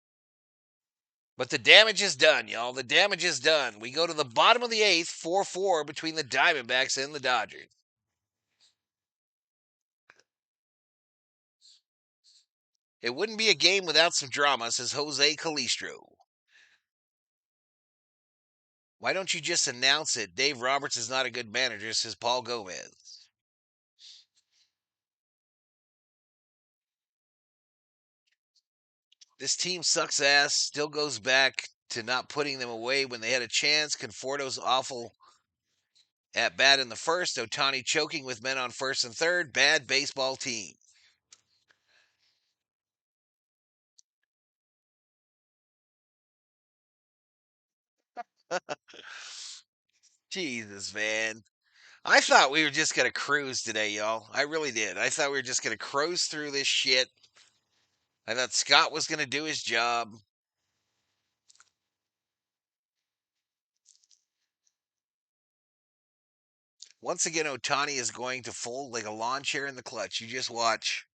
But the damage is done, y'all. The damage is done. We go to the bottom of the 8th, 4-4 between the Diamondbacks and the Dodgers. It wouldn't be a game without some drama, says Jose Calistro. Why don't you just announce it? Dave Roberts is not a good manager, says Paul Gomez. This team sucks ass, still goes back to not putting them away when they had a chance. Conforto's awful at bat in the first. Otani choking with men on first and third. Bad baseball team. Jesus, man. I thought we were just going to cruise today, y'all. I really did. I thought we were just going to cruise through this shit. I thought Scott was going to do his job. Once again, Otani is going to fold like a lawn chair in the clutch. You just watch.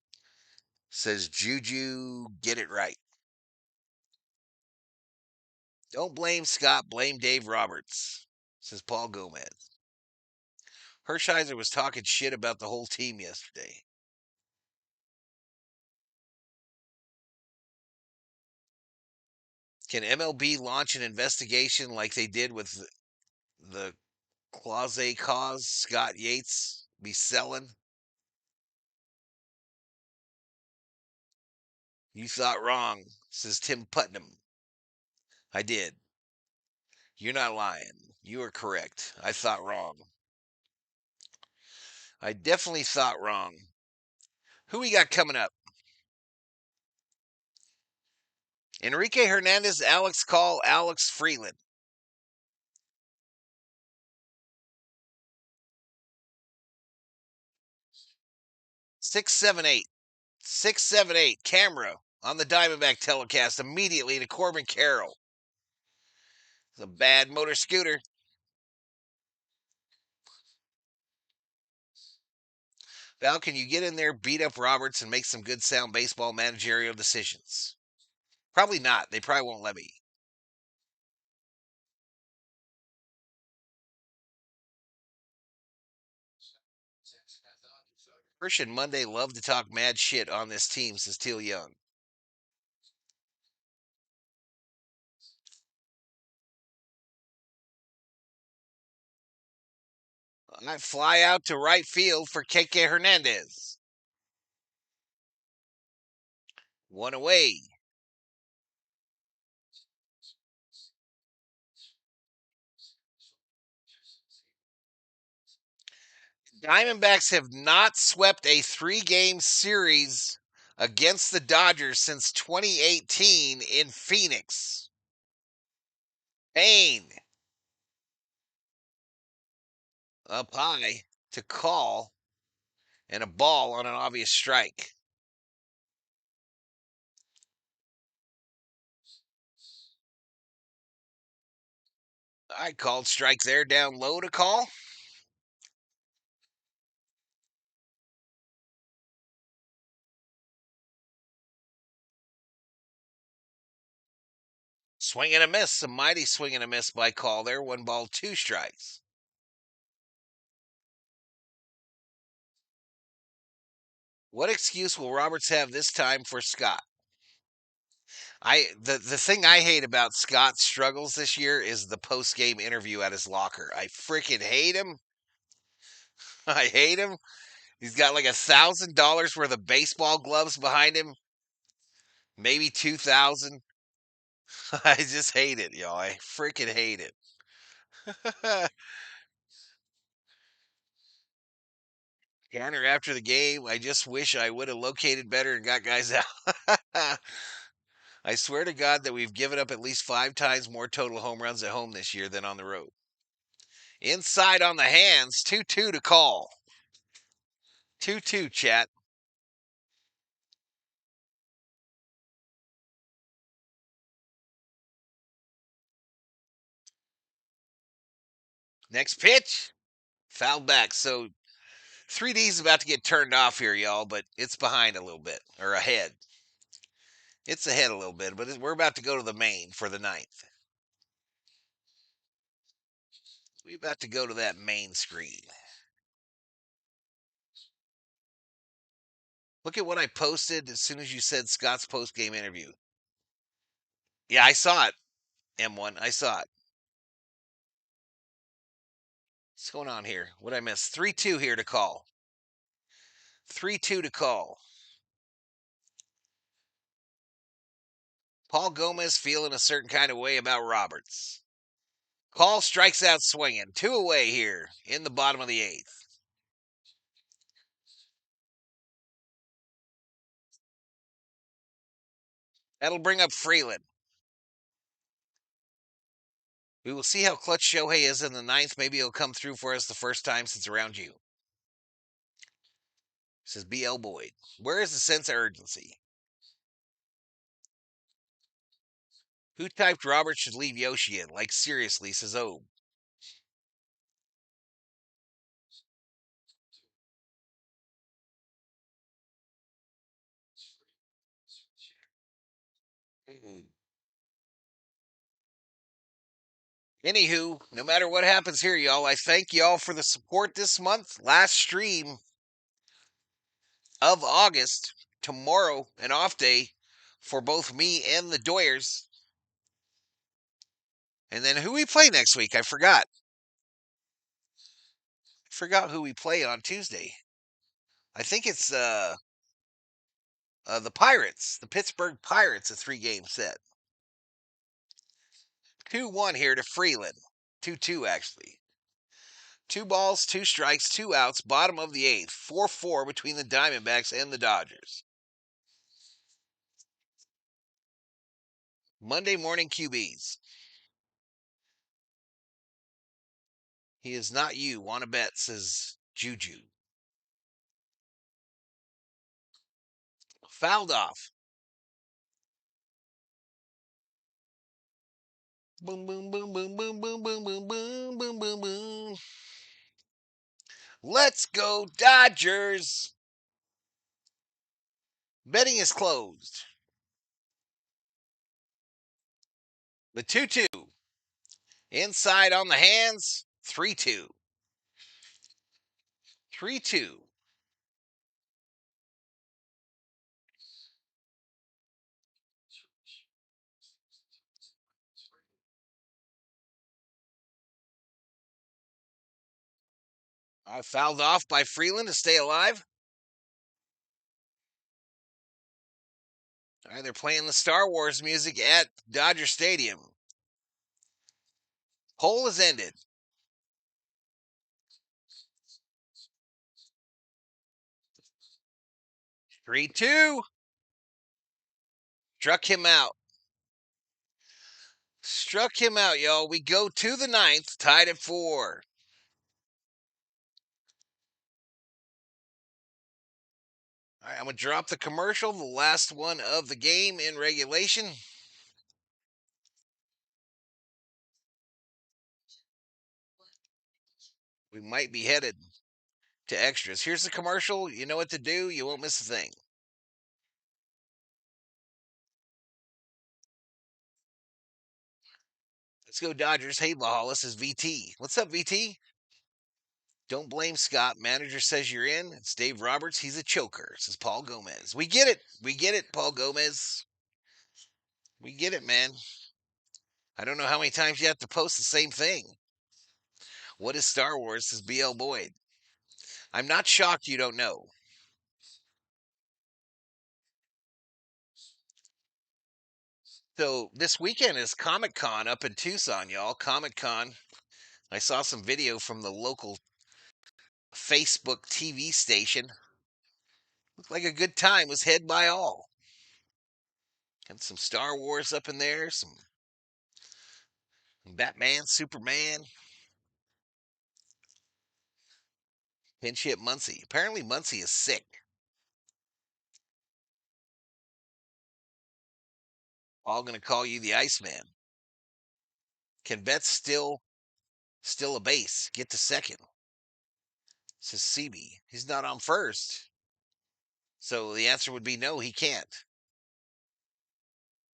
Says Juju, get it right. Don't blame Scott, blame Dave Roberts, says Paul Gomez. Hershiser was talking shit about the whole team yesterday. Can MLB launch an investigation like they did with the Closet cause Scott Yates be selling? You thought wrong, says Tim Putnam. I did. You're not lying. You are correct. I thought wrong. I definitely thought wrong. Who we got coming up? Enrique Hernandez, Alex Call, Alex Freeland. 678. 678. Camera on the Diamondback telecast immediately to Corbin Carroll. It's a bad motor scooter. Val, can you get in there, beat up Roberts, and make some good sound baseball managerial decisions? Probably not. They probably won't let me. Christian Monday love to talk mad shit on this team, says Teal Young. I fly out to right field for Keke Hernandez. One away. Diamondbacks have not swept a 3-game series against the Dodgers since 2018 in Phoenix. Payne up high to call and a ball on an obvious strike. I called strike there down low to call. Swing and a miss. A mighty swing and a miss by call there. 1 ball, 2 strikes. What excuse will Roberts have this time for Scott? The thing I hate about Scott's struggles this year is the post game interview at his locker. I freaking hate him. I hate him. He's got like $1,000 worth of baseball gloves behind him, maybe 2,000. I just hate it, y'all. I freaking hate it. Tanner after the game, I just wish I would have located better and got guys out. I swear to God that we've given up at least 5 times more total home runs at home this year than on the road. Inside on the hands, 2-2 to call. 2-2, chat. Next pitch, foul back. So 3D is about to get turned off here, y'all, but it's behind a little bit, or ahead. It's ahead a little bit, but we're about to go to the main for the 9th. We're about to go to that main screen. Look at what I posted as soon as you said Scott's post game interview. Yeah, I saw it, M1. I saw it. What's going on here? What I miss? 3-2 here to call. 3-2 to call. Paul Gomez feeling a certain kind of way about Roberts. Call strikes out swinging. 2 away here in the bottom of the 8th. That'll bring up Freeland. We will see how clutch Shohei is in the ninth. Maybe he'll come through for us the first time since around June. Says BL Boyd. Where is the sense of urgency? Who typed Robert should leave Yoshi in? Like, seriously, says Obe. Anywho, no matter what happens here, y'all, I thank y'all for the support this month. Last stream of August. Tomorrow, an off day for both me and the Doyers. And then who we play next week? I forgot. Who we play on Tuesday. I think it's the Pirates, the Pittsburgh Pirates, a 3-game set. 2-1 here to Freeland. 2-2 actually. 2 balls, 2 strikes, 2 outs, bottom of the 8th. 4-4 between the Diamondbacks and the Dodgers. Monday morning QBs. He is not you. Want to bet, says Juju. Fouled off. Boom, boom, boom, boom, boom, boom, boom, boom, boom, boom, boom, boom. Let's go, Dodgers. Betting is closed. The 2-2. Inside on the hands. 3-2. 3-2. I fouled off by Freeland to stay alive. All right, they're playing the Star Wars music at Dodger Stadium. Hole is ended. 3-2. Struck him out. Struck him out, y'all. We go to the 9th, tied at 4. All right, I'm going to drop the commercial, the last one of the game in regulation. We might be headed to extras. Here's the commercial. You know what to do. You won't miss a thing. Let's go, Dodgers. Hey, Valhalla, this is VT. What's up, VT? Don't blame Scott. Manager says you're in. It's Dave Roberts. He's a choker, says Paul Gomez. We get it. We get it, Paul Gomez. We get it, man. I don't know how many times you have to post the same thing. What is Star Wars, says BL Boyd. I'm not shocked you don't know. So this weekend is Comic Con up in Tucson, y'all. Comic Con. I saw some video from the local Facebook TV station. Looked like a good time was had by all. And some Star Wars up in there, some Batman, Superman. Pinch hit Muncie. Apparently Muncie is sick. All gonna call you the Iceman. Can Betts still a base? Get to second. Says CB. He's not on first. So the answer would be no, he can't.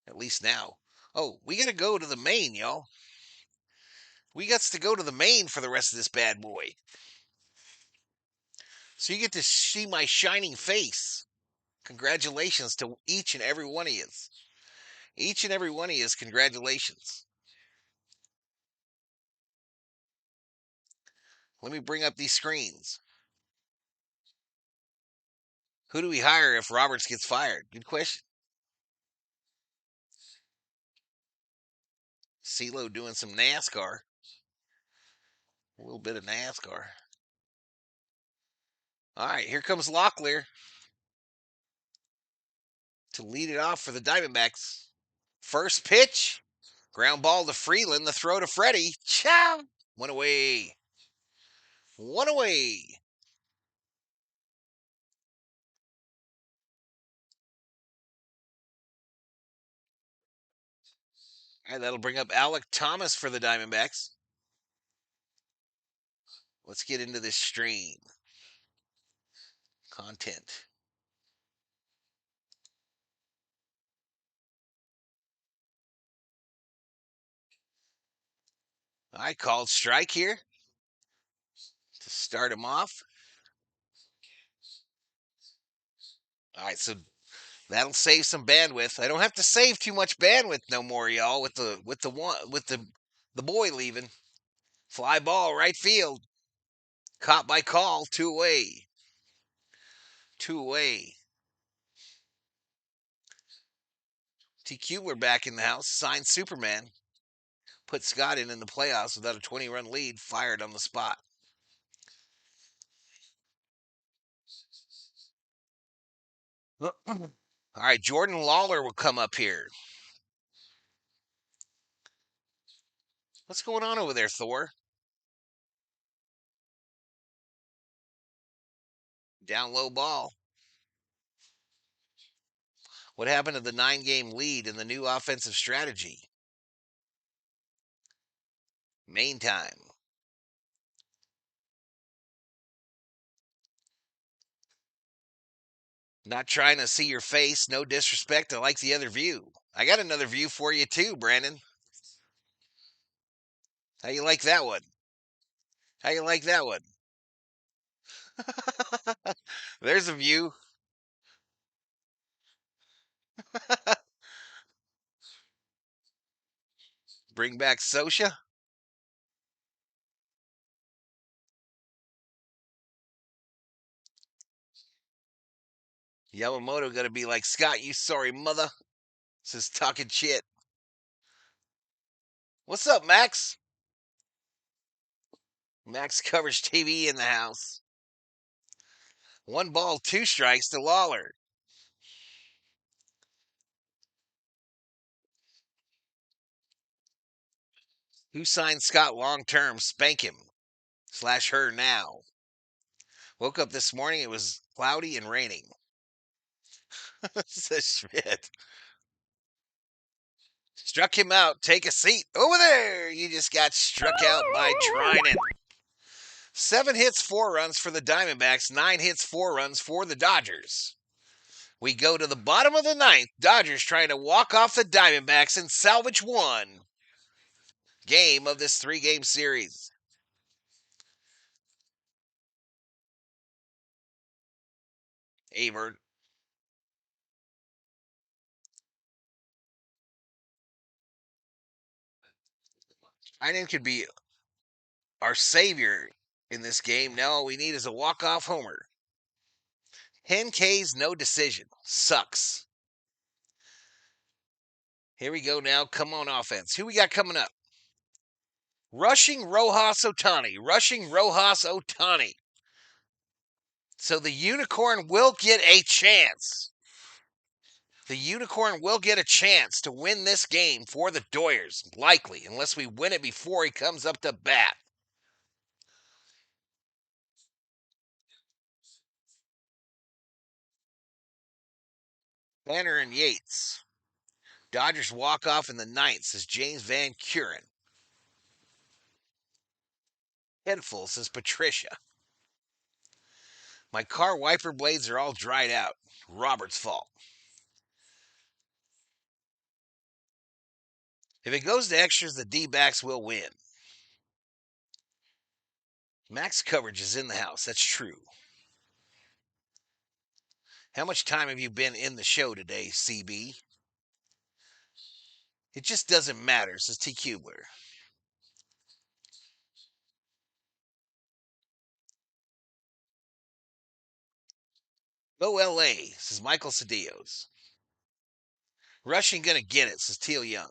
At least now. Oh, we gotta go to the main, y'all. We got to go to the main for the rest of this bad boy. So you get to see my shining face. Congratulations to each and every one of you. Each and every one of you, congratulations. Let me bring up these screens. Who do we hire if Roberts gets fired? Good question. CeeLo doing some NASCAR. A little bit of NASCAR. All right, here comes Locklear to lead it off for the Diamondbacks. First pitch Ground ball to Freeland. The throw to Freddie. Chow! One away. One away. All right, that'll bring up Alec Thomas for the Diamondbacks. Let's get into this stream. Content. I called strike here to start him off. All right, so that'll save some bandwidth. I don't have to save too much bandwidth no more, y'all. With the boy leaving. Fly ball right field. Caught by call. Two away. Two away. TQ, we're back in the house. Signed Superman. Put Scott in the playoffs without a 20-run lead. Fired on the spot. All right, Jordan Lawler will come up here. What's going on over there, Thor? Down low ball. What happened to the 9-game lead and the new offensive strategy? Main time. Not trying to see your face. No disrespect. I like the other view. I got another view for you too, Brandon. How you like that one? How you like that one? There's a view. Bring back Sosha. Yamamoto gonna be like, Scott, you sorry mother. Says talking shit. What's up, Max? Max covers TV in the house. 1 ball, 2 strikes to Lawler. Who signed Scott long term? Spank him. / her now. Woke up this morning, it was cloudy and raining. Says Schmidt. Struck him out. Take a seat. Over there. You just got struck out by Trinan. 7 hits, 4 runs for the Diamondbacks. 9 hits, 4 runs for the Dodgers. We go to the bottom of the 9th. Dodgers trying to walk off the Diamondbacks and salvage 1 game of this 3-game series. Avert. Trinan could be our savior in this game. Now all we need is a walk-off homer. 10 Ks, no decision. Sucks. Here we go now. Come on, offense. Who we got coming up? Rushing Rojas Ohtani. Rushing Rojas Ohtani. So the Unicorn will get a chance. The Unicorn will get a chance to win this game for the Doyers. Likely, unless we win it before he comes up to bat. Banner and Yates. Dodgers walk off in the 9th, says James Van Kuren. Headful, says Patricia. My car wiper blades are all dried out. Robert's fault. If it goes to extras, the D-backs will win. Max coverage is in the house. That's true. How much time have you been in the show today, CB? It just doesn't matter, says T. Kubler. Go LA, says Michael Cedillos. Rushing gonna get it, says Teal Young.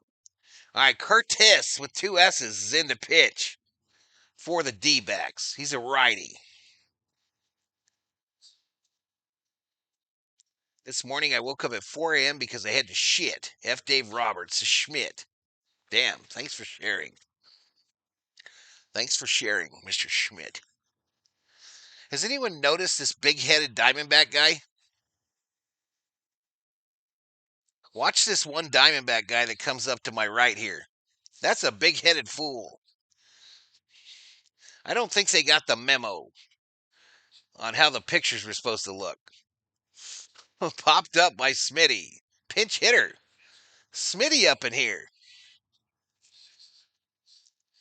All right, Curtis with 2 S's is in the pitch for the D-backs. He's a righty. This morning I woke up at 4 a.m. because I had to shit. F. Dave Roberts, says Schmidt. Damn. Thanks for sharing. Thanks for sharing, Mr. Schmidt. Has anyone noticed this big-headed Diamondback guy? Watch this one Diamondback guy that comes up to my right here. That's a big-headed fool. I don't think they got the memo on how the pictures were supposed to look. Popped up by Smitty. Pinch hitter. Smitty up in here.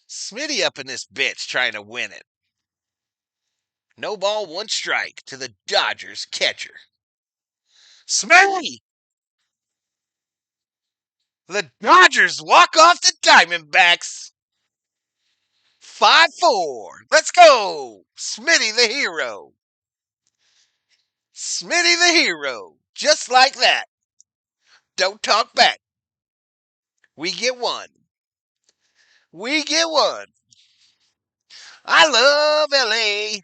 Smitty up in this bitch trying to win it. No ball, one strike to the Dodgers catcher. Smitty! The Dodgers walk off the Diamondbacks. 5-4. Let's go. Smitty the hero. Smitty the hero. Just like that. Don't talk back. We get one. We get one. I love LA.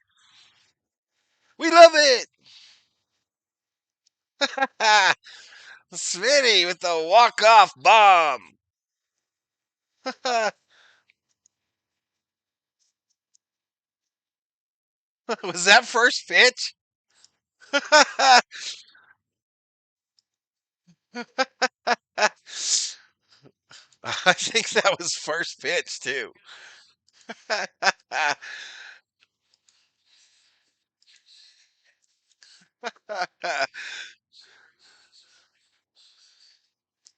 We love it. Smitty with the walk-off bomb. Was that first pitch? I think that was first pitch too.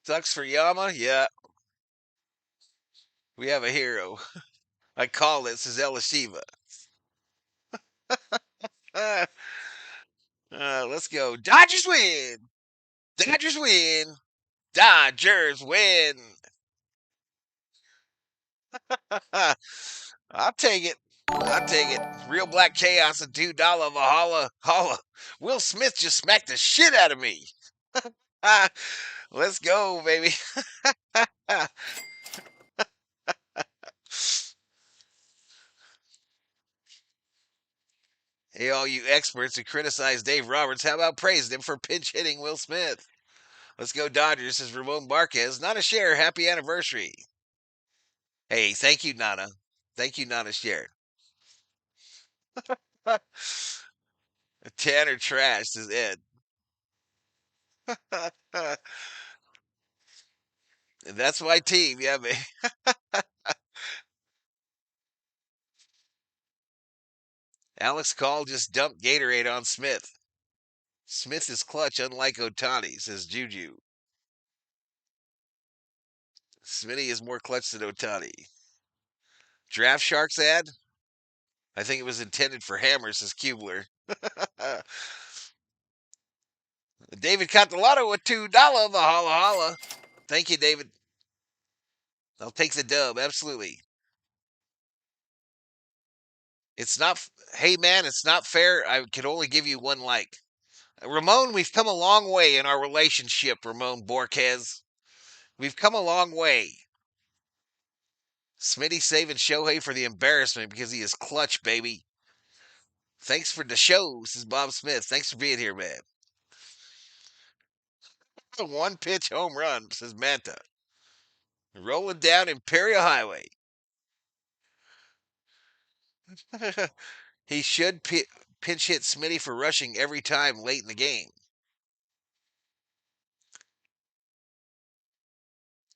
Sucks for Yama. Yeah, we have a hero. I call this is Elashiva. Let's go. Dodgers win. Dodgers win. Dodgers win. I'll take it. I'll take it. Real Black Chaos and $2 Valhalla. Holla. Will Smith just smacked the shit out of me. Let's go, baby. Hey, all you experts who criticize Dave Roberts, how about praising him for pinch hitting Will Smith? Let's go, Dodgers, says Ramon Marquez. Not a share. Happy anniversary. Hey, thank you, Nana. Thank you, Nana Share. Tanner Trash, says Ed. That's my team. Yeah, man. Alex Call just dumped Gatorade on Smith. Smith is clutch, unlike Otani, says Juju. Smitty is more clutch than Otani. Draft Sharks ad? I think it was intended for Hammer, says Kubler. David Catalano with $2. The holla holla. Thank you, David. I'll take the dub, absolutely. It's not, hey man, it's not fair. I can only give you one like. Ramon, we've come a long way in our relationship, Ramon Borquez. We've come a long way. Smitty saving Shohei for the embarrassment because he is clutch, baby. Thanks for the show, says Bob Smith. Thanks for being here, man. A one pitch home run, says Manta. Rolling down Imperial Highway. He should pinch hit Smitty for rushing every time late in the game.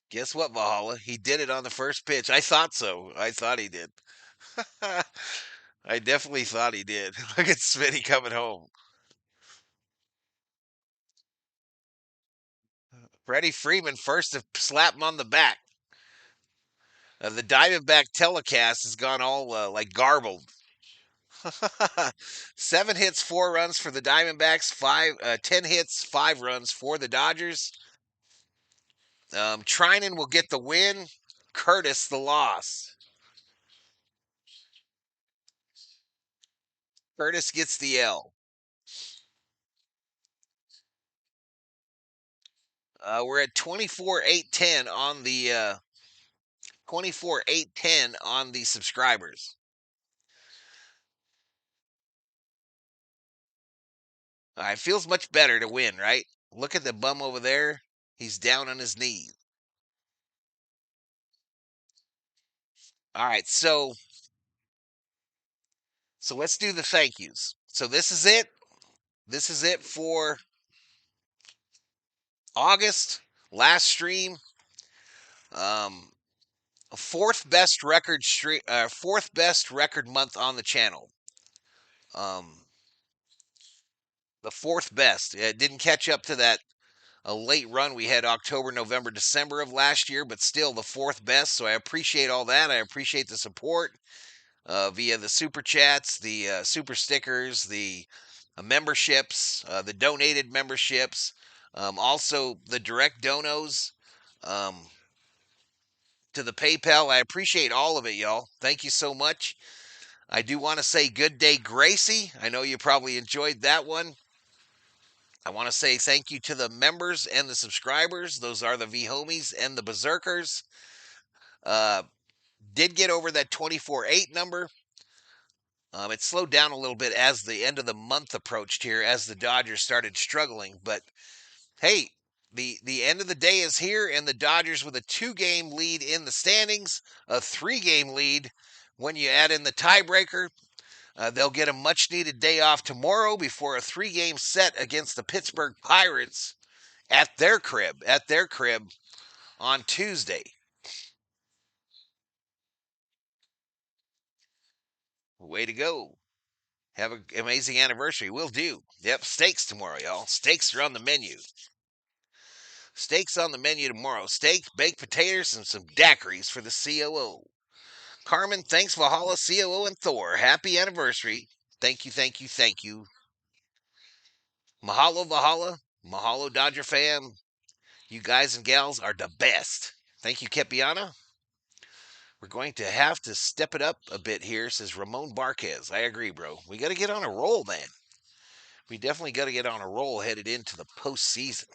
Guess what, Valhalla? He did it on the first pitch. I thought so. I thought he did. I definitely thought he did. Look at Smitty coming home. Freddie Freeman first to slap him on the back. The Diamondback telecast has gone all like garbled. 7 hits, 4 runs for the Diamondbacks. 10 hits, 5 runs for the Dodgers. Trinan will get the win. Curtis the loss. Curtis gets the L. We're at 24,810 on the 24,810 on the subscribers. It feels much better to win, right? Look at the bum over there. He's down on his knees. All right, so let's do the thank yous. So this is it. This is it for August. Last stream. Um, fourth best record month on the channel. Um, the fourth best. It didn't catch up to that a late run we had October, November, December of last year, but still the fourth best. So I appreciate all that. I appreciate the support via the super chats, the super stickers, the memberships, the donated memberships, also the direct donos to the PayPal. I appreciate all of it, y'all. Thank you so much. I do want to say good day, Gracie. I know you probably enjoyed that one. I want to say thank you to the members and the subscribers. Those are the V homies and the berserkers. Uh, did get over that 24-8 number. It slowed down a little bit as the end of the month approached here, as the Dodgers started struggling. But hey, the end of the day is here, and the Dodgers with a 2-game lead in the standings, a 3-game lead when you add in the tiebreaker. They'll get a much needed day off tomorrow before a 3-game set against the Pittsburgh Pirates at their crib on Tuesday. Way to go. Have an amazing anniversary. We'll do. Yep, steaks tomorrow, y'all. Steaks are on the menu. Steaks on the menu tomorrow. Steak, baked potatoes, and some daiquiris for the COO. Carmen, thanks Valhalla, COO, and Thor. Happy anniversary. Thank you, thank you, thank you. Mahalo, Valhalla. Mahalo, Dodger fam. You guys and gals are the best. Thank you, Kepiana. We're going to have to step it up a bit here, says Ramon Barquez. I agree, bro. We got to get on a roll, man. We definitely got to get on a roll headed into the postseason.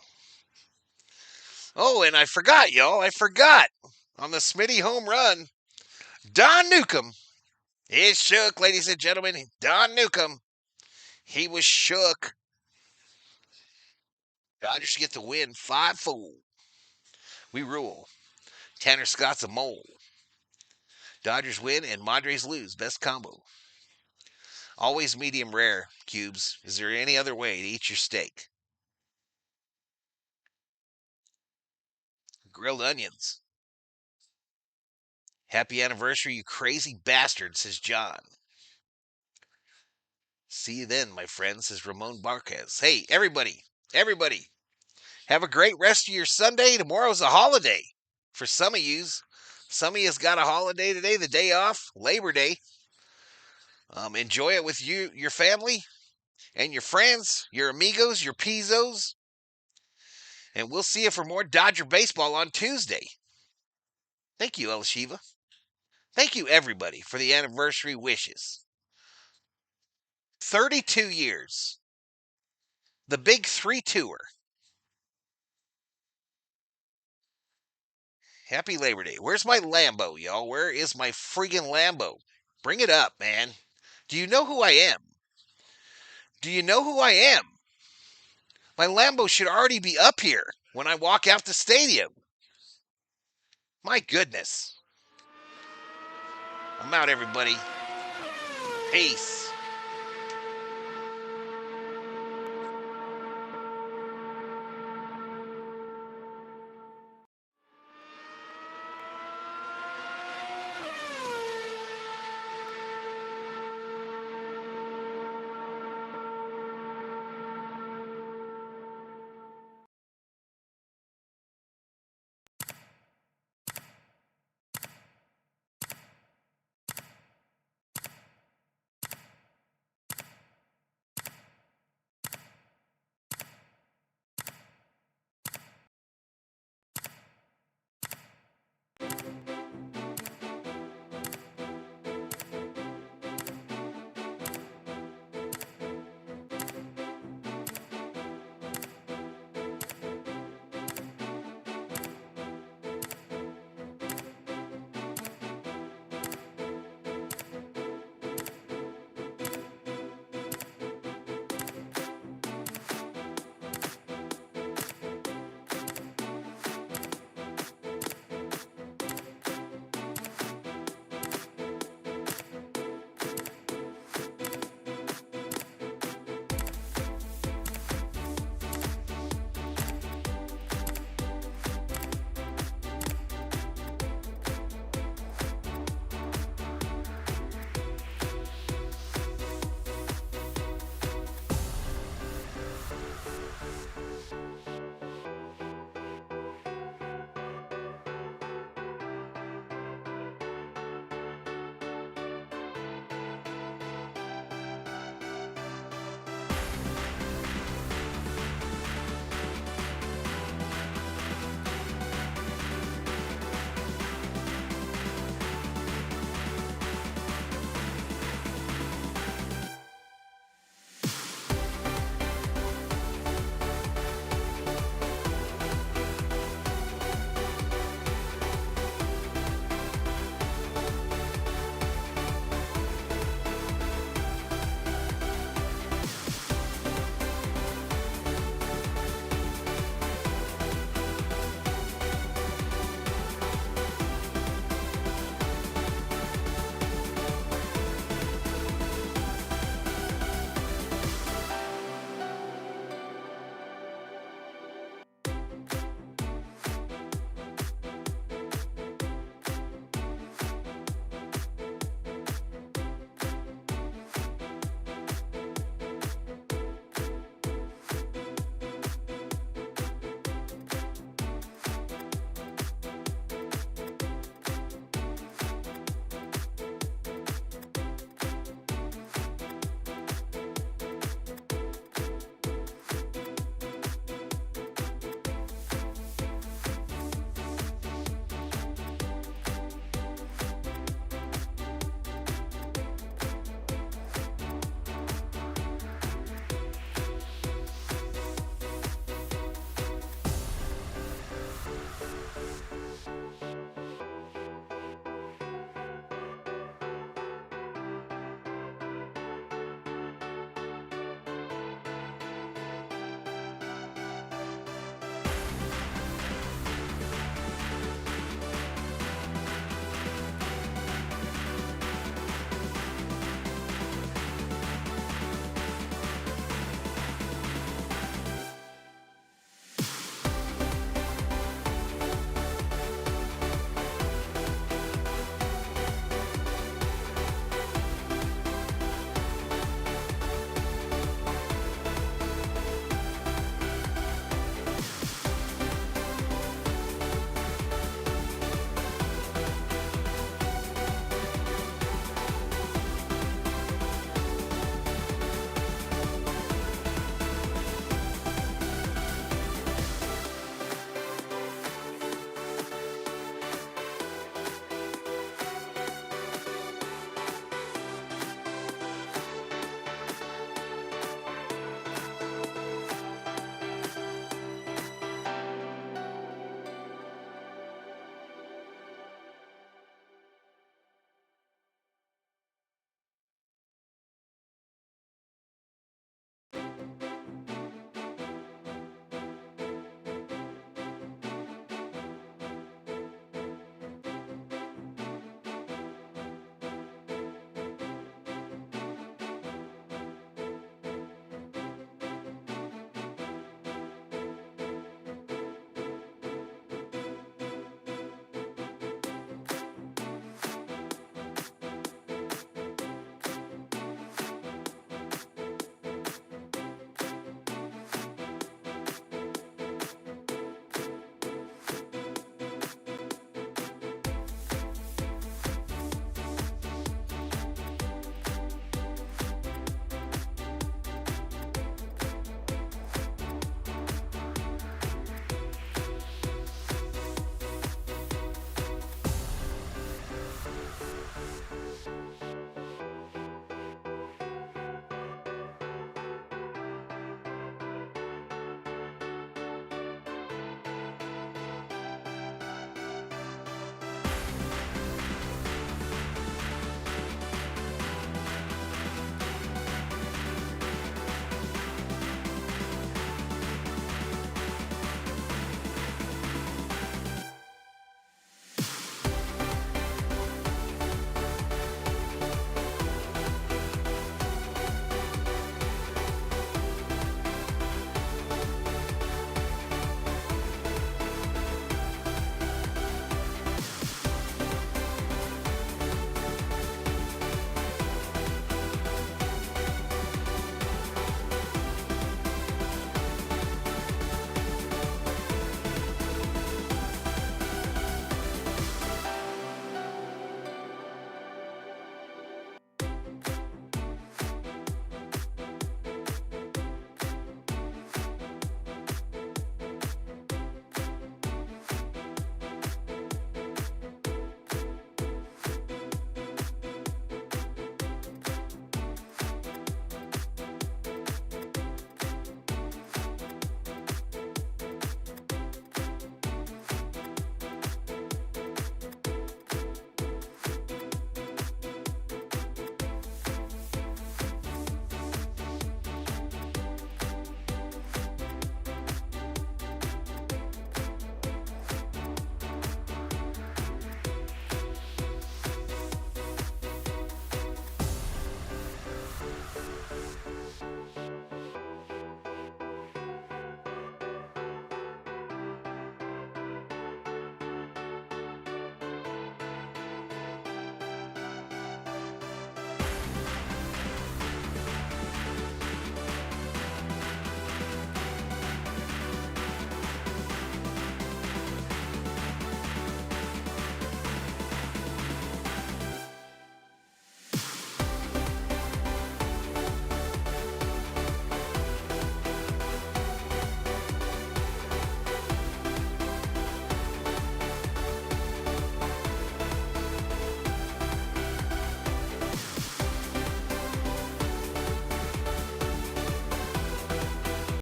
Oh, and I forgot, y'all. I forgot. On the Smitty home run, Don Newcomb is shook, ladies and gentlemen. Don Newcomb. He was shook. Dodgers get the win 5-4. We rule. Tanner Scott's a mole. Dodgers win and Madres lose. Best combo. Always medium rare, Cubes. Is there any other way to eat your steak? Grilled onions. Happy anniversary, you crazy bastard, says John. See you then, my friend, says Ramon Barquez. Hey, everybody, have a great rest of your Sunday. Tomorrow's a holiday for some of yous. Some of yous got a holiday today, the day off, Labor Day. Enjoy it with you, your family, and your friends, your amigos, your pizzos. And we'll see you for more Dodger baseball on Tuesday. Thank you, El Shiva. Thank you, everybody, for the anniversary wishes. 32 years. The Big 3 Tour. Happy Labor Day. Where's my Lambo, y'all? Where is my friggin' Lambo? Bring it up, man. Do you know who I am? Do you know who I am? My Lambo should already be up here when I walk out the stadium. My goodness. I'm out, everybody. Peace.